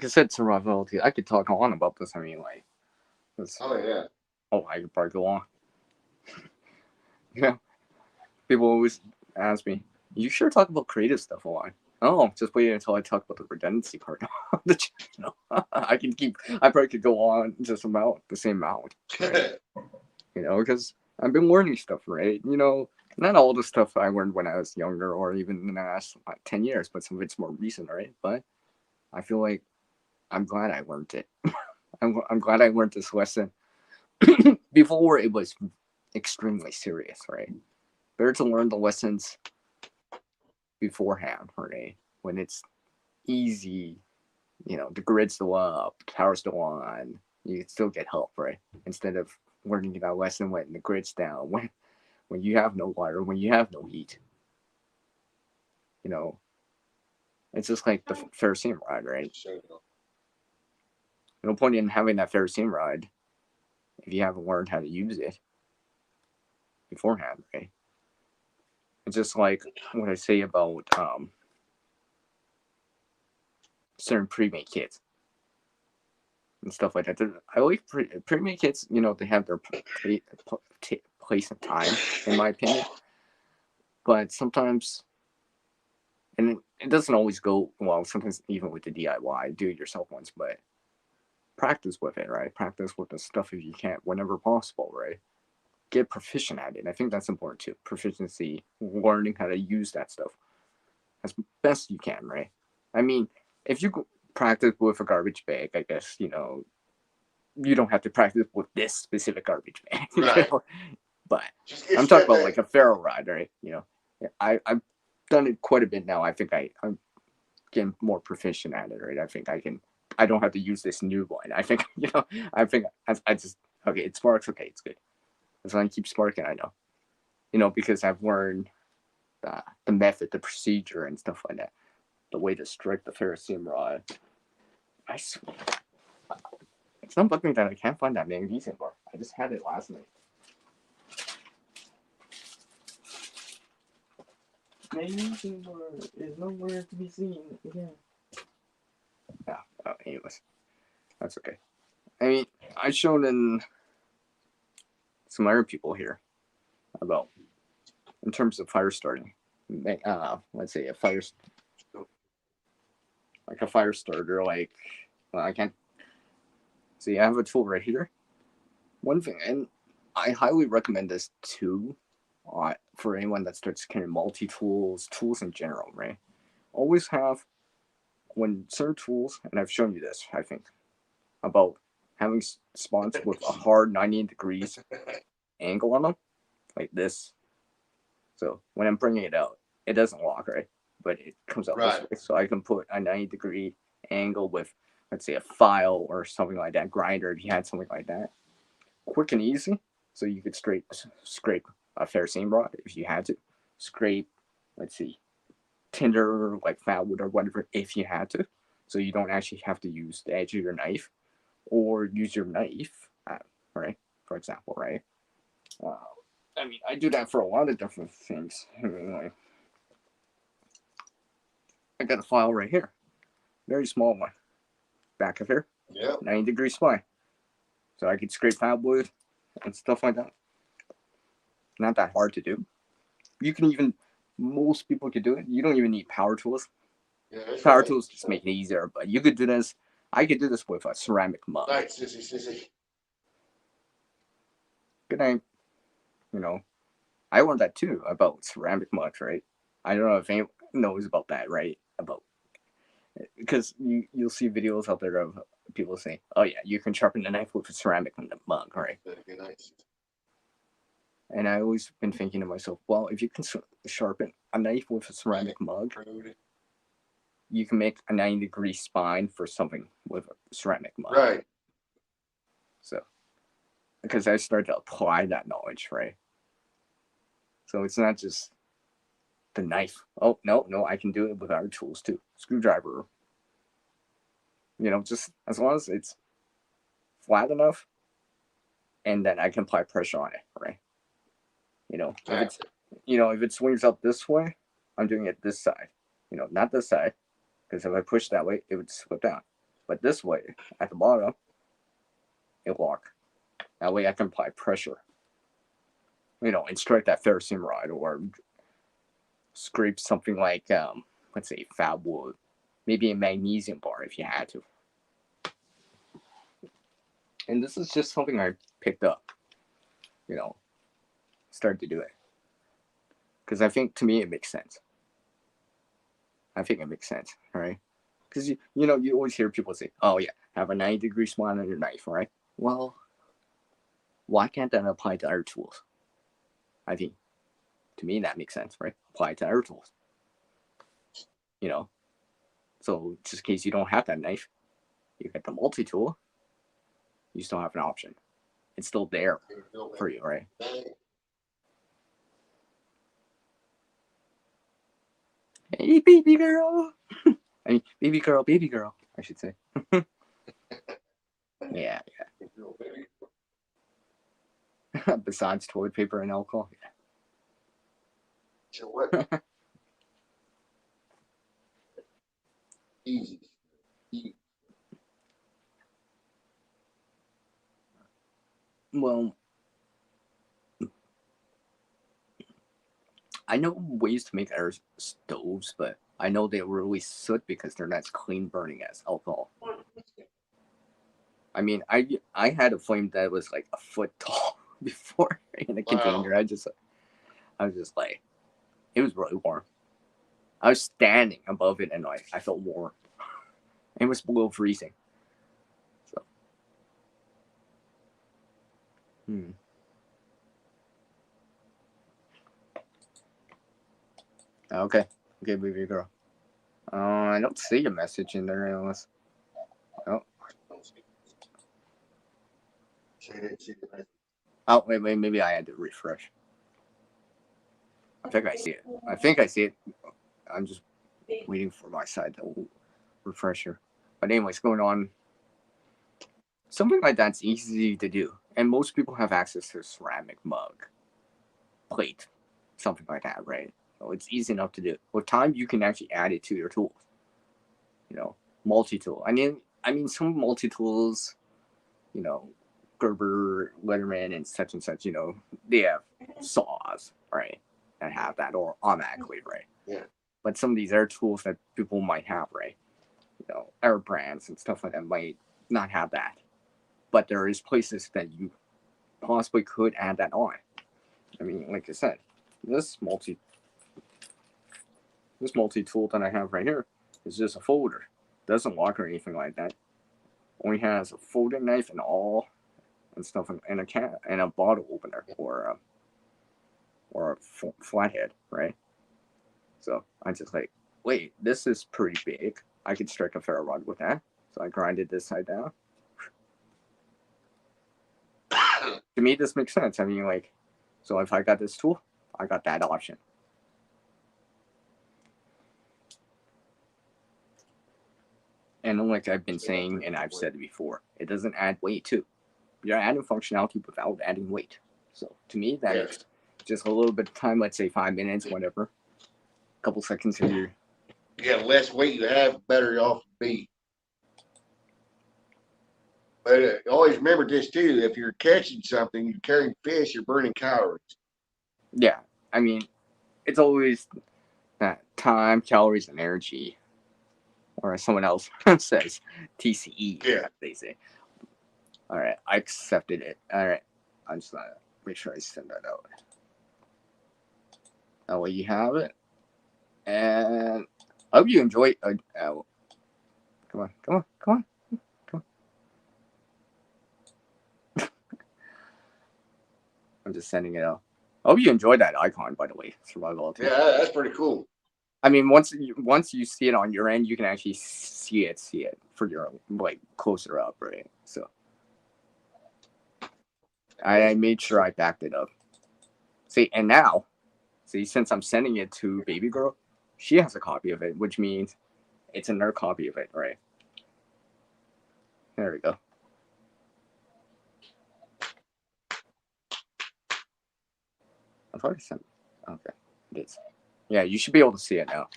I said, survivability. I could talk on about this. I mean, like, yeah. I could probably go on. People always ask me, "You sure talk about creative stuff a lot?" Oh, just wait until I talk about the redundancy part of the channel. I probably could go on just about the same amount, right? Because I've been learning stuff, right? Not all the stuff I learned when I was younger or even in the last 10 years, but some of it's more recent, right? But I feel like I'm glad I learned it. I'm glad I learned this lesson before it was extremely serious, right? Better to learn the lessons beforehand, right? When it's easy, the grid's still up, the power's still on, you can still get help, right? Instead of learning that lesson when the grid's down, when you have no water, when you have no heat. It's just like the Ferrocene rod, right? No point in having that Ferrocene rod if you haven't learned how to use it beforehand, right? It's just like what I say about certain pre-made kits and stuff like that. I like pre-made kits. You know, they have their place and time, in my opinion. But sometimes, and it doesn't always go well. Sometimes even with the DIY, do-it-yourself ones, but practice with it, right? Practice with the stuff if you can, whenever possible, right? Get proficient at it. I think that's important too. Proficiency, learning how to use that stuff as best you can, right? I mean, if you practice with a garbage bag, I guess, you know, you don't have to practice with this specific garbage bag. Right. You know? But Just get I'm talking about back. like a ferro rod, right? You know, I've done it quite a bit now. I think I'm getting more proficient at it, right? I think I don't have to use this new one. I think, you know, I just, okay, it sparks, okay, it's good. As long as I keep sparking, I know. You know, because I've learned the method, the procedure, and stuff like that. The way to strike the ferrocerium rod. I swear. It's not bugging me that I can't find that magnesium bar. I just had it last night. Magnesium bar is nowhere to be seen again. Yeah. Oh, anyways, that's okay. I mean, I showed in some other people here about in terms of fire starting. Let's say a fire starter. Like, well, I can't see. I have a tool right here. One thing, and I highly recommend this too, for anyone that starts carrying multi-tools, tools in general, right? Always have, when certain tools, and I've shown you this, I think, about having spots with a hard 90 degrees angle on them, like this. So when I'm bringing it out, it doesn't lock, right? But it comes out this way. So I can put a 90-degree angle with, let's say, a file or something like that, grinder, if you had something like that. Quick and easy. So you could scrape a ferrocerium rod if you had to. Scrape, let's see, tinder, like fat wood or whatever, if you had to. So you don't actually have to use the edge of your knife or use your knife, right? For example, right? I mean, I do that for a lot of different things. I mean, like, I got a file right here, very small one, back of here, 90-degree spline. So I could scrape fat wood and stuff like that. Not that hard to do. You can even, most people could do it. You don't even need power tools. Power tools just make it easier, but you could do this. I could do this with a ceramic mug. Night, sissy. Good night. You know, I learned that too about ceramic mugs, right? I don't know if anyone knows about that, right? Because you'll see videos out there of people saying, "Oh yeah, you can sharpen the knife with a ceramic mug, right?" And I always been thinking to myself, well, if you can sharpen a knife with a ceramic mug, you can make a 90-degree spine for something with a ceramic mug. Right. So, because I started to apply that knowledge, right? So it's not just the knife. Oh, no, I can do it with other tools too. Screwdriver. You know, just as long as it's flat enough and then I can apply pressure on it, right? You know, if it swings up this way, I'm doing it this side. You know, not this side, because if I push that way, it would slip down. But this way, at the bottom, it'll lock. That way I can apply pressure. You know, and strike that ferrocerium rod or scrape something like, let's say, fat wood, maybe a magnesium bar if you had to. And this is just something I picked up, you know, started to do it. Because I think, to me, it makes sense. I think it makes sense, right? Because, you know, you always hear people say, oh, yeah, have a 90-degree spline on your knife, right? Well, why can't that apply to other tools? I think, to me, that makes sense, right? Apply it to other tools. You know? So, just in case you don't have that knife, you get the multi-tool, you still have an option. It's still there for you, right? Hey, baby girl. I mean, baby girl, I should say. Yeah. Besides toilet paper and alcohol. Yeah. So what? Easy. Well, I know ways to make air stoves, but I know they really soot because they're not as clean burning as alcohol. I mean, I had a flame that was like a foot tall before in a container. I was just like, it was really warm. I was standing above it and like I felt warm. It was below freezing. So, Okay, baby girl. I don't see a message in there unless. Oh. Oh, wait, maybe I had to refresh. I think I see it. I'm just waiting for my side to refresh here. But anyways, going on. Something like that's easy to do. And most people have access to a ceramic mug, plate, something like that, right? So it's easy enough to do. With time, you can actually add it to your tools. Multi-tool. I mean, some multi-tools, Gerber, Letterman, and such, they have saws, right, that have that or automatically, right? Yeah. But some of these air tools that people might have, right, air brands and stuff like that might not have that. But there is places that you possibly could add that on. I mean, like I said, this multi-tool that I have right here is just a folder. Doesn't lock or anything like that. Only has a folding knife and all and stuff and a can and a bottle opener or a flathead, right? So I just like, wait, this is pretty big. I could strike a ferro rod with that. So I grinded this side down. To me, this makes sense. I mean, like, so if I got this tool, I got that option. And like I've been saying, and I've said it before, it doesn't add weight too. You're adding functionality without adding weight. So to me, that is just a little bit of time. Let's say 5 minutes, whatever. A couple seconds here. Yeah, the less weight you have, better off you be. But always remember this too: if you're catching something, you're carrying fish, you're burning calories. Yeah, I mean, it's always that time, calories, and energy. Or as someone else says, TCE. Yeah. They say. All right, I accepted it. All right, I'm just gonna make sure I send that out. That way you have it. And I hope you enjoy. Come on. I'm just sending it out. I hope you enjoyed that icon, by the way. Survival. Yeah, that's pretty cool. I mean, once you see it on your end, you can actually see it for your like closer up, right? So I made sure I backed it up. And now, since I'm sending it to baby girl, she has a copy of it, which means it's in her copy of it, right? There we go. I've already sent it. Okay, it is. Yeah, you should be able to see it now.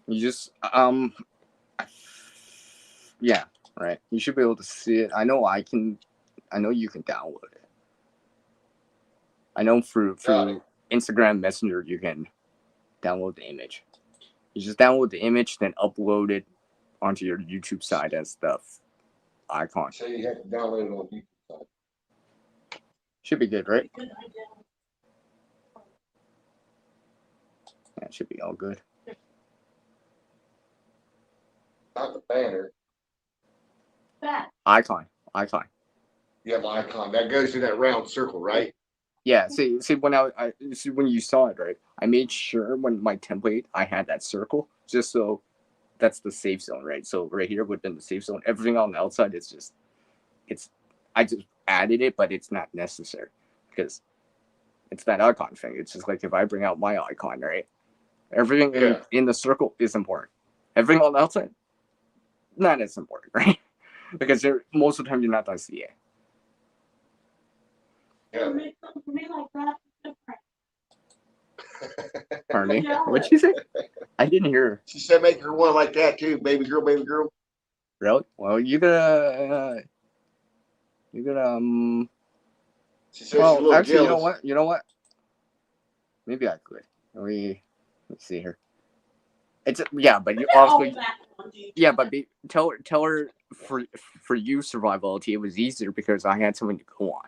You just yeah, right. You should be able to see it. I know you can download it. I know through Instagram Messenger you can download the image. You just download the image, then upload it onto your YouTube side as the icon. So you have to download it on YouTube side. Should be good, right? That should be all good. Not the banner. Icon. You have an icon that goes in that round circle, right? Yeah. See when I see when you saw it, right? I made sure when my template I had that circle just so that's the safe zone, right? So right here within the safe zone, everything on the outside is I just added it, but it's not necessary because it's that icon thing. It's just like if I bring out my icon, right? Everything in the circle is important. Everything on the outside, not as important, right? Because most of the time you're not going to see it. Yeah. Make something for me like that. Pardon me? What'd she say? I didn't hear her. She said make her one like that too, baby girl. Really? Well, you gotta You could She says she's a Well, little actually, jealous. you know what? Maybe I could. Let's see here. It's yeah, but you I'll be obviously back on YouTube. yeah, but tell her for you survivability it was easier because I had something to go on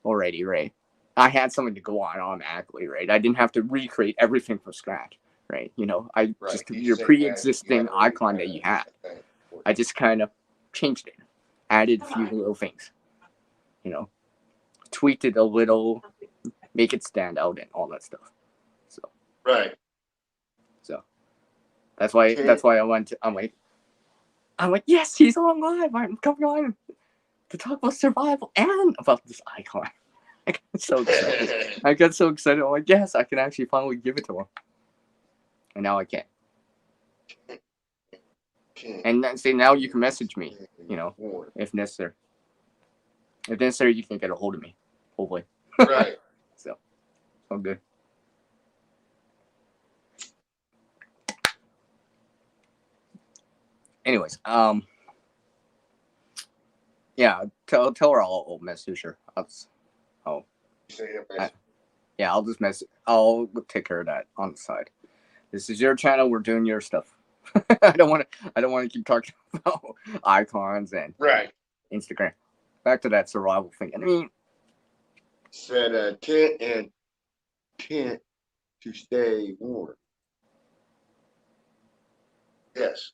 already, right? I had something to go on automatically, right? I didn't have to recreate everything from scratch, right? You know, I Right. just You your say that pre-existing you had already icon kinda that you had. set that for I just kind of changed it, added a few little things, you know, tweaked it a little, make it stand out, and all that stuff. So Right. that's why Okay. I went. I'm like, yes, he's on live. I'm coming on to talk about survival and about this icon. I got so excited. I got so excited. I'm like, yes, I can actually finally give it to him. And now I can. And then say now you can message me, you know, if necessary. If necessary, you can get a hold of me. Hopefully. Right. So, all good. Anyways, yeah, tell her I'll message her. I'll Say that message. yeah, I'll just message. I'll take care of that on the side. This is your channel. We're doing your stuff. I don't want to keep talking about icons and Right. Instagram. Back to that survival thing. I mean, Said tent to stay warm. Yes.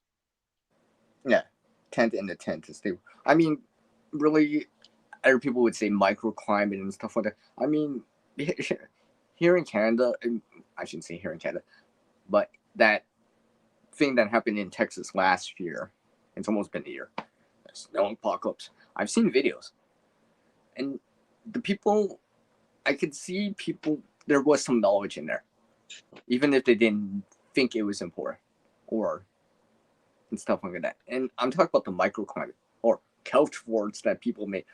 tent in the tent to stay. I mean, really, other people would say microclimate and stuff like that. I mean, here in Canada, I shouldn't say here in Canada, but that thing that happened in Texas last year, it's almost been a year. Snow apocalypse. I've seen videos, and the people, I could see people. There was some knowledge in there, even if they didn't think it was important, or and stuff like that. And I'm talking about the microclimate or couch forts that people made.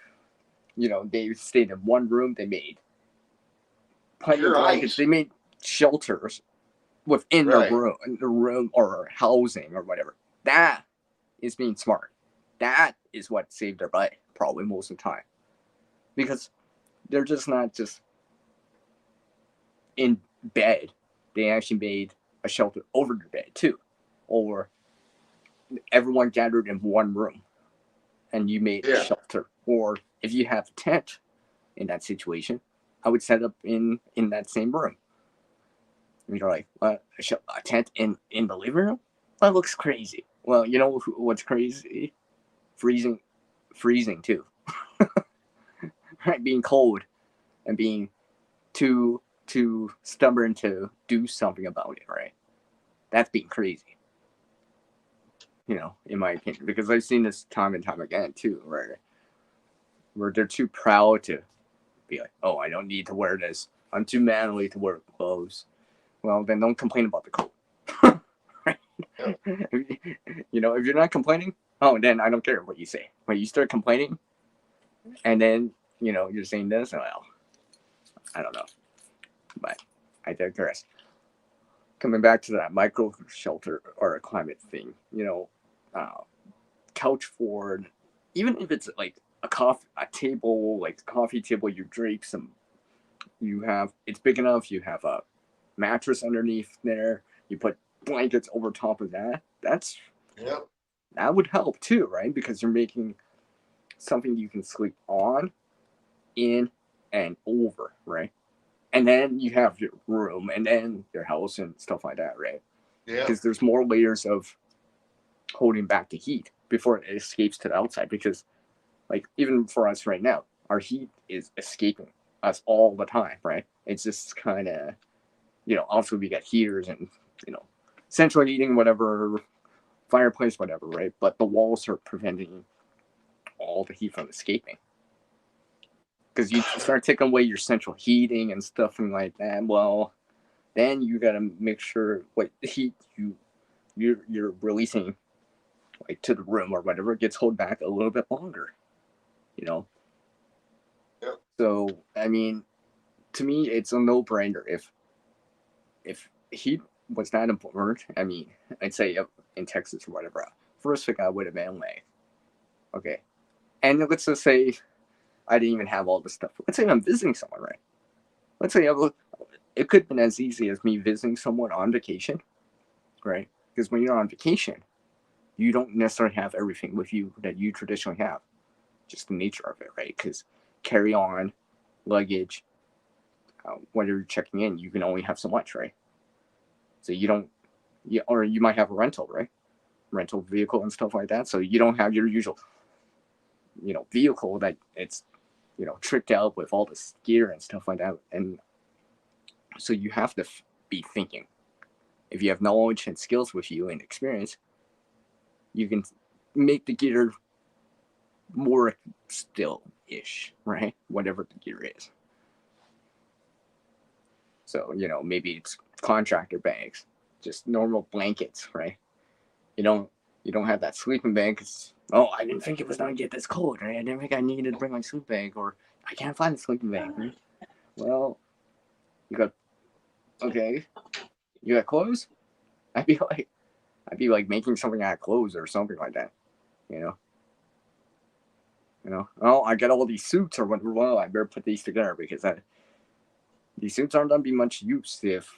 You know, they stayed in one room. They made plenty of Pure blankets. ice. They made shelters within Right. the room or housing or whatever. That is being smart. That is what saved their butt probably most of the time, because they're just not just in bed. They actually made a shelter over the bed too, or everyone gathered in one room and you made a Yeah. shelter. Or if you have a tent in that situation, I would set up in that same room. And you're like, what? A tent in the living room? That looks crazy. Well, you know what's crazy? Freezing too. Right, being cold and being too stubborn to do something about it. Right, that's being crazy. You know, in my opinion, because I've seen this time and time again too, right? Where they're too proud to be like, oh, I don't need to wear this. I'm too manly to wear clothes. Well, then don't complain about the cold. Right? You know, if you're not complaining, oh, then I don't care what you say. When you start complaining, and then, you know, you're saying this, well, I don't know. But I digress. Coming back to that micro shelter or a climate thing, you know, couch forward, even if it's like a table, like a coffee table, you drape some, it's big enough, you have a mattress underneath there, you put blankets over top of that. Yep. That would help too, right? Because you're making something you can sleep on, in, and over, right? And then you have your room and then your house and stuff like that, right? Yeah. Because there's more layers of holding back the heat before it escapes to the outside. Because, like, even for us right now, our heat is escaping us all the time, right? It's just kind of, you know, also we got heaters and, you know, central heating, whatever, fireplace, whatever, right? But the walls are preventing all the heat from escaping. Because you start taking away your central heating and stuff like that, well, then you got to make sure what heat you're releasing, like, to the room or whatever, gets held back a little bit longer, you know. Yep. So I mean, to me, it's a no-brainer. If heat was that important, I mean, I'd say in Texas or whatever, first thing I would have been like, okay, And let's just say I didn't even have all this stuff. Let's say I'm visiting someone, right? Let's say it could have been as easy as me visiting someone on vacation, right? Because when you're on vacation, you don't necessarily have everything with you that you traditionally have. Just the nature of it, right? Because carry on, luggage, when you're checking in, you can only have so much, right? So you don't, or you might have a rental, right? Rental vehicle and stuff like that. So you don't have your usual, vehicle that it's, tricked out with all this gear and stuff like that. And so you have to be thinking. If you have knowledge and skills with you and experience, you can make the gear more still-ish, right? Whatever the gear is. So, maybe it's contractor bags, just normal blankets, right? You don't have that sleeping bag because, I didn't think it was going to get this cold, right? I didn't think I needed to bring my sleeping bag, or I can't find the sleeping bag. Right? Well, you got clothes? I'd be like making something out of clothes or something like that, I got all these suits or whatever. Well, I better put these together because these suits aren't going to be much use if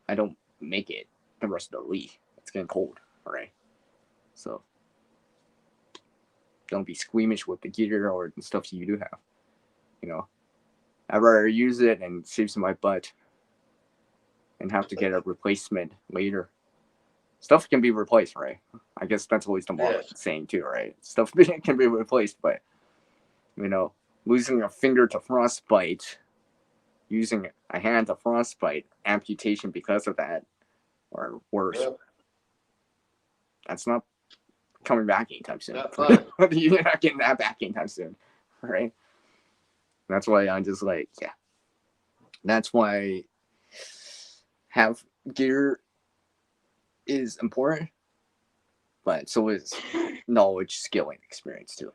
I don't make it the rest of the week. It's getting cold, all right? So don't be squeamish with the gear or the stuff you do have. I'd rather use it and save some of my butt and have to get a replacement later. Stuff can be replaced, right? I guess that's always the modern saying too, right? Stuff can be replaced, but losing a finger to frostbite, using a hand to frostbite, amputation because of that, or worse. That's not coming back anytime soon. You're not getting that back anytime soon, right? That's why I'm just like, yeah. That's why have gear is important, but so is knowledge, skill, and experience too.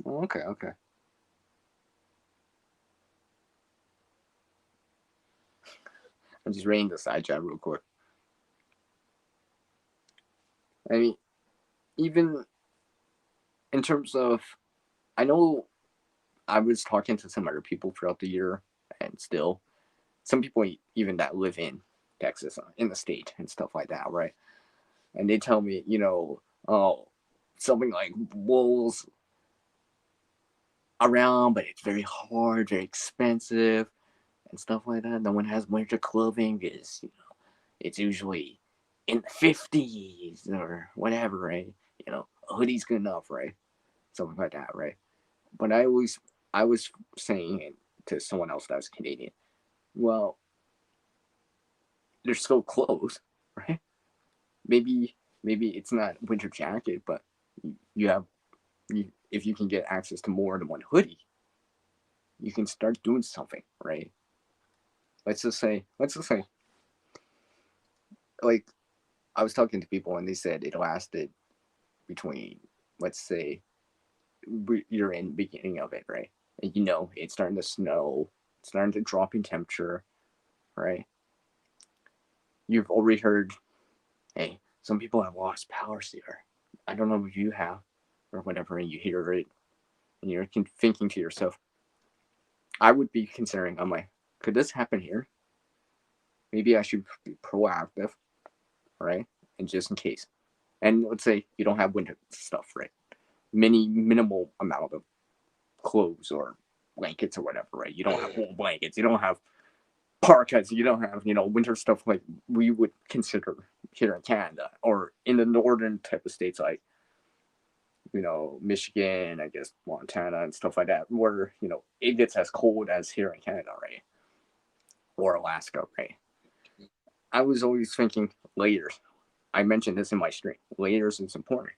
Okay. I'm just reading the side chat real quick. I mean, even in terms of, I know I was talking to some other people throughout the year, and still, some people even that live in Texas, in the state, and stuff like that, right? And they tell me, something like wool's around, but it's very hard, very expensive, and stuff like that. No one has winter clothing because it's usually in the 50s or whatever, right? A hoodie's good enough, right? Something like that, right? But I was saying to someone else that was Canadian, well, they're still clothes, right? Maybe it's not winter jacket, but if you can get access to more than one hoodie, you can start doing something, right? Let's just say, like, I was talking to people and they said it lasted between, let's say, you're in the beginning of it, right? And it's starting to snow, it's starting to drop in temperature, right? You've already heard, hey, some people have lost power here. I don't know if you have or whatever, and you hear it and you're thinking to yourself, I would be considering, I'm like, could this happen here? Maybe I should be proactive, right? And just in case. And let's say you don't have winter stuff, right? Minimal amount of clothes or blankets or whatever, right? You don't have wool blankets, you don't have parkas, you don't have, winter stuff like we would consider here in Canada or in the northern type of states like, Michigan, I guess Montana and stuff like that, where, it gets as cold as here in Canada, right? Or Alaska, right? I was always thinking layers. I mentioned this in my stream. Layers is important.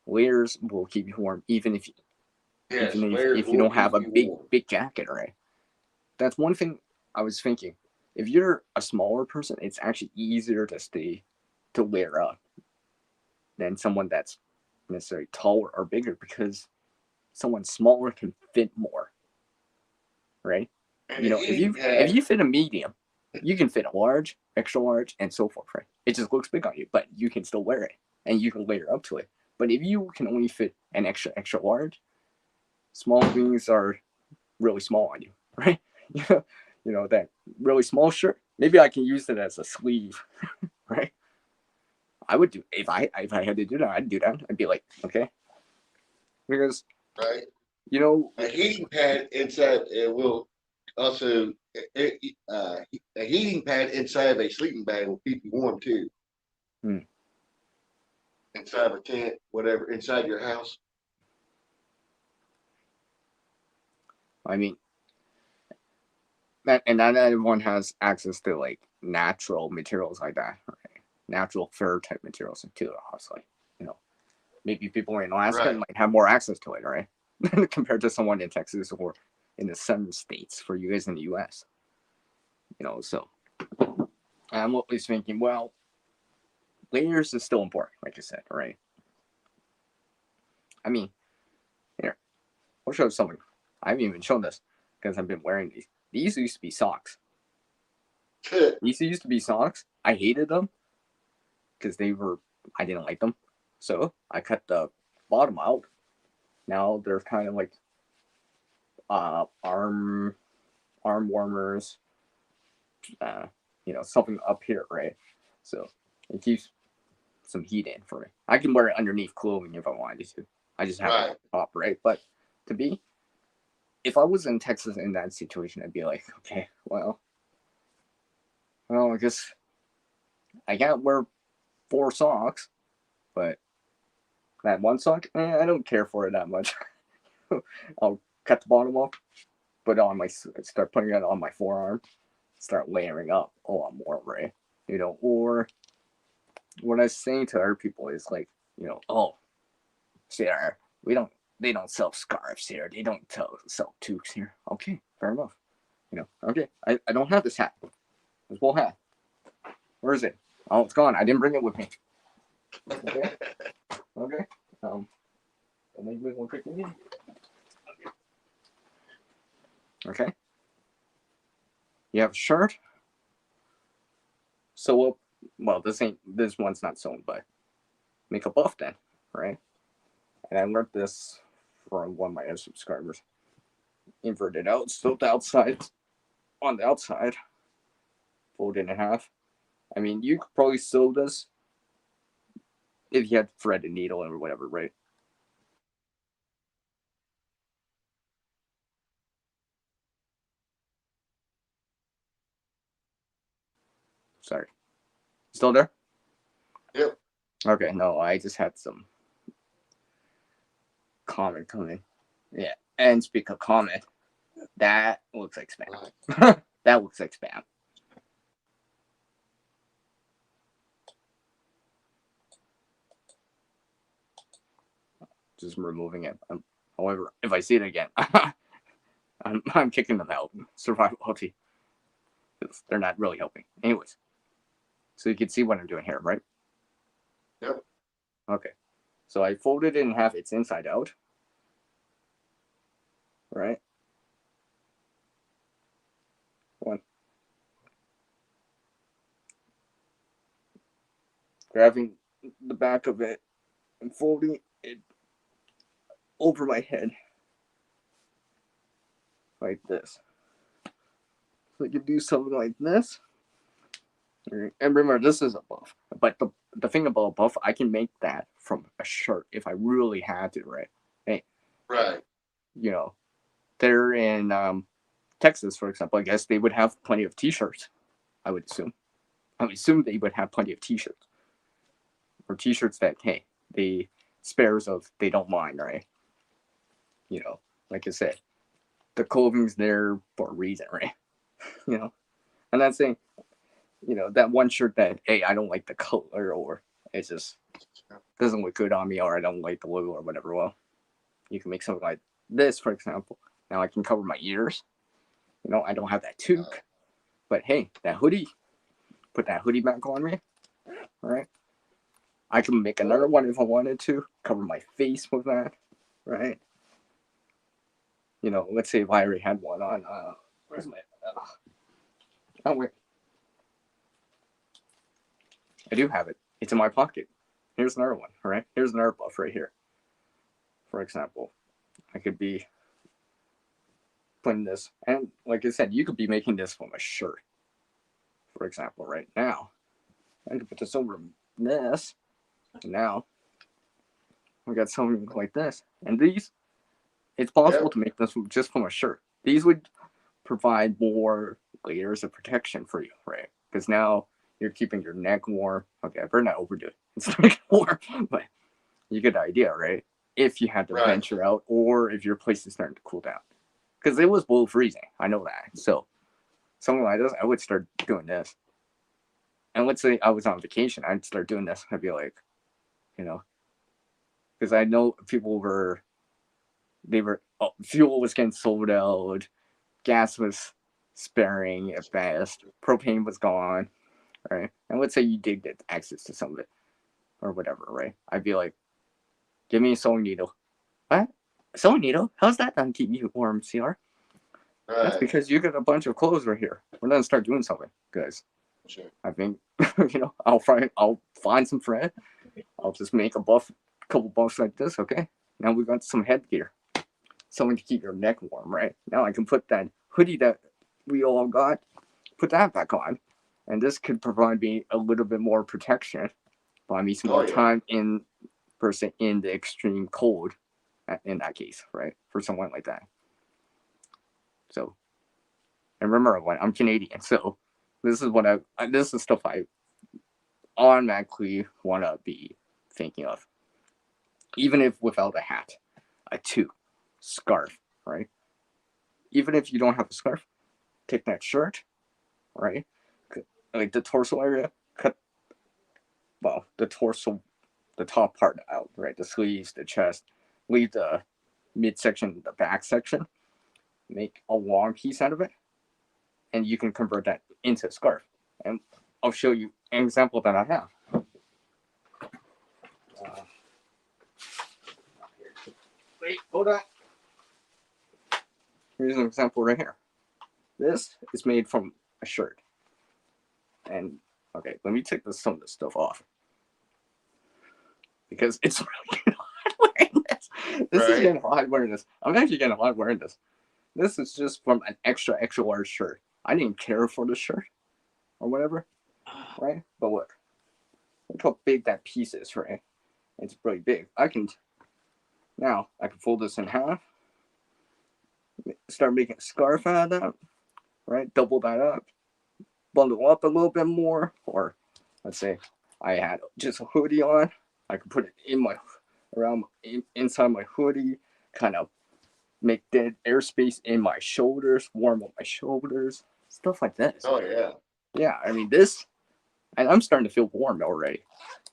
Layers will keep you warm even if you don't have a big jacket, right? That's one thing I was thinking. If you're a smaller person, it's actually easier to layer up than someone that's necessarily taller or bigger, because someone smaller can fit more, right? If you fit a medium, you can fit a large, extra large, and so forth, right? It just looks big on you, but you can still wear it, and you can layer up to it. But if you can only fit an extra large, small things are really small on you, right? That really small shirt. Maybe I can use it as a sleeve, right? I would do if I had to do that. I'd do that. I'd be like, okay, because Right. a A heating pad inside will also a heating pad inside of a sleeping bag will keep you warm too. Hmm. Inside of a tent, whatever, inside your house. I mean, and not everyone has access to like natural materials like that, right? Natural fur type materials too, obviously. Maybe people in Alaska Right. might have more access to it, right? Compared to someone in Texas or in the southern states for you guys in the US. So I'm always thinking, well, layers is still important, like I said, right? I mean, here, I'll show something. I haven't even shown this because I've been wearing these. These used to be socks. These used to be socks. I hated them because I didn't like them. So I cut the bottom out. Now they're kind of like arm warmers, something up here, right? So it keeps some heat in for me. I can wear it underneath clothing if I wanted to. I just have it on top, right? But if I was in Texas in that situation, I'd be like, okay, well, I guess I can't wear 4 socks, but that one sock, I don't care for it that much. I'll cut the bottom off, start putting it on my forearm, start layering up a lot more, right? Or what I was saying to other people is like, oh, Sarah, they don't sell scarves here. They don't sell toques here. Okay, fair enough. Okay, I don't have this hat. This whole hat. Where is it? Oh, it's gone. I didn't bring it with me. Okay. Okay. Make one quick meeting. Okay. You have a shirt. So this one's not sewn, but make a buff then, right? And I learned this from one of my other subscribers. Inverted out, so the outside on the outside, fold it in half. I mean, you could probably sew this if you had thread and needle or whatever, right? Sorry. Still there? Yep. Okay, no, I just had some comment coming. Yeah. And speak of comment, that looks like spam. That looks like spam. Just removing it. However, if I see it again, I'm kicking them out. Survivability. They're not really helping. Anyways, so you can see what I'm doing here, right? Yep. Okay. So I folded it in half. It's inside out. Right? One. Grabbing the back of it and folding it over my head. Like this. So I can do something like this. And remember, this is a buff. But the thing about a buff, I can make that from a shirt if I really had to, right? Hey. Right. They're in Texas, for example. I guess they would have plenty of t-shirts, I would assume. I would assume they would have plenty of t-shirts. Or t-shirts that, hey, the spares of they don't mind, right? Like I said, the clothing's there for a reason, right? I'm not saying, that one shirt that, hey, I don't like the color or it just doesn't look good on me or I don't like the logo or whatever. Well, you can make something like this, for example. Now I can cover my ears. I don't have that toque. But hey, that hoodie, put that hoodie back on me, right? I can make another one if I wanted to, cover my face with that, right? Let's say if I already had one on, where's my, oh wait, I do have it. It's in my pocket. Here's another one, right? Here's another buff right here. For example, I could be putting this, and like I said, you could be making this from a shirt. For example, right now, I could put this over this, and now we got something like this. And these, it's possible to make this just from a shirt. These would provide more layers of protection for you, right? Because now you're keeping your neck warm. Okay, I better not overdo it. It's not warm, but you get the idea, right? If you had to venture out, or if your place is starting to cool down, because it was below freezing. I know that. So something like this, I would start doing this. And let's say I was on vacation, I'd start doing this. I'd be like, you know, because I know people were, fuel was getting sold out, gas was sparing at best, propane was gone, right? And let's say you did get access to some of it or whatever, right? I'd be like, give me a sewing needle. What? Sewing needle? How's that done keep you warm, CR? That's because you got a bunch of clothes right here. We're gonna start doing something, guys. Sure. I think I'll find some thread. I'll just make couple buffs like this. Okay, now we got some headgear, something to keep your neck warm, right? Now I can put that hoodie that we all got, put that back on, and this could provide me a little bit more protection, buy me some more time in the extreme cold. In that case, right, for someone like that. So, and remember, I'm Canadian, so this is stuff I automatically want to be thinking of, even if without a hat, a toque, scarf, right? Even if you don't have a scarf, take that shirt, right? Like the torso area, cut, the torso, the top part out, right? The sleeves, the chest, leave the midsection, the back section, make a long piece out of it, and you can convert that into a scarf. And I'll show you an example that I have. Wait, hold on. Here's an example right here. This is made from a shirt. And okay, let me take some of this stuff off, because it's really getting hot wearing this. This is getting hot wearing this. I'm actually getting hot wearing this. This is just from an extra large shirt. I didn't care for the shirt or whatever, right? But look how big that piece is, right? It's really big. I can fold this in half, start making a scarf out of that, right? Double that up, bundle up a little bit more, or let's say I had just a hoodie on, I could put it inside my hoodie, kind of make dead airspace in my shoulders, warm up my shoulders, stuff like this. Oh yeah. Yeah, I mean this, and I'm starting to feel warm already.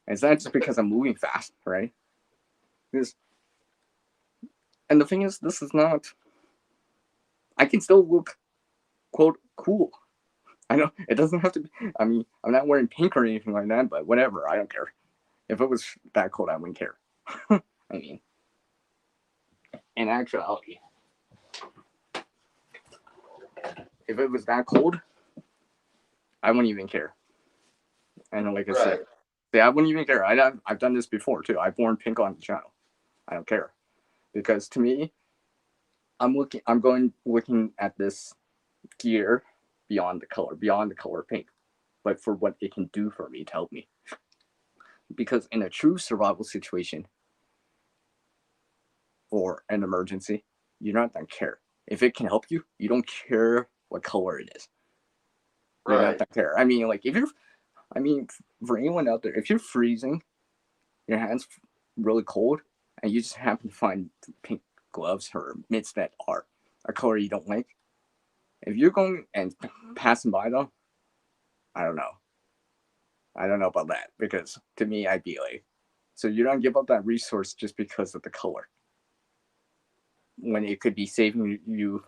And it's not just because I'm moving fast, right? And the thing is, this is not. I can still look, quote, cool. I know it doesn't have to be. I mean, I'm not wearing pink or anything like that, but whatever. I don't care. If it was that cold, I wouldn't care. I mean, in actuality, if it was that cold, I wouldn't even care. And like I said, I wouldn't even care. I've done this before too. I've worn pink on the channel. I don't care, because to me, I'm looking at this gear beyond the color pink, but for what it can do for me to help me. Because in a true survival situation or an emergency, you don't care. If it can help you, you don't care what color it is. You don't care. I mean, like for anyone out there, if you're freezing, your hands really cold, and you just happen to find pink gloves or mitts that are a color you don't like, if you're going and passing by them, I don't know about that, because to me, I'd be like, so you don't give up that resource just because of the color, when it could be saving you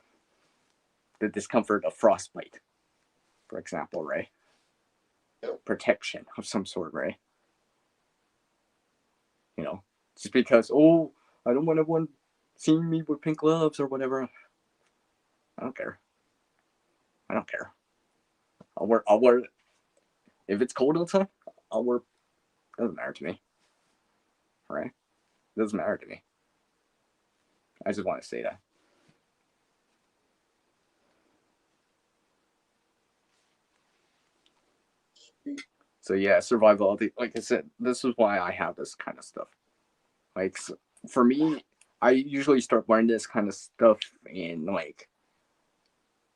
the discomfort of frostbite, for example, right? Protection of some sort, right? Just because, I don't want everyone seeing me with pink gloves or whatever. I don't care. I'll wear. If it's cold outside, I'll wear. Doesn't matter to me. Right? Doesn't matter to me. I just want to say that. So yeah, survivability. Like I said, this is why I have this kind of stuff. Like for me, I usually start wearing this kind of stuff in like,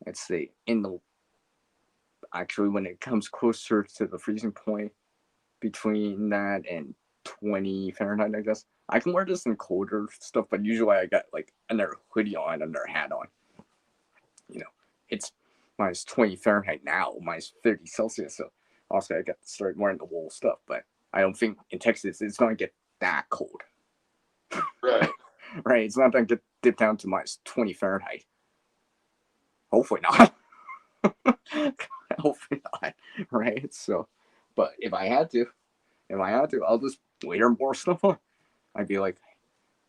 let's say, in the actually when it comes closer to the freezing point between that and 20 Fahrenheit, I guess. I can wear this in colder stuff, but usually I got like another hoodie on, another hat on. You know, it's minus 20 Fahrenheit now, minus 30 Celsius. So also I got to start wearing the wool stuff, but I don't think in Texas it's going to get that cold. Right. Right? It's not going to dip down to minus 20 Fahrenheit. Hopefully not. Hopefully not. Right? So, but if I had to, I'll just layer more stuff on. I'd be like,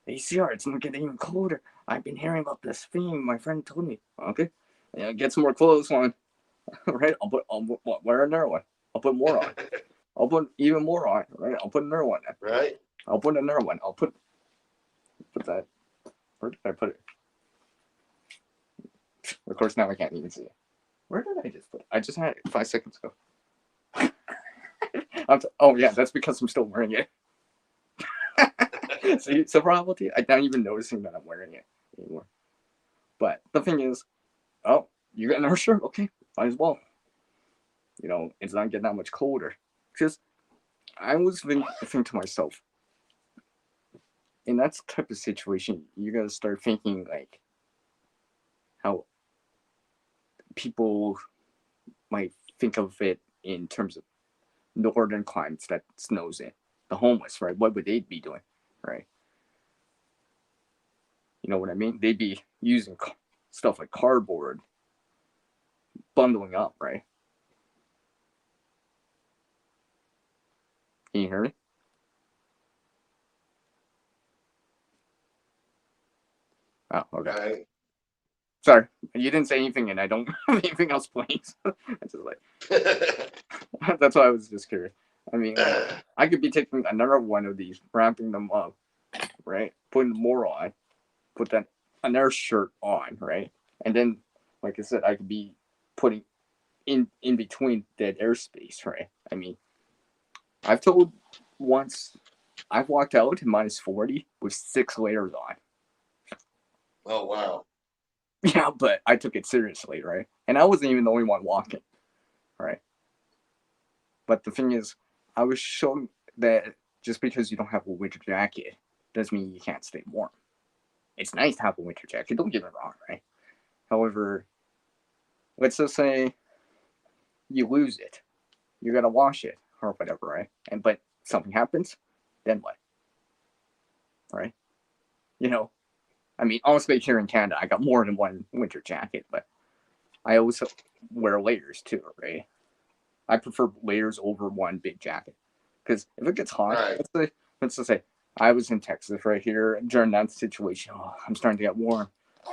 hey, CR, it's going to get even colder. I've been hearing about this thing. My friend told me. Okay. Yeah, get some more clothes on. Right? I'll wear another one. I'll put more on. I'll put even more on. Right? I'll put another one. Right. I'll put another one. I'll put that. Where did I put it? Of course, now I can't even see it. Where did I just put it? I just had it 5 seconds ago. Oh, yeah, that's because I'm still wearing it. See, survivability, I'm not even noticing that I'm wearing it anymore. But the thing is, oh, you got another shirt? Okay, might as well. You know, it's not getting that much colder. Because I was thinking to myself, in that type of situation, you gotta start thinking like how people might think of it in terms of northern climates that snows in. The homeless, right? What would they be doing, right? You know what I mean? They'd be using stuff like cardboard, bundling up, right? Can you hear me? Oh, okay. Right. Sorry, you didn't say anything, and I don't have anything else playing. So I just like that's why I was just curious. I mean, like, I could be taking another one of these, wrapping them up, right? Putting more on, put that another shirt on, right? And then, like I said, I could be putting in between dead airspace, right? I mean, I've told once I've walked out in minus 40 with 6 layers on. Oh wow. Yeah, but I took it seriously, right? And I wasn't even the only one walking, right? But the thing is, I was shown that just because you don't have a winter jacket doesn't mean you can't stay warm. It's nice to have a winter jacket, don't get me wrong, right? However, let's just say you lose it. You gotta wash it or whatever, right? But something happens, then what? Right? You know, I mean, honestly, here in Canada, I got more than one winter jacket, but I always wear layers too, right? I prefer layers over one big jacket because if it gets hot, Right. let's just say I was in Texas right here during that situation. Oh, I'm starting to get warm,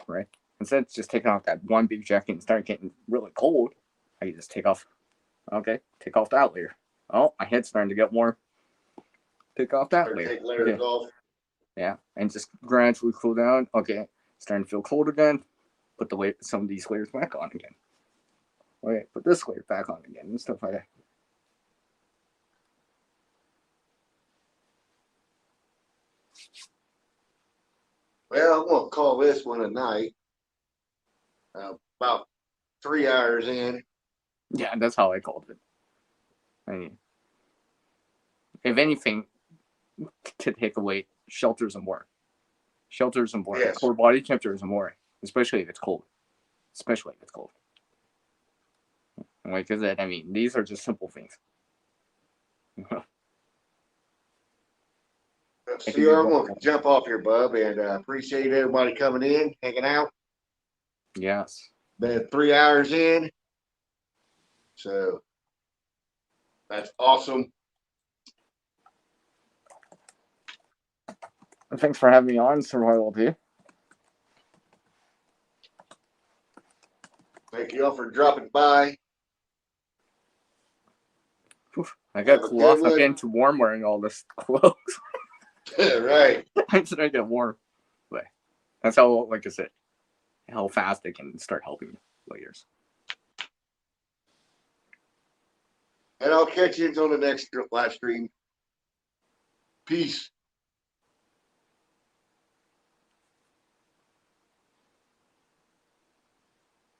right? Instead of just taking off that one big jacket and start getting really cold, I can just take off that layer. Oh, my head's starting to get warm. Take off that Or layer. take layers Okay. off. Yeah, and just gradually cool down. Okay, starting to feel cold again. Put some of these layers back on again. Okay, put this layer back on again and stuff like that. Well, I'm gonna call this one a night. About 3 hours in. Yeah, that's how I called it. I mean, if anything, to take away shelters and more. Shelters and more. Yes. Core body temperatures and more, especially if it's cold. Especially if it's cold. Like I said, I mean, these are just simple things. See, I'm gonna jump off here, bub, and appreciate everybody coming in, hanging out. Yes. Been 3 hours in, so that's awesome. And thanks for having me on, Survival T. Thank you all for dropping by. I got Have a cool good off. I'm one. getting too warm wearing all this clothes. Right. I'm trying to get warm. But that's how, like I said, how fast they can start helping layers. And I'll catch you on the next live stream. Peace.